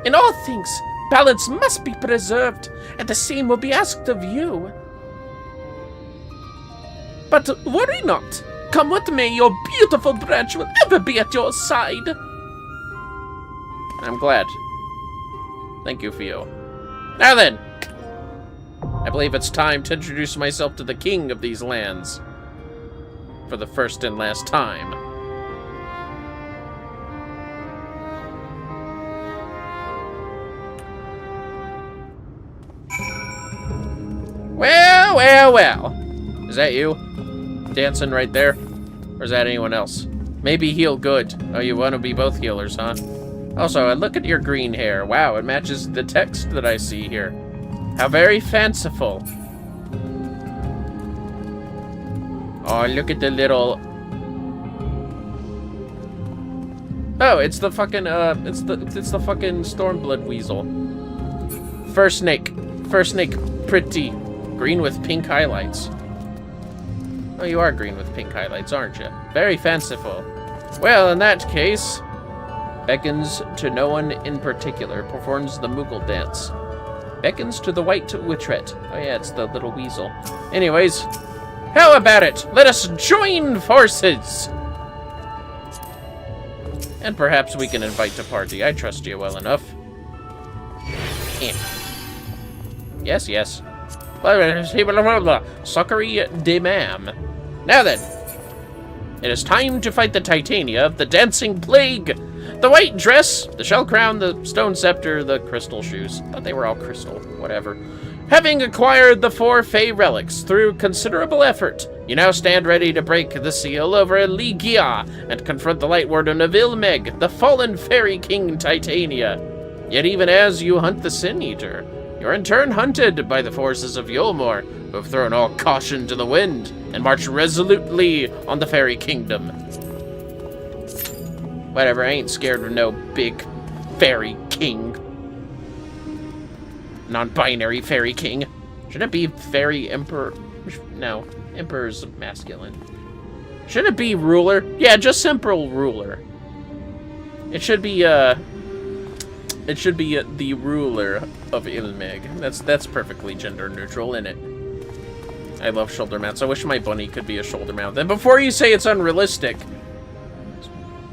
Speaker 8: In all things, balance must be preserved, and the same will be asked of you. But worry not. Come what may, your beautiful branch will ever be at your side.
Speaker 1: I'm glad. Thank you, Theo. Now then, I believe it's time to introduce myself to the king of these lands. For the first and last time. Well, well, well. Is that you? Dancing right there? Or is that anyone else? Maybe heal good. Oh, you want to be both healers, huh? Also, look at your green hair. Wow, it matches the text that I see here. How very fanciful. Oh, look at the little... Oh, it's the fucking, it's the fucking Stormblood Weasel. Fur snake. Fur snake, pretty. Green with pink highlights. Oh, you are green with pink highlights, aren't you? Very fanciful. Well, in that case... Beckons to no one in particular. Performs the Moogle dance. Beckons to the white witchette. Oh yeah, it's the little weasel. Anyways, how about it? Let us join forces! And perhaps we can invite to party. I trust you well enough. Yes, yes. Suckery de ma'am. Now then, it is time to fight the Titania of the Dancing Plague. The white dress, the shell crown, the stone scepter, the crystal shoes. Thought they were all crystal. Whatever. Having acquired the 4 fey relics through considerable effort, you now stand ready to break the seal over Ligia and confront the Light Warden of Ilmeg, the fallen fairy king Titania. Yet even as you hunt the Sin Eater, you're in turn hunted by the forces of Yulmore, who have thrown all caution to the wind and marched resolutely on the fairy kingdom. Whatever, I ain't scared of no big fairy king. Non-binary fairy king. Shouldn't it be fairy emperor? No, emperor's masculine. Shouldn't it be ruler? Yeah, just simple ruler. It should be the ruler of Ilmeg. That's perfectly gender neutral, isn't it? I love shoulder mounts. I wish my bunny could be a shoulder mount. And before you say it's unrealistic,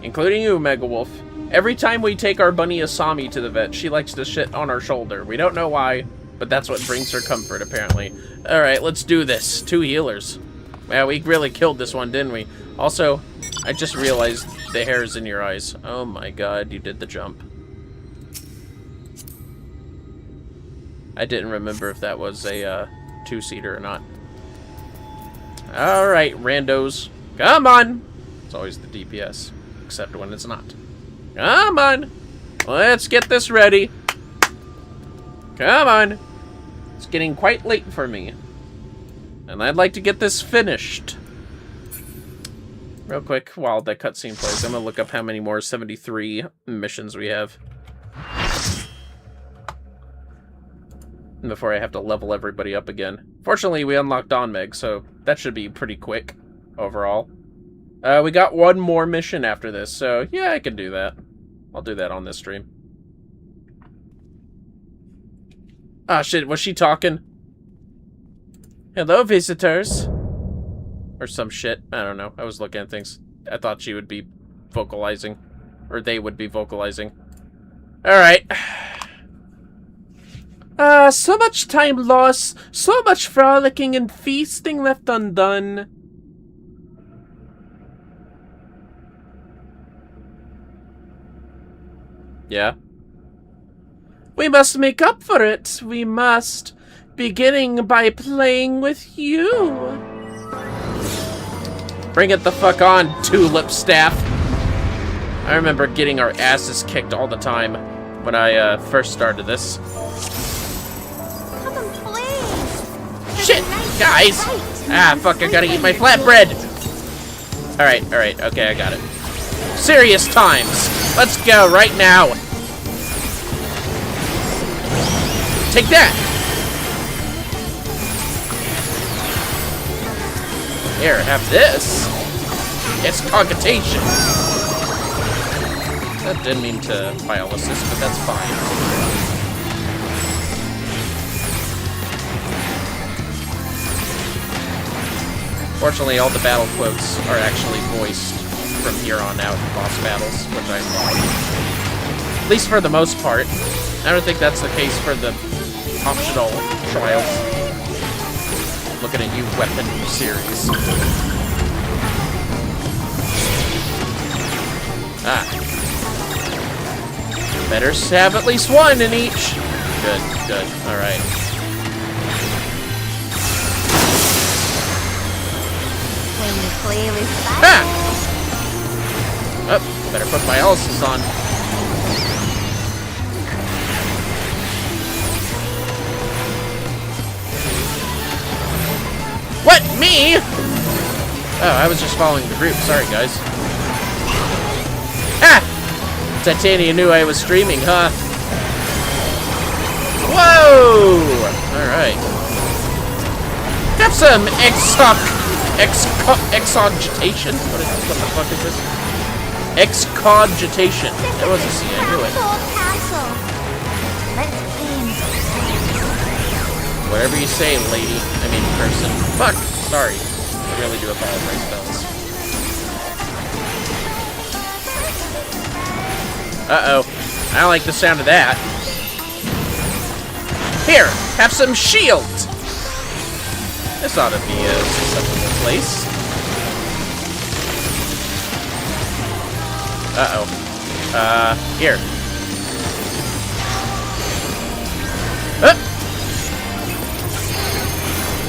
Speaker 1: including you, Megawolf, every time we take our bunny Asami to the vet, she likes to shit on our shoulder. We don't know why, but that's what brings her comfort, apparently. Alright, let's do this. 2 healers. Wow, we really killed this one, didn't we? Also, I just realized the hair's in your eyes. Oh my god, you did the jump. I didn't remember if that was a 2-seater or not. Alright, randos. Come on! It's always the DPS. Except when it's not. Come on! Let's get this ready. Come on! It's getting quite late for me. And I'd like to get this finished. Real quick, while the cutscene plays, I'm gonna look up how many more 73 missions we have. Before I have to level everybody up again. Fortunately, we unlocked Onmeg, so that should be pretty quick overall. We got 1 more mission after this, so yeah, I can do that. I'll do that on this stream. Ah, shit, was she talking? Hello, visitors. Or some shit. I don't know. I was looking at things. I thought she would be vocalizing. Or they would be vocalizing. Alright. So much time lost. So much frolicking and feasting left undone. Yeah?
Speaker 8: We must make up for it. We must, beginning by playing with you.
Speaker 1: Bring it the fuck on, Tulip Staff. I remember getting our asses kicked all the time when I first started this.
Speaker 9: Come and play.
Speaker 1: Shit, guys! Ah, fuck, I gotta eat my flatbread! Alright, okay, I got it. Serious times! Let's go, right now! Take that! Here, have this. It's concatation. That didn't mean to biolysis, but that's fine. Fortunately, all the battle quotes are actually voiced from here on out in boss battles, which I love. At least for the most part. I don't think that's the case for the optional trials. Looking at you, weapon series. Ah. Better have at least one in each. Good, alright.
Speaker 9: When you play with fire.
Speaker 1: Ah! Oh, better put my ulcers on. What? Me? Oh, I was just following the group. Sorry, guys. Ah! Titania knew I was streaming, huh? Whoa! Alright. Have some excogitation. What the fuck is this? Excogitation. There was a C, I knew it. Whatever you say, lady. I mean, person. Fuck! Sorry. I really do apologize, fellas. Uh-oh. I don't like the sound of that. Here! Have some shield! This ought to be a acceptable place. Uh-oh. Here.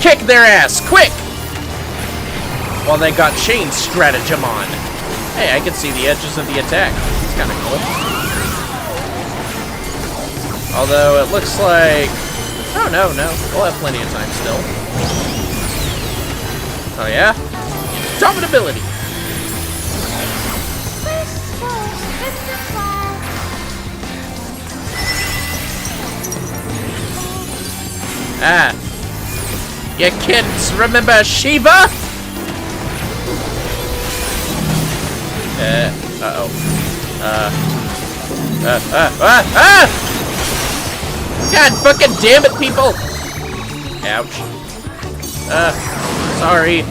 Speaker 1: Kick their ass, quick! While they got chain stratagem on. Hey, I can see the edges of the attack. It's kind of cool. Although it looks like... Oh, no. We'll have plenty of time still. Oh, yeah? Dominability! Ah. You kids remember Shiva? Uh-oh. God fucking damn it, people! Ouch. Sorry.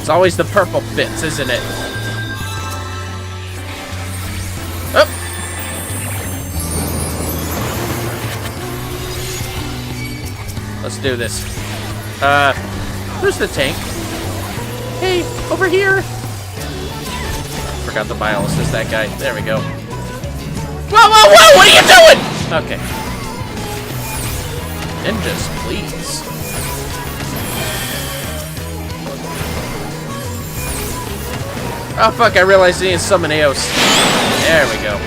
Speaker 1: It's always the purple bits, isn't it? Oh! Let's do this. Who's the tank? Hey, over here! Forgot the biolysis, that guy. There we go. Whoa! What are you doing? Okay. Ninjas, please. Oh, fuck, I realized I need to summon Eos. There we go.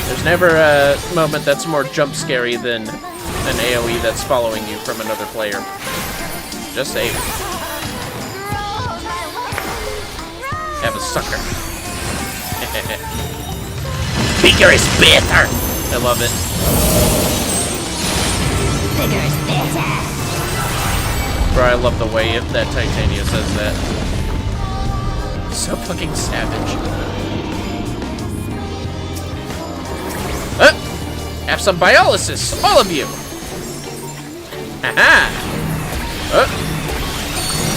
Speaker 1: There's never a moment that's more jump scary than an AoE that's following you from another player. Just say. Have a sucker. Bigger is better! I love it.
Speaker 9: Bigger is better.
Speaker 1: Bro, I love the way that Titania says that. So fucking savage. Have some biolysis, all of you! Aha!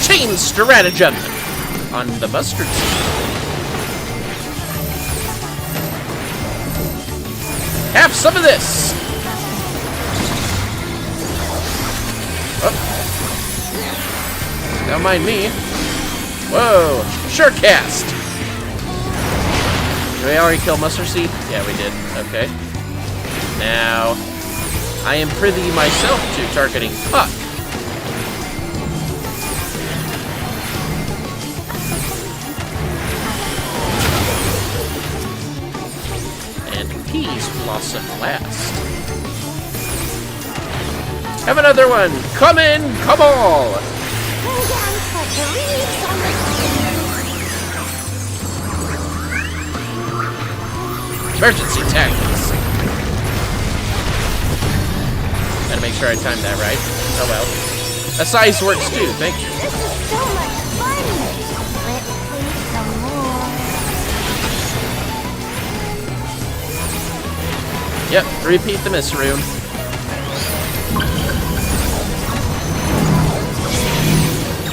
Speaker 1: Chain stratagem on the mustard seed. Have some of this! Oh. Don't mind me. Whoa! Sure cast! Did we already kill Mustard Seed? Yeah, we did. Okay. Now, I am privy myself to targeting Puck. And Peas blossom last. Have another one! Come in, come all! Emergency tactics. Gotta make sure I timed that right. Oh well. A size works too, thank you.
Speaker 9: This is so much fun! Let's play some more.
Speaker 1: Yep, repeat the miss rune.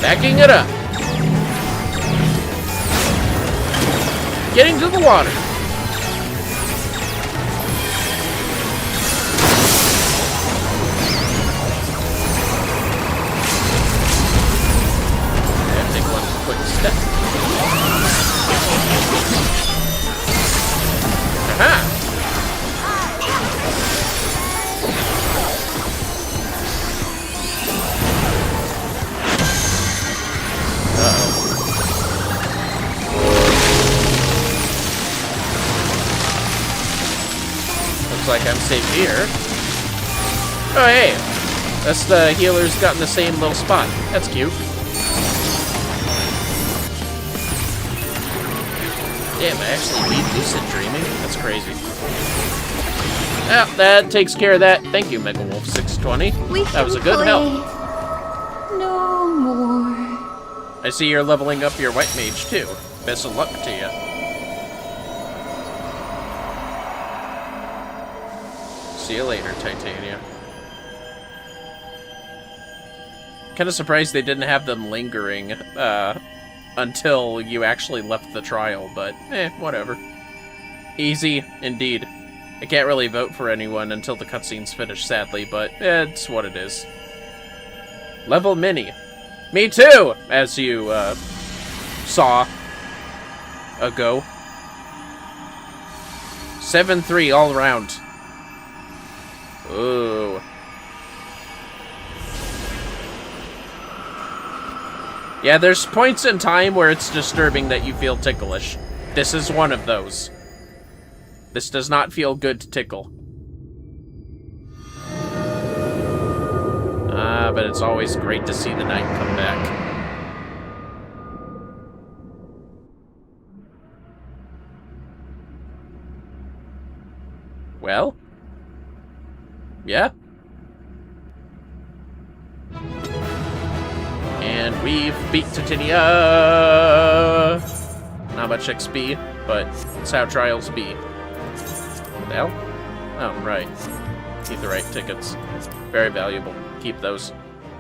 Speaker 1: Backing it up. Getting to the water. Take one quick step. Aha! Looks like I'm safe here. Oh, hey! That's the healer's got in the same little spot. That's cute. Damn, I actually beat lucid dreaming. That's crazy. Well, that takes care of that. Thank you, MegaWolf620. That was a good help.
Speaker 9: No more.
Speaker 1: I see you're leveling up your white mage, too. Best of luck to you. See you later, Titania. Kinda surprised they didn't have them lingering, until you actually left the trial, but whatever. Easy, indeed. I can't really vote for anyone until the cutscene's finished, sadly, but it's what it is. Level Mini. Me too, as you, saw ago. 7-3 all around. Ooh. Yeah, there's points in time where it's disturbing that you feel ticklish. This is one of those. This does not feel good to tickle. But it's always great to see the night come back. Well? Yeah? And we've beat Titania! Not much XP, but it's how trials be. What the hell? Oh, right. Aetheryte tickets. Very valuable. Keep those.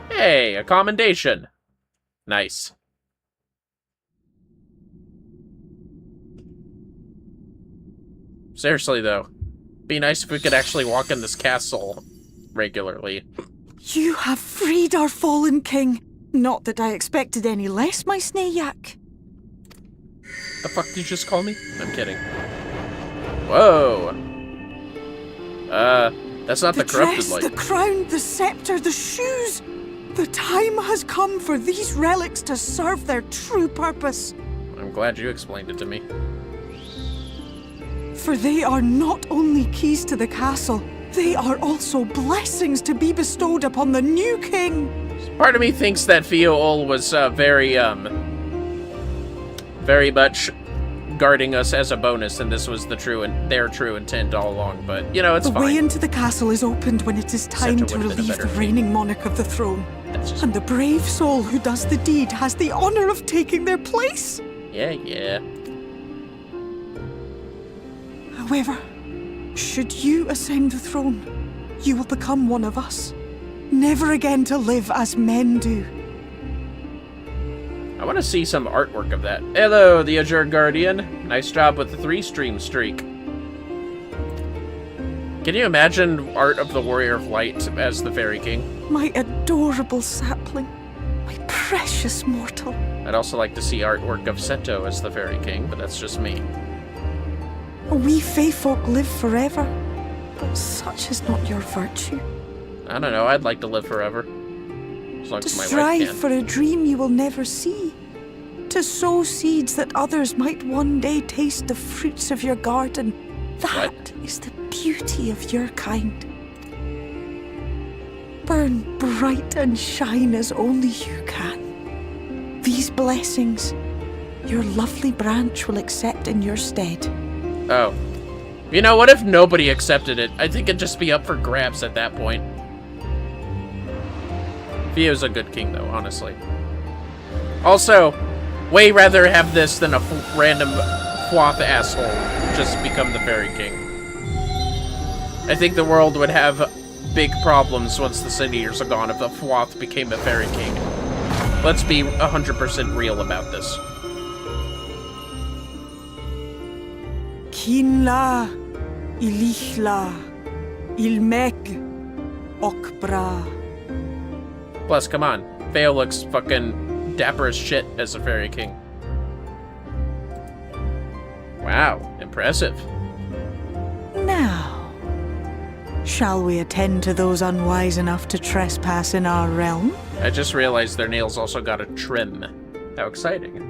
Speaker 1: Hey, a commendation! Nice. Seriously, though. Be nice if we could actually walk in this castle regularly.
Speaker 3: You have freed our fallen king. Not that I expected any less, my Snayak.
Speaker 1: The fuck did you just call me? I'm kidding. Whoa. That's not the corrupted
Speaker 3: dress,
Speaker 1: light.
Speaker 3: the crown, the scepter, the shoes. The time has come for these relics to serve their true purpose.
Speaker 1: I'm glad you explained it to me.
Speaker 3: For they are not only keys to the castle, they are also blessings to be bestowed upon the new king.
Speaker 1: Part of me thinks that Veadotube was very much guarding us as a bonus, and this was their true intent all along. But you know, it's fine.
Speaker 3: The way into the castle is opened when it is time to relieve the reigning monarch of the throne, and the brave soul who does the deed has the honor of taking their place.
Speaker 1: Yeah.
Speaker 3: However, should you ascend the throne, you will become one of us, never again to live as men do.
Speaker 1: I want to see some artwork of that. Hello, the Azure Guardian. Nice job with the 3-stream streak. Can you imagine Art of the Warrior of Light as the Fairy King?
Speaker 3: My adorable sapling. My precious mortal.
Speaker 1: I'd also like to see artwork of Seto as the Fairy King, but that's just me.
Speaker 3: We Fae folk live forever, but such is not your virtue.
Speaker 1: I don't know, I'd like to live forever. As long
Speaker 3: To
Speaker 1: as my wife
Speaker 3: strive
Speaker 1: can.
Speaker 3: for a dream you will never see. To sow seeds that others might one day taste the fruits of your garden. That is the beauty of your kind. Burn bright and shine as only you can. These blessings, your lovely branch will accept in your stead.
Speaker 1: Oh. You know, what if nobody accepted it? I think it'd just be up for grabs at that point. Vio's a good king, though, honestly. Also, way rather have this than a random Fwoth asshole just become the Fairy King. I think the world would have big problems once the City Years are gone if a Fwoth became a Fairy King. Let's be 100% real about this.
Speaker 3: Kinla, Ilishla, Ilmek, Okbra.
Speaker 1: Plus, come on. Vale looks fucking dapper as shit as a Fairy King. Wow, impressive.
Speaker 3: Now, shall we attend to those unwise enough to trespass in our realm?
Speaker 1: I just realized their nails also got a trim. How exciting.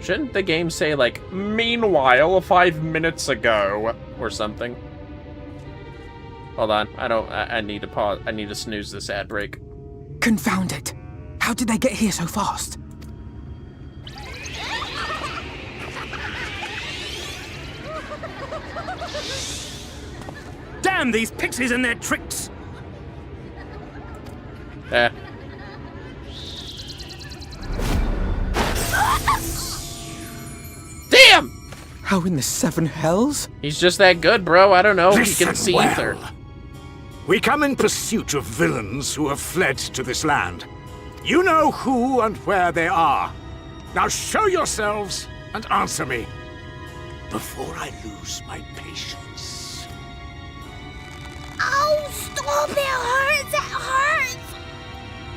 Speaker 1: Shouldn't the game say, like, meanwhile, 5 minutes ago, or something? Hold on, I need to pause, I need to snooze this ad break.
Speaker 12: Confound it! How did they get here so fast?
Speaker 4: Damn these pixies and their tricks!
Speaker 1: Damn!
Speaker 12: How in the seven hells?
Speaker 1: He's just that good, bro. I don't know. He can see
Speaker 5: well.
Speaker 1: ether.
Speaker 5: We come in pursuit of villains who have fled to this land. You know who and where they are. Now show yourselves and answer me before I lose my patience.
Speaker 9: Oh, stop! It hurts! It hurts!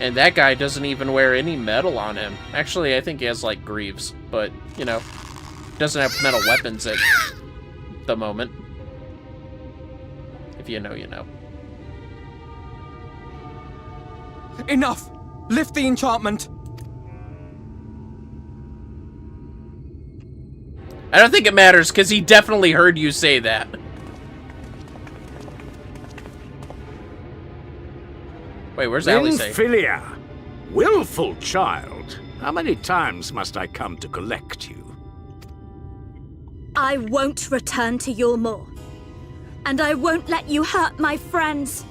Speaker 1: And that guy doesn't even wear any metal on him. Actually, I think he has, like, greaves. But, you know, doesn't have metal weapons at the moment. If you know, you know.
Speaker 12: Enough! Lift the enchantment!
Speaker 1: I don't think it matters, because he definitely heard you say that. Wait, where's Alice?
Speaker 5: Filia, willful child. How many times must I come to collect you?
Speaker 2: I won't return to your moor. And I won't let you hurt my friends.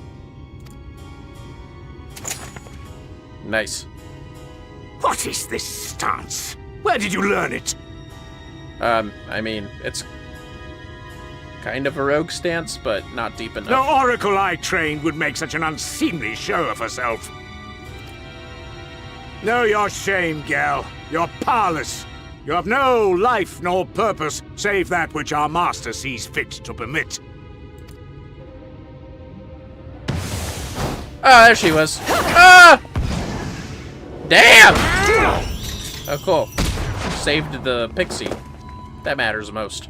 Speaker 1: Nice.
Speaker 5: What is this stance? Where did you learn it?
Speaker 1: I mean, it's kind of a rogue stance, but not deep enough.
Speaker 5: No oracle I trained would make such an unseemly show of herself. Know your shame, gal. You're powerless. You have no life nor purpose, save that which our master sees fit to permit.
Speaker 1: Oh, there she was. Ah! Damn! Oh, cool. Saved the pixie. That matters most.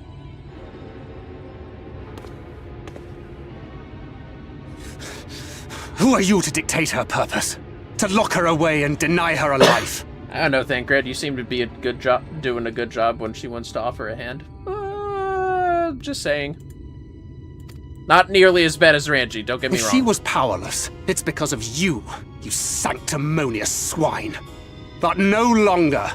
Speaker 5: Who are you to dictate her purpose? To lock her away and deny her a life?
Speaker 1: I don't know, Thancred. You seem to be doing a good job when she wants to offer a hand. Just saying. Not nearly as bad as Ranji, don't get me wrong.
Speaker 5: If she was powerless, it's because of you, you sanctimonious swine. But no longer.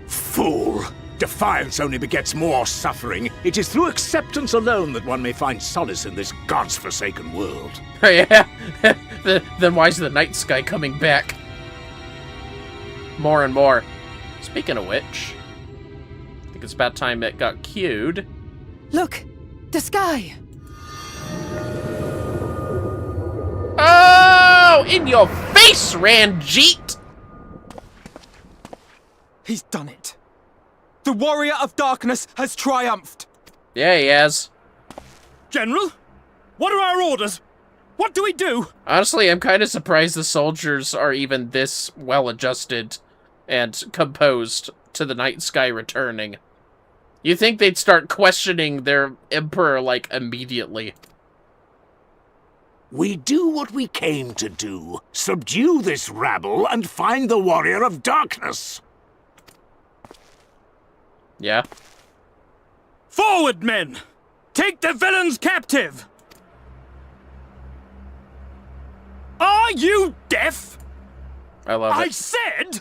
Speaker 5: Fool! Defiance only begets more suffering. It is through acceptance alone that one may find solace in this god's-forsaken world.
Speaker 1: Oh, yeah? Then why's the night sky coming back? More and more. Speaking of which, I think it's about time it got queued.
Speaker 12: Look! The sky!
Speaker 1: Oh! In your face, Ranjit!
Speaker 12: He's done it. The Warrior of Darkness has triumphed.
Speaker 1: Yeah, he has.
Speaker 4: General, what are our orders? What do we do?
Speaker 1: Honestly, I'm kind of surprised the soldiers are even this well-adjusted and composed to the night sky returning. You think they'd start questioning their emperor, like, immediately.
Speaker 13: We do what we came to do. Subdue this rabble and find the Warrior of Darkness.
Speaker 1: Yeah?
Speaker 4: Forward, men! Take the villains captive! Are you deaf?
Speaker 1: I love it.
Speaker 4: I said...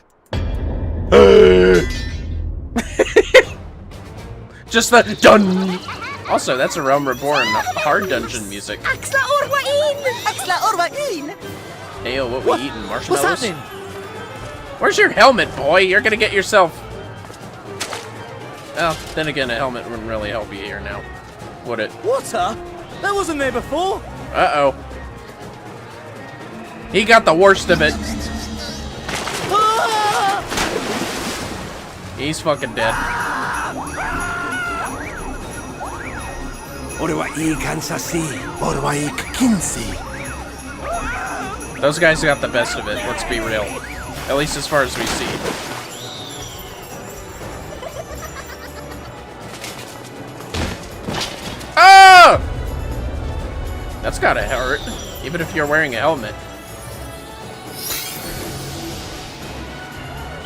Speaker 1: Just the dun. Also, that's a Realm Reborn hard dungeon music. Hail, what we eating? Marshmallows?
Speaker 12: What's happening?
Speaker 1: Where's your helmet, boy? You're gonna get yourself... Well, then again, a helmet wouldn't really help you here now, would it?
Speaker 12: Water? That wasn't there before.
Speaker 1: Uh-oh. He got the worst of it. He's fucking dead. Those guys got the best of it, let's be real. At least as far as we see. Oh! That's gotta hurt, even if you're wearing a helmet.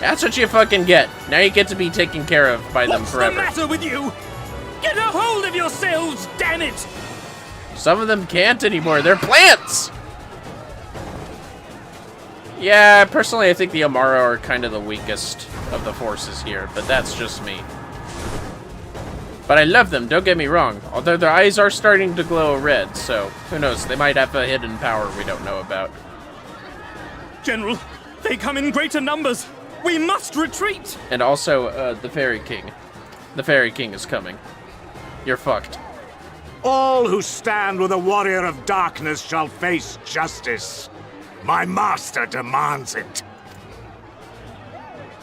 Speaker 1: That's what you fucking get. Now you get to be taken care of by them forever.
Speaker 4: What's the matter with you? Get a hold of yourselves, damn it!
Speaker 1: Some of them can't anymore. They're plants! Yeah, personally, I think the Amaro are kind of the weakest of the forces here, but that's just me. But I love them, don't get me wrong. Although their eyes are starting to glow red, so who knows, they might have a hidden power we don't know about.
Speaker 4: General, they come in greater numbers. We must retreat!
Speaker 1: And also, the Fairy King. The Fairy King is coming. You're fucked.
Speaker 13: All who stand with the Warrior of Darkness shall face justice. My master demands it.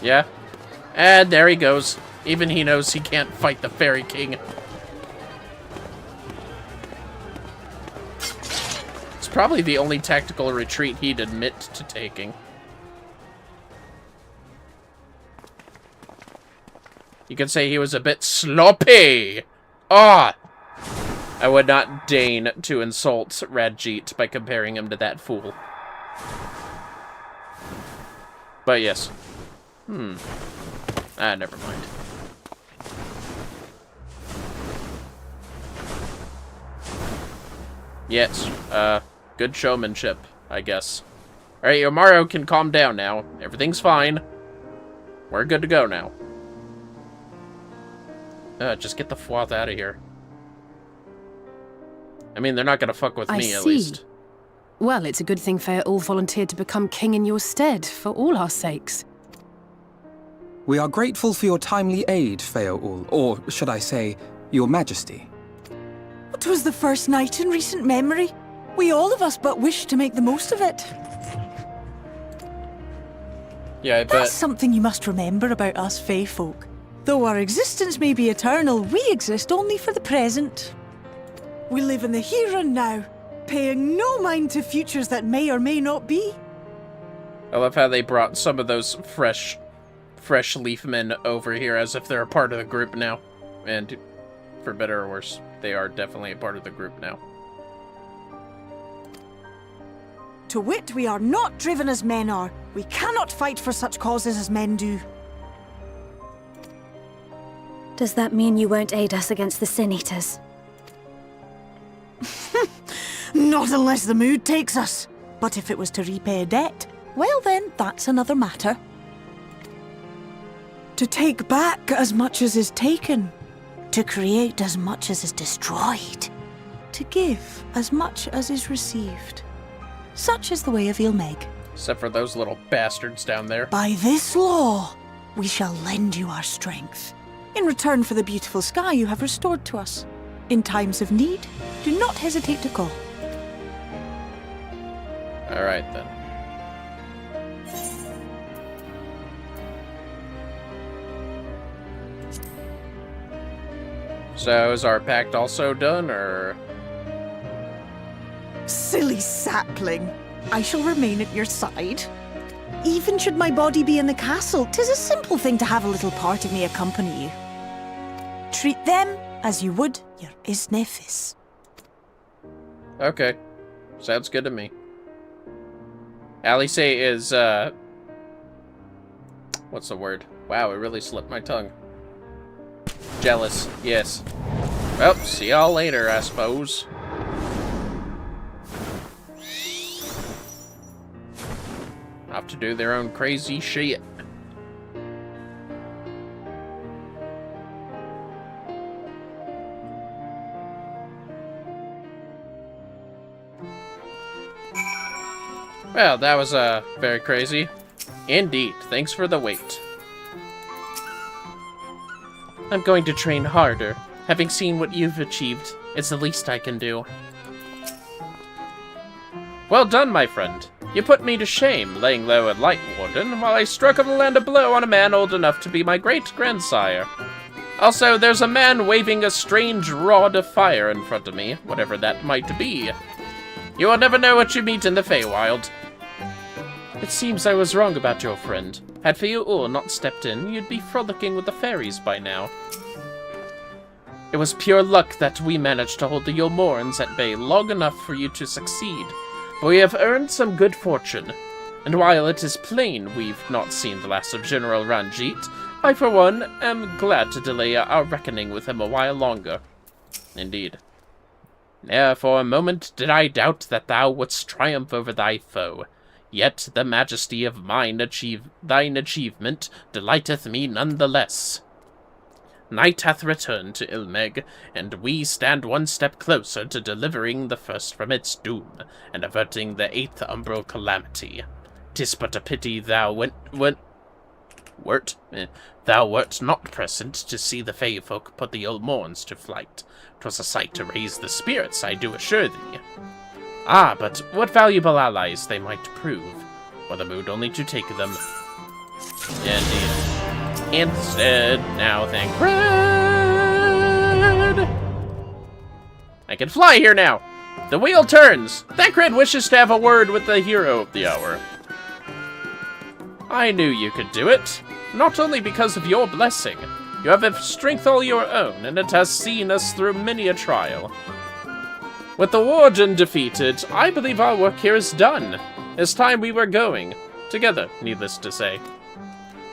Speaker 1: Yeah? And there he goes. Even he knows he can't fight the Fairy King. It's probably the only tactical retreat he'd admit to taking. You could say he was a bit sloppy. Ah! I would not deign to insult Radjeet by comparing him to that fool. But yes. Never mind. Yes, good showmanship, I guess. Alright, Yomaro can calm down now. Everything's fine. We're good to go now. Just get the fwath out of here. I mean, they're not gonna fuck with me, at least.
Speaker 14: Well, it's a good thing Veadotube volunteered to become king in your stead, for all our sakes.
Speaker 12: We are grateful for your timely aid, Veadotube, or should I say, your majesty.
Speaker 3: It was the first night in recent memory. We all of us but wish to make the most of it.
Speaker 1: Yeah, I bet.
Speaker 3: That's something you must remember about us Fae folk. Though our existence may be eternal, we exist only for the present. We live in the here and now, paying no mind to futures that may or may not be.
Speaker 1: I love how they brought some of those fresh leaf men over here as if they're a part of the group now. And for better or worse, they are definitely a part of the group now.
Speaker 3: To wit, we are not driven as men are. We cannot fight for such causes as men do.
Speaker 2: Does that mean you won't aid us against the Sin Eaters?
Speaker 3: Not unless the mood takes us. But if it was to repay a debt, well then, that's another matter. To take back as much as is taken. To create as much as is destroyed. To give as much as is received. Such is the way of Ilmeg.
Speaker 1: Except for those little bastards down there.
Speaker 3: By this law, we shall lend you our strength. In return for the beautiful sky you have restored to us. In times of need, do not hesitate to call.
Speaker 1: Alright then. So is our pact also done, or...?
Speaker 3: Silly sapling. I shall remain at your side. Even should my body be in the castle, 'tis a simple thing to have a little part of me accompany you. Treat them as you would your isnefis.
Speaker 1: Okay. Sounds good to me. Alice is, what's the word? Wow, it really slipped my tongue. Jealous, yes. Well, see y'all later, I suppose. Off to do their own crazy shit. Well, that was, very crazy. Indeed, thanks for the wait. I'm going to train harder. Having seen what you've achieved, it's the least I can do. Well done, my friend. You put me to shame, laying low at Light Warden, while I struck and land a blow on a man old enough to be my great-grandsire. Also, there's a man waving a strange rod of fire in front of me, whatever that might be. You will never know what you meet in the Feywild. It seems I was wrong about your friend. Had Fea'ul not stepped in, you'd be frolicking with the fairies by now. It was pure luck that we managed to hold the Yulmorans at bay long enough for you to succeed. But we have earned some good fortune. And while it is plain we've not seen the last of General Ranjit, I, for one, am glad to delay our reckoning with him a while longer. Indeed. Ne'er for a moment did I doubt that thou wouldst triumph over thy foe. Yet the majesty of thine achievement delighteth me none the less. Night hath returned to Ilmeg, and we stand one step closer to delivering the first from its doom, and averting the 8th umbral calamity. 'Tis but a pity thou wert not present to see the Fey folk put the Yulmorans to flight. 'Twas a sight to raise the spirits, I do assure thee. Ah, but what valuable allies they might prove, were the mood only to take them. Indeed. Instead, now thank Thancred! I can fly here now! The wheel turns! Thancred wishes to have a word with the hero of the hour. I knew you could do it, not only because of your blessing. You have a strength all your own, and it has seen us through many a trial. With the warden defeated, I believe our work here is done. It's time we were going. Together, needless to say.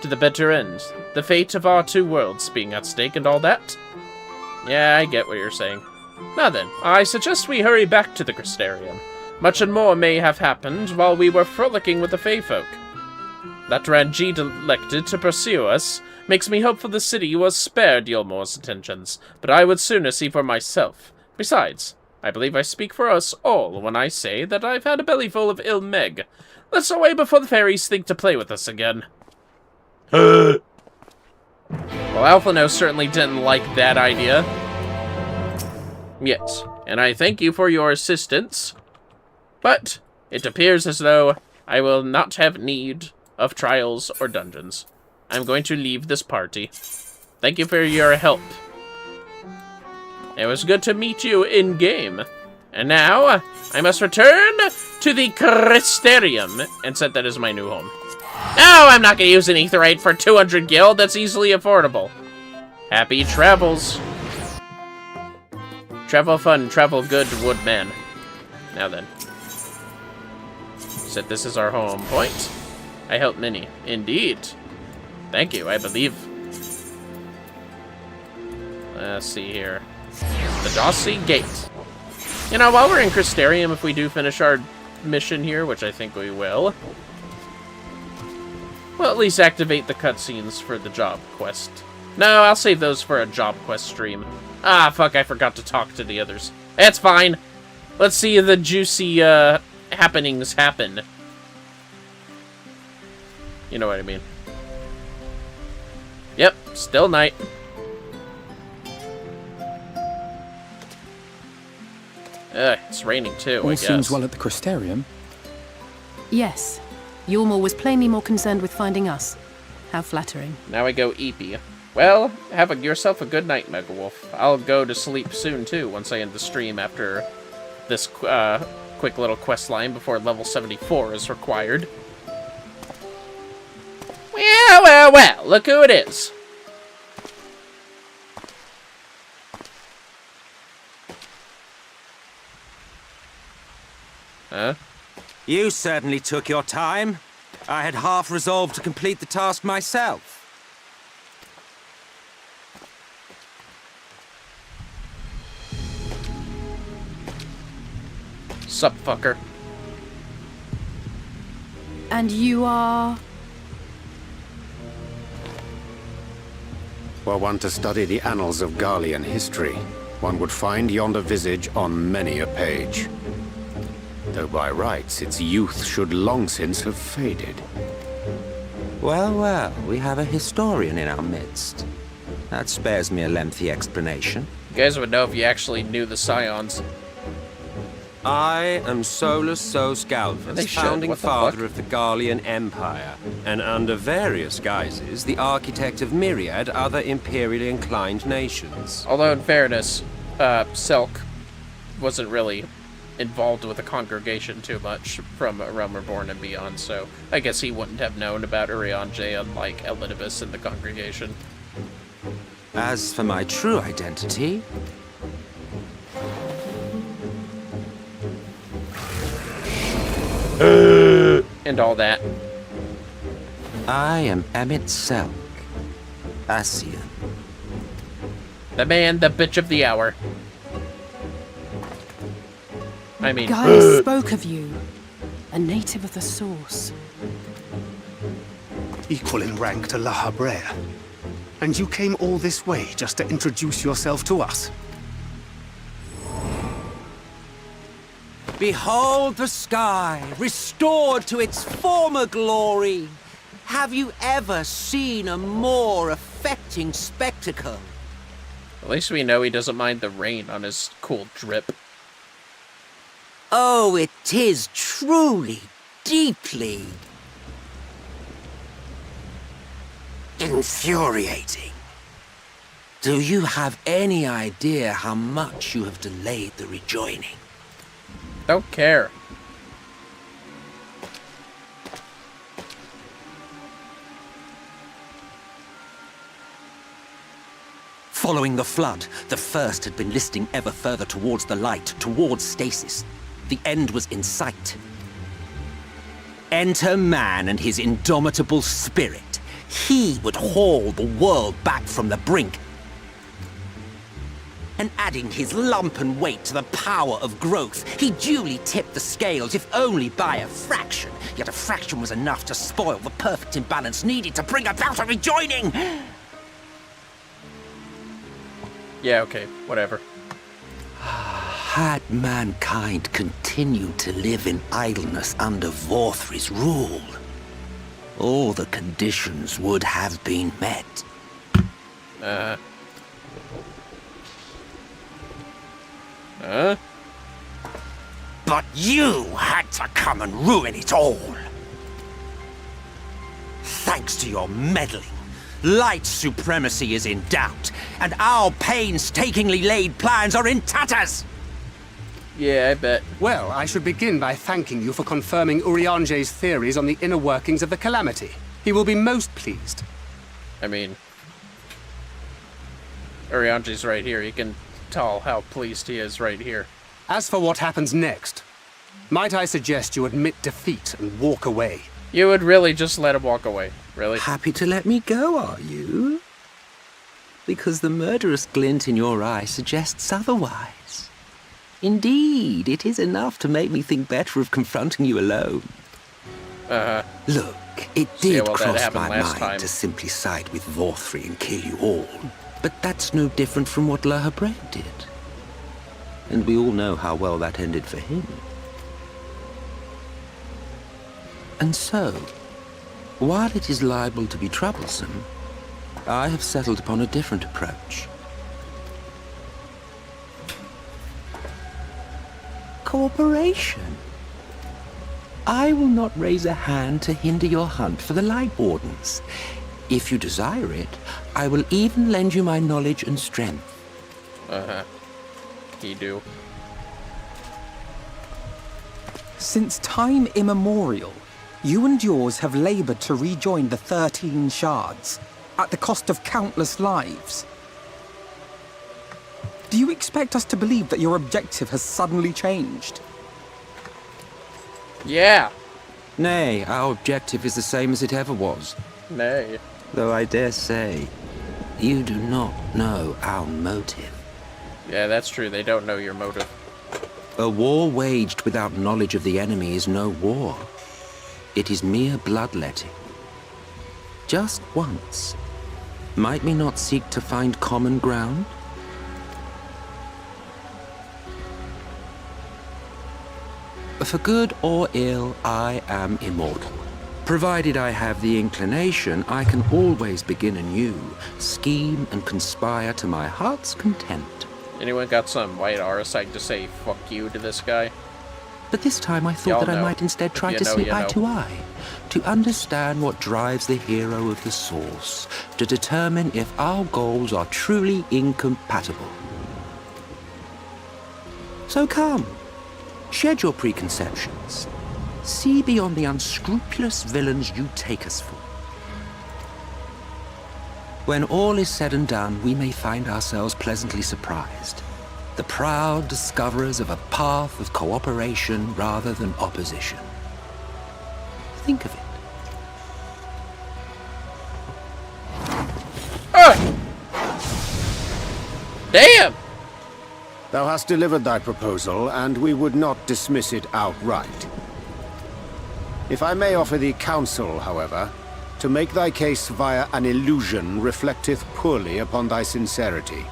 Speaker 1: To the better end. The fate of our two worlds being at stake and all that. Yeah, I get what you're saying. Now then, I suggest we hurry back to the Crystarium. Much and more may have happened while we were frolicking with the Fey folk. That Ranjit elected to pursue us makes me hopeful the city was spared Yulmor's attentions, but I would sooner see for myself. Besides, I believe I speak for us all when I say that I've had a bellyful of Ilmeg. Let's away before the fairies think to play with us again. Well, Alphino certainly didn't like that idea. Yes, and I thank you for your assistance. But it appears as though I will not have need of trials or dungeons. I'm going to leave this party. Thank you for your help. It was good to meet you in-game. And now, I must return to the Crystarium and set that as my new home. No, I'm not going to use an Aetheryte for 200 gil. That's easily affordable. Happy travels. Travel fun, travel good, woodman. Now then. Set this as our home point. I help many. Indeed. Thank you, I believe. Let's see here. The Dossy Gate. You know, while we're in Crystarium, if we do finish our mission here, which I think we will, we'll at least activate the cutscenes for the job quest. No, I'll save those for a job quest stream. Ah, fuck, I forgot to talk to the others. It's fine. Let's see the juicy, happenings happen. You know what I mean. Yep, still night. It's raining too, I guess.
Speaker 12: All seems well at the Crystarium.
Speaker 14: Yes. Yulmor was plainly more concerned with finding us. How flattering.
Speaker 1: Now I go Eepy. Well, have yourself a good night, Megawolf. I'll go to sleep soon, too, once I end the stream after this quick little quest line before level 74 is required. Well, well, well, look who it is. Huh?
Speaker 15: You certainly took your time. I had half resolved to complete the task myself.
Speaker 1: Sup, fucker.
Speaker 14: And you are...
Speaker 5: Were one to study the annals of Garlean history, one would find yonder visage on many a page. Though by rights its youth should long since have faded.
Speaker 15: Well, well, we have a historian in our midst. That spares me a lengthy explanation.
Speaker 1: You guys would know if you actually knew the Scions.
Speaker 15: I am Solus Sos Galvus, founding father of the Garlean Empire, and under various guises, the architect of myriad other imperially inclined nations.
Speaker 1: Although, in fairness, Selk wasn't really involved with the congregation too much from Realm Reborn and beyond, so I guess he wouldn't have known about Urianger unlike Elidibus in the congregation.
Speaker 15: As for my true identity...
Speaker 1: and all that.
Speaker 15: I am Emmet Selk, Asian.
Speaker 1: The man, the bitch of the hour. I mean...
Speaker 14: Guy spoke of you. A native of the Source.
Speaker 5: Equal in rank to La Habrea. And you came all this way just to introduce yourself to us?
Speaker 15: Behold the sky, restored to its former glory. Have you ever seen a more affecting spectacle?
Speaker 1: At least we know he doesn't mind the rain on his cool drip.
Speaker 15: Oh, it is truly, deeply... infuriating. Do you have any idea how much you have delayed the rejoining?
Speaker 1: Don't care.
Speaker 15: Following the flood, the First had been listing ever further towards the light, towards stasis. The end was in sight. Enter man and his indomitable spirit. He would haul the world back from the brink. And adding his lumpen weight to the power of growth, he duly tipped the scales, if only by a fraction. Yet a fraction was enough to spoil the perfect imbalance needed to bring about a rejoining.
Speaker 1: Yeah, okay, whatever.
Speaker 15: Had mankind continued to live in idleness under Vorthri's rule, all the conditions would have been met. But you had to come and ruin it all. Thanks to your meddling, light supremacy is in doubt, and our painstakingly laid plans are in tatters.
Speaker 1: Yeah, I bet.
Speaker 5: Well, I should begin by thanking you for confirming Urianger's theories on the inner workings of the Calamity. He will be most pleased.
Speaker 1: I mean, Urianger's right here. You can tell how pleased he is right here.
Speaker 5: As for what happens next, might I suggest you admit defeat and walk away?
Speaker 1: You would really just let him walk away, really?
Speaker 15: Happy to let me go, are you? Because the murderous glint in your eye suggests otherwise. Indeed, it is enough to make me think better of confronting you alone. Look, it did cross my mind to simply side with Vorthri and kill you all. But that's no different from what La Habrea did. And we all know how well that ended for him. And so, while it is liable to be troublesome, I have settled upon a different approach. Cooperation. I will not raise a hand to hinder your hunt for the Light Wardens. If you desire it, I will even lend you my knowledge and strength.
Speaker 1: Uh-huh. You do.
Speaker 12: Since time immemorial, you and yours have labored to rejoin the 13 shards, at the cost of countless lives. Do you expect us to believe that your objective has suddenly changed?
Speaker 1: Yeah.
Speaker 15: Nay, our objective is the same as it ever was.
Speaker 1: Nay.
Speaker 15: Though I dare say, you do not know our motive.
Speaker 1: Yeah, that's true. They don't know your motive.
Speaker 15: A war waged without knowledge of the enemy is no war. It is mere bloodletting. Just once. Might we not seek to find common ground? For good or ill, I am immortal. Provided I have the inclination, I can always begin anew, scheme and conspire to my heart's content.
Speaker 1: Anyone got some white arsite to say fuck you to this guy?
Speaker 15: But this time I thought that I might instead try to see eye to eye, to understand what drives the hero of the source, to determine if our goals are truly incompatible. So come, shed your preconceptions. See beyond the unscrupulous villains you take us for. When all is said and done, we may find ourselves pleasantly surprised. The proud discoverers of a path of cooperation rather than opposition. Think of it.
Speaker 1: Damn!
Speaker 5: Thou hast delivered thy proposal, and we would not dismiss it outright. If I may offer thee counsel, however, to make thy case via an illusion reflecteth poorly upon thy sincerity.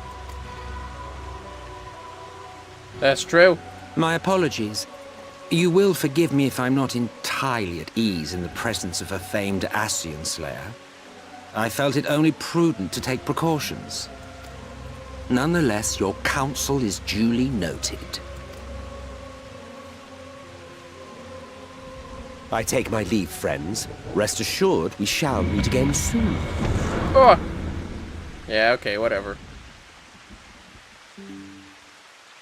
Speaker 1: That's true.
Speaker 15: My apologies. You will forgive me if I'm not entirely at ease in the presence of a famed Ascian slayer. I felt it only prudent to take precautions. Nonetheless, your counsel is duly noted. I take my leave, friends. Rest assured, we shall meet again soon.
Speaker 1: Oh. Yeah, okay, whatever.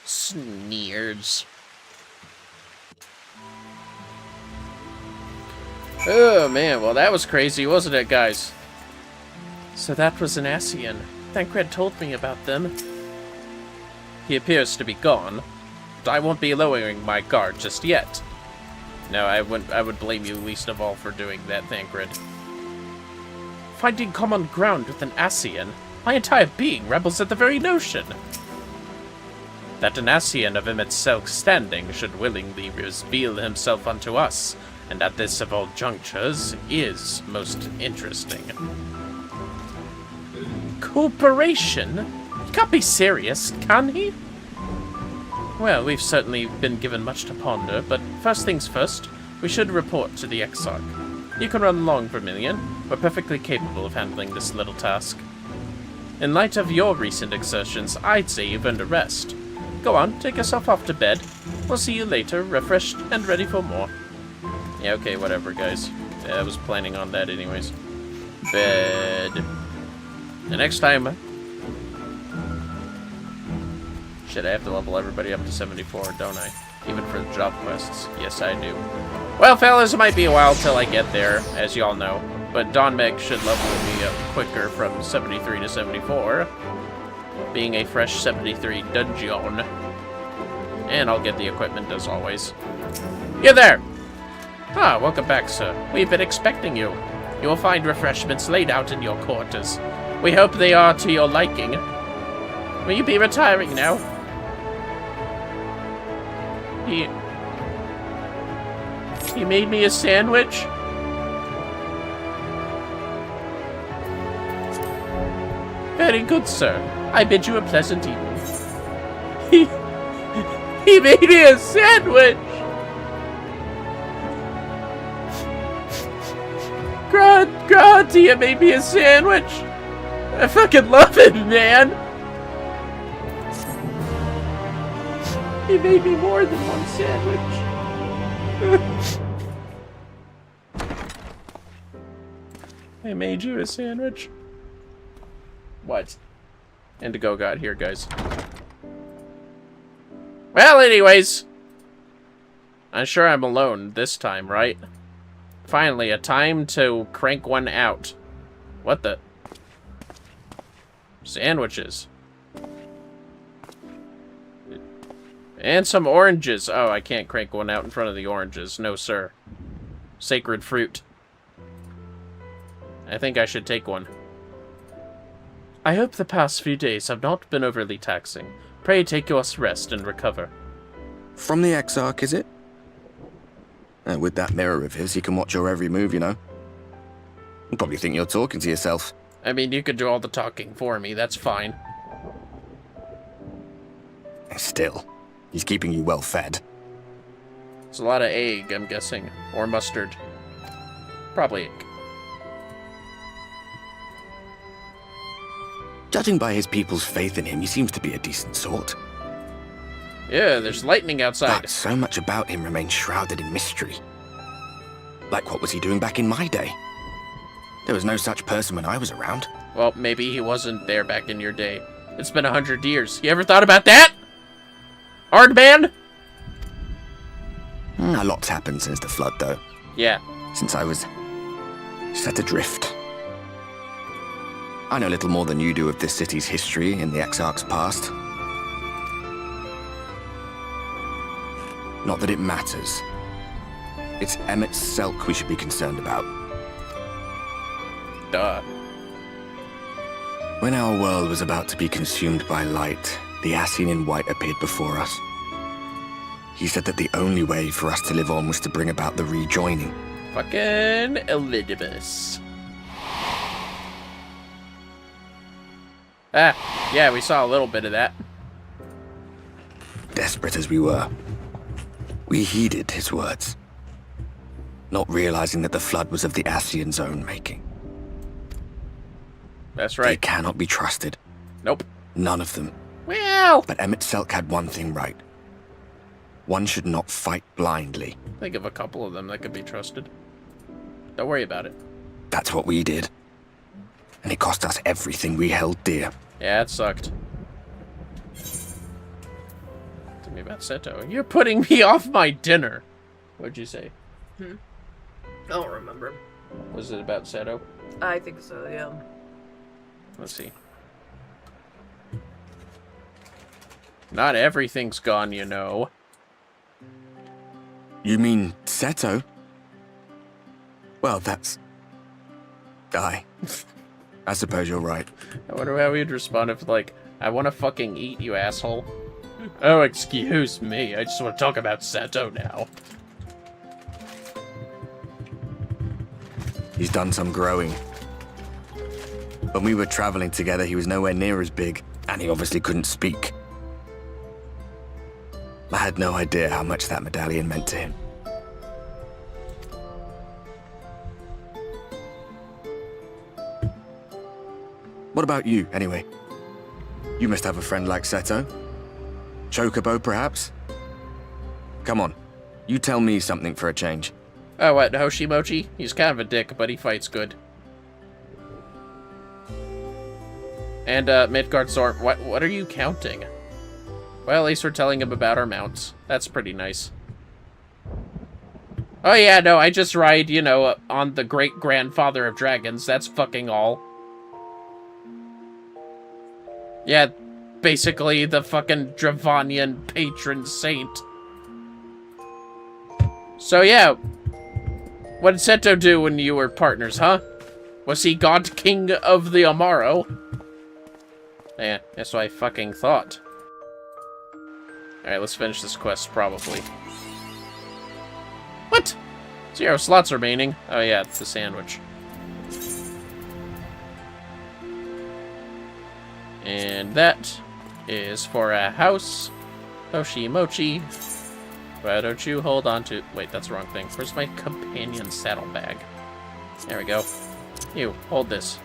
Speaker 1: Sneers. Oh, man, well, that was crazy, wasn't it, guys? So that was an Ascian. Thancred told me about them. He appears to be gone, but I won't be lowering my guard just yet. No, I would blame you least of all for doing that, Thancred. Finding common ground with an Ascian, my entire being rebels at the very notion. That an Ascian of Emotes' standing should willingly reveal himself unto us, and at this of all junctures, is most interesting. Cooperation? He can't be serious, can he? Well, we've certainly been given much to ponder, but first things first, we should report to the Exarch. You can run along, Vermillion. We're perfectly capable of handling this little task. In light of your recent exertions, I'd say you've earned a rest. Go on, take yourself off to bed. We'll see you later, refreshed and ready for more. Yeah, okay, whatever, guys. Yeah, I was planning on that anyways. Bed. The next time... Shit, I have to level everybody up to 74, don't I? Even for the job quests. Yes, I do. Well, fellas, it might be a while till I get there, as y'all know. But Don Meg should level me up quicker from 73 to 74. Being a fresh 73 dungeon. And I'll get the equipment as always. You there! Ah, welcome back, sir. We've been expecting you. You will find refreshments laid out in your quarters. We hope they are to your liking. Will you be retiring now? He made me a sandwich? Very good, sir. I bid you a pleasant evening. He made me a sandwich! Grantia made me a sandwich! I fucking love it, man! He made me more than one sandwich. I made you a sandwich. What? Indigo got here, guys. Well, anyways. I'm sure I'm alone this time, right? Finally, a time to crank one out. What the? Sandwiches. And some oranges. Oh, I can't crank one out in front of the oranges. No, sir. Sacred fruit. I think I should take one. I hope the past few days have not been overly taxing. Pray take your rest and recover.
Speaker 6: From the Exarch, is it? With that mirror of his, he can watch your every move, you know. He'll probably think you're talking to yourself.
Speaker 1: I mean, you could do all the talking for me. That's fine.
Speaker 6: Still, he's keeping you well fed.
Speaker 1: It's a lot of egg, I'm guessing. Or mustard. Probably egg.
Speaker 6: Judging by his people's faith in him, he seems to be a decent sort.
Speaker 1: Yeah, there's lightning outside.
Speaker 6: But so much about him remains shrouded in mystery. Like, what was he doing back in my day? There was no such person when I was around.
Speaker 1: Well, maybe he wasn't there back in your day. It's been 100 years. You ever thought about that? Hardman?
Speaker 6: A lot's happened since the flood, though.
Speaker 1: Yeah.
Speaker 6: Since I was set adrift. I know little more than you do of this city's history in the Exarch's past. Not that it matters. It's Emmet Selk we should be concerned about.
Speaker 1: Duh.
Speaker 6: When our world was about to be consumed by light, the Ascian in white appeared before us. He said that the only way for us to live on was to bring about the rejoining.
Speaker 1: Fucking Elidibus. Ah, yeah, we saw a little bit of that.
Speaker 6: Desperate as we were, we heeded his words, not realizing that the flood was of the Ascian's own making.
Speaker 1: That's right.
Speaker 6: They cannot be trusted.
Speaker 1: Nope.
Speaker 6: None of them.
Speaker 1: Well.
Speaker 6: But Emmet Selk had one thing right. One should not fight blindly.
Speaker 1: Think of a couple of them that could be trusted. Don't worry about it.
Speaker 6: That's what we did. And it cost us everything we held dear.
Speaker 1: Yeah, it sucked. Tell me about Seto. You're putting me off my dinner. What'd you say?
Speaker 16: I don't remember.
Speaker 1: Was it about Seto?
Speaker 16: I think so, yeah.
Speaker 1: Let's see. Not everything's gone, you know.
Speaker 6: You mean Seto? Well, that's... I suppose you're right.
Speaker 1: I wonder how he'd respond if, like, I want to fucking eat, you asshole. Oh, excuse me. I just want to talk about Seto now.
Speaker 6: He's done some growing. When we were traveling together, he was nowhere near as big, and he obviously couldn't speak. I had no idea how much that medallion meant to him. What about you, anyway? You must have a friend like Seto. Chocobo, perhaps? Come on, you tell me something for a change.
Speaker 1: Oh, what, Hoshimochi? He's kind of a dick, but he fights good. And, Midgard Sword, what are you counting? Well, at least we're telling him about our mounts. That's pretty nice. Oh yeah, no, I just ride, you know, on the great-grandfather of dragons. That's fucking all. Yeah, basically the fucking Dravanian patron saint. So yeah, what did Seto do when you were partners, huh? Was he God King of the Amaro? Yeah, that's what I fucking thought. Alright, let's finish this quest, probably. What? 0 slots remaining. Oh yeah, it's the sandwich. And that is for a house. Hoshimochi. Why don't you hold on to... Wait, that's the wrong thing. Where's my companion saddlebag? There we go. You, hold this.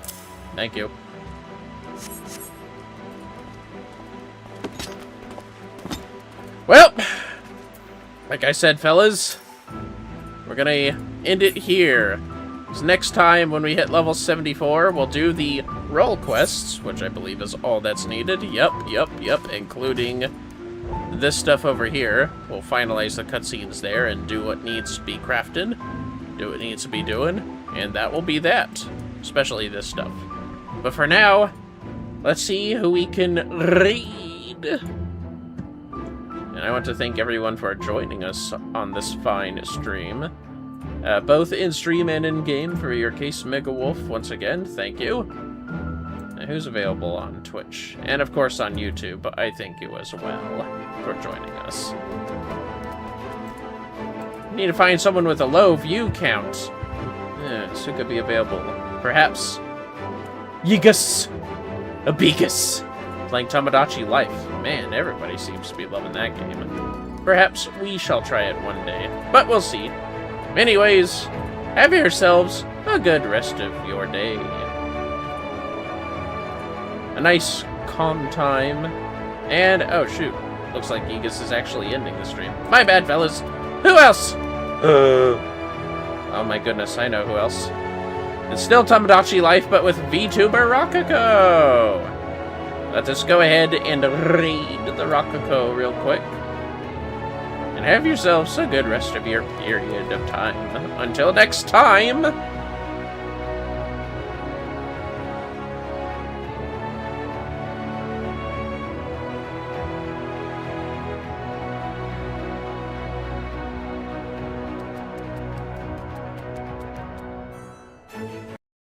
Speaker 1: Thank you. Well, like I said, fellas, we're gonna end it here. So next time, when we hit level 74, we'll do the role quests, which I believe is all that's needed. Yep, including this stuff over here. We'll finalize the cutscenes there and do what needs to be crafted, do what needs to be doing, and that will be that. Especially this stuff. But for now, let's see who we can read. And I want to thank everyone for joining us on this fine stream. Both in-stream and in-game for your case, Mega Wolf. Once again, thank you. And who's available on Twitch? And of course on YouTube, I thank you as well for joining us. Need to find someone with a low view count. Who could be available? Perhaps Yigus Abigus playing Tomodachi Life. Man, everybody seems to be loving that game. Perhaps we shall try it one day, but we'll see. Anyways, have yourselves a good rest of your day. A nice calm time. And, oh shoot, looks like Yigus is actually ending the stream. My bad, fellas. Who else? Oh my goodness, I know who else. It's still Tomodachi Life, but with VTuber Rococo. Let us go ahead and read the Rococo real quick. And have yourselves a good rest of your period of time. Until next time!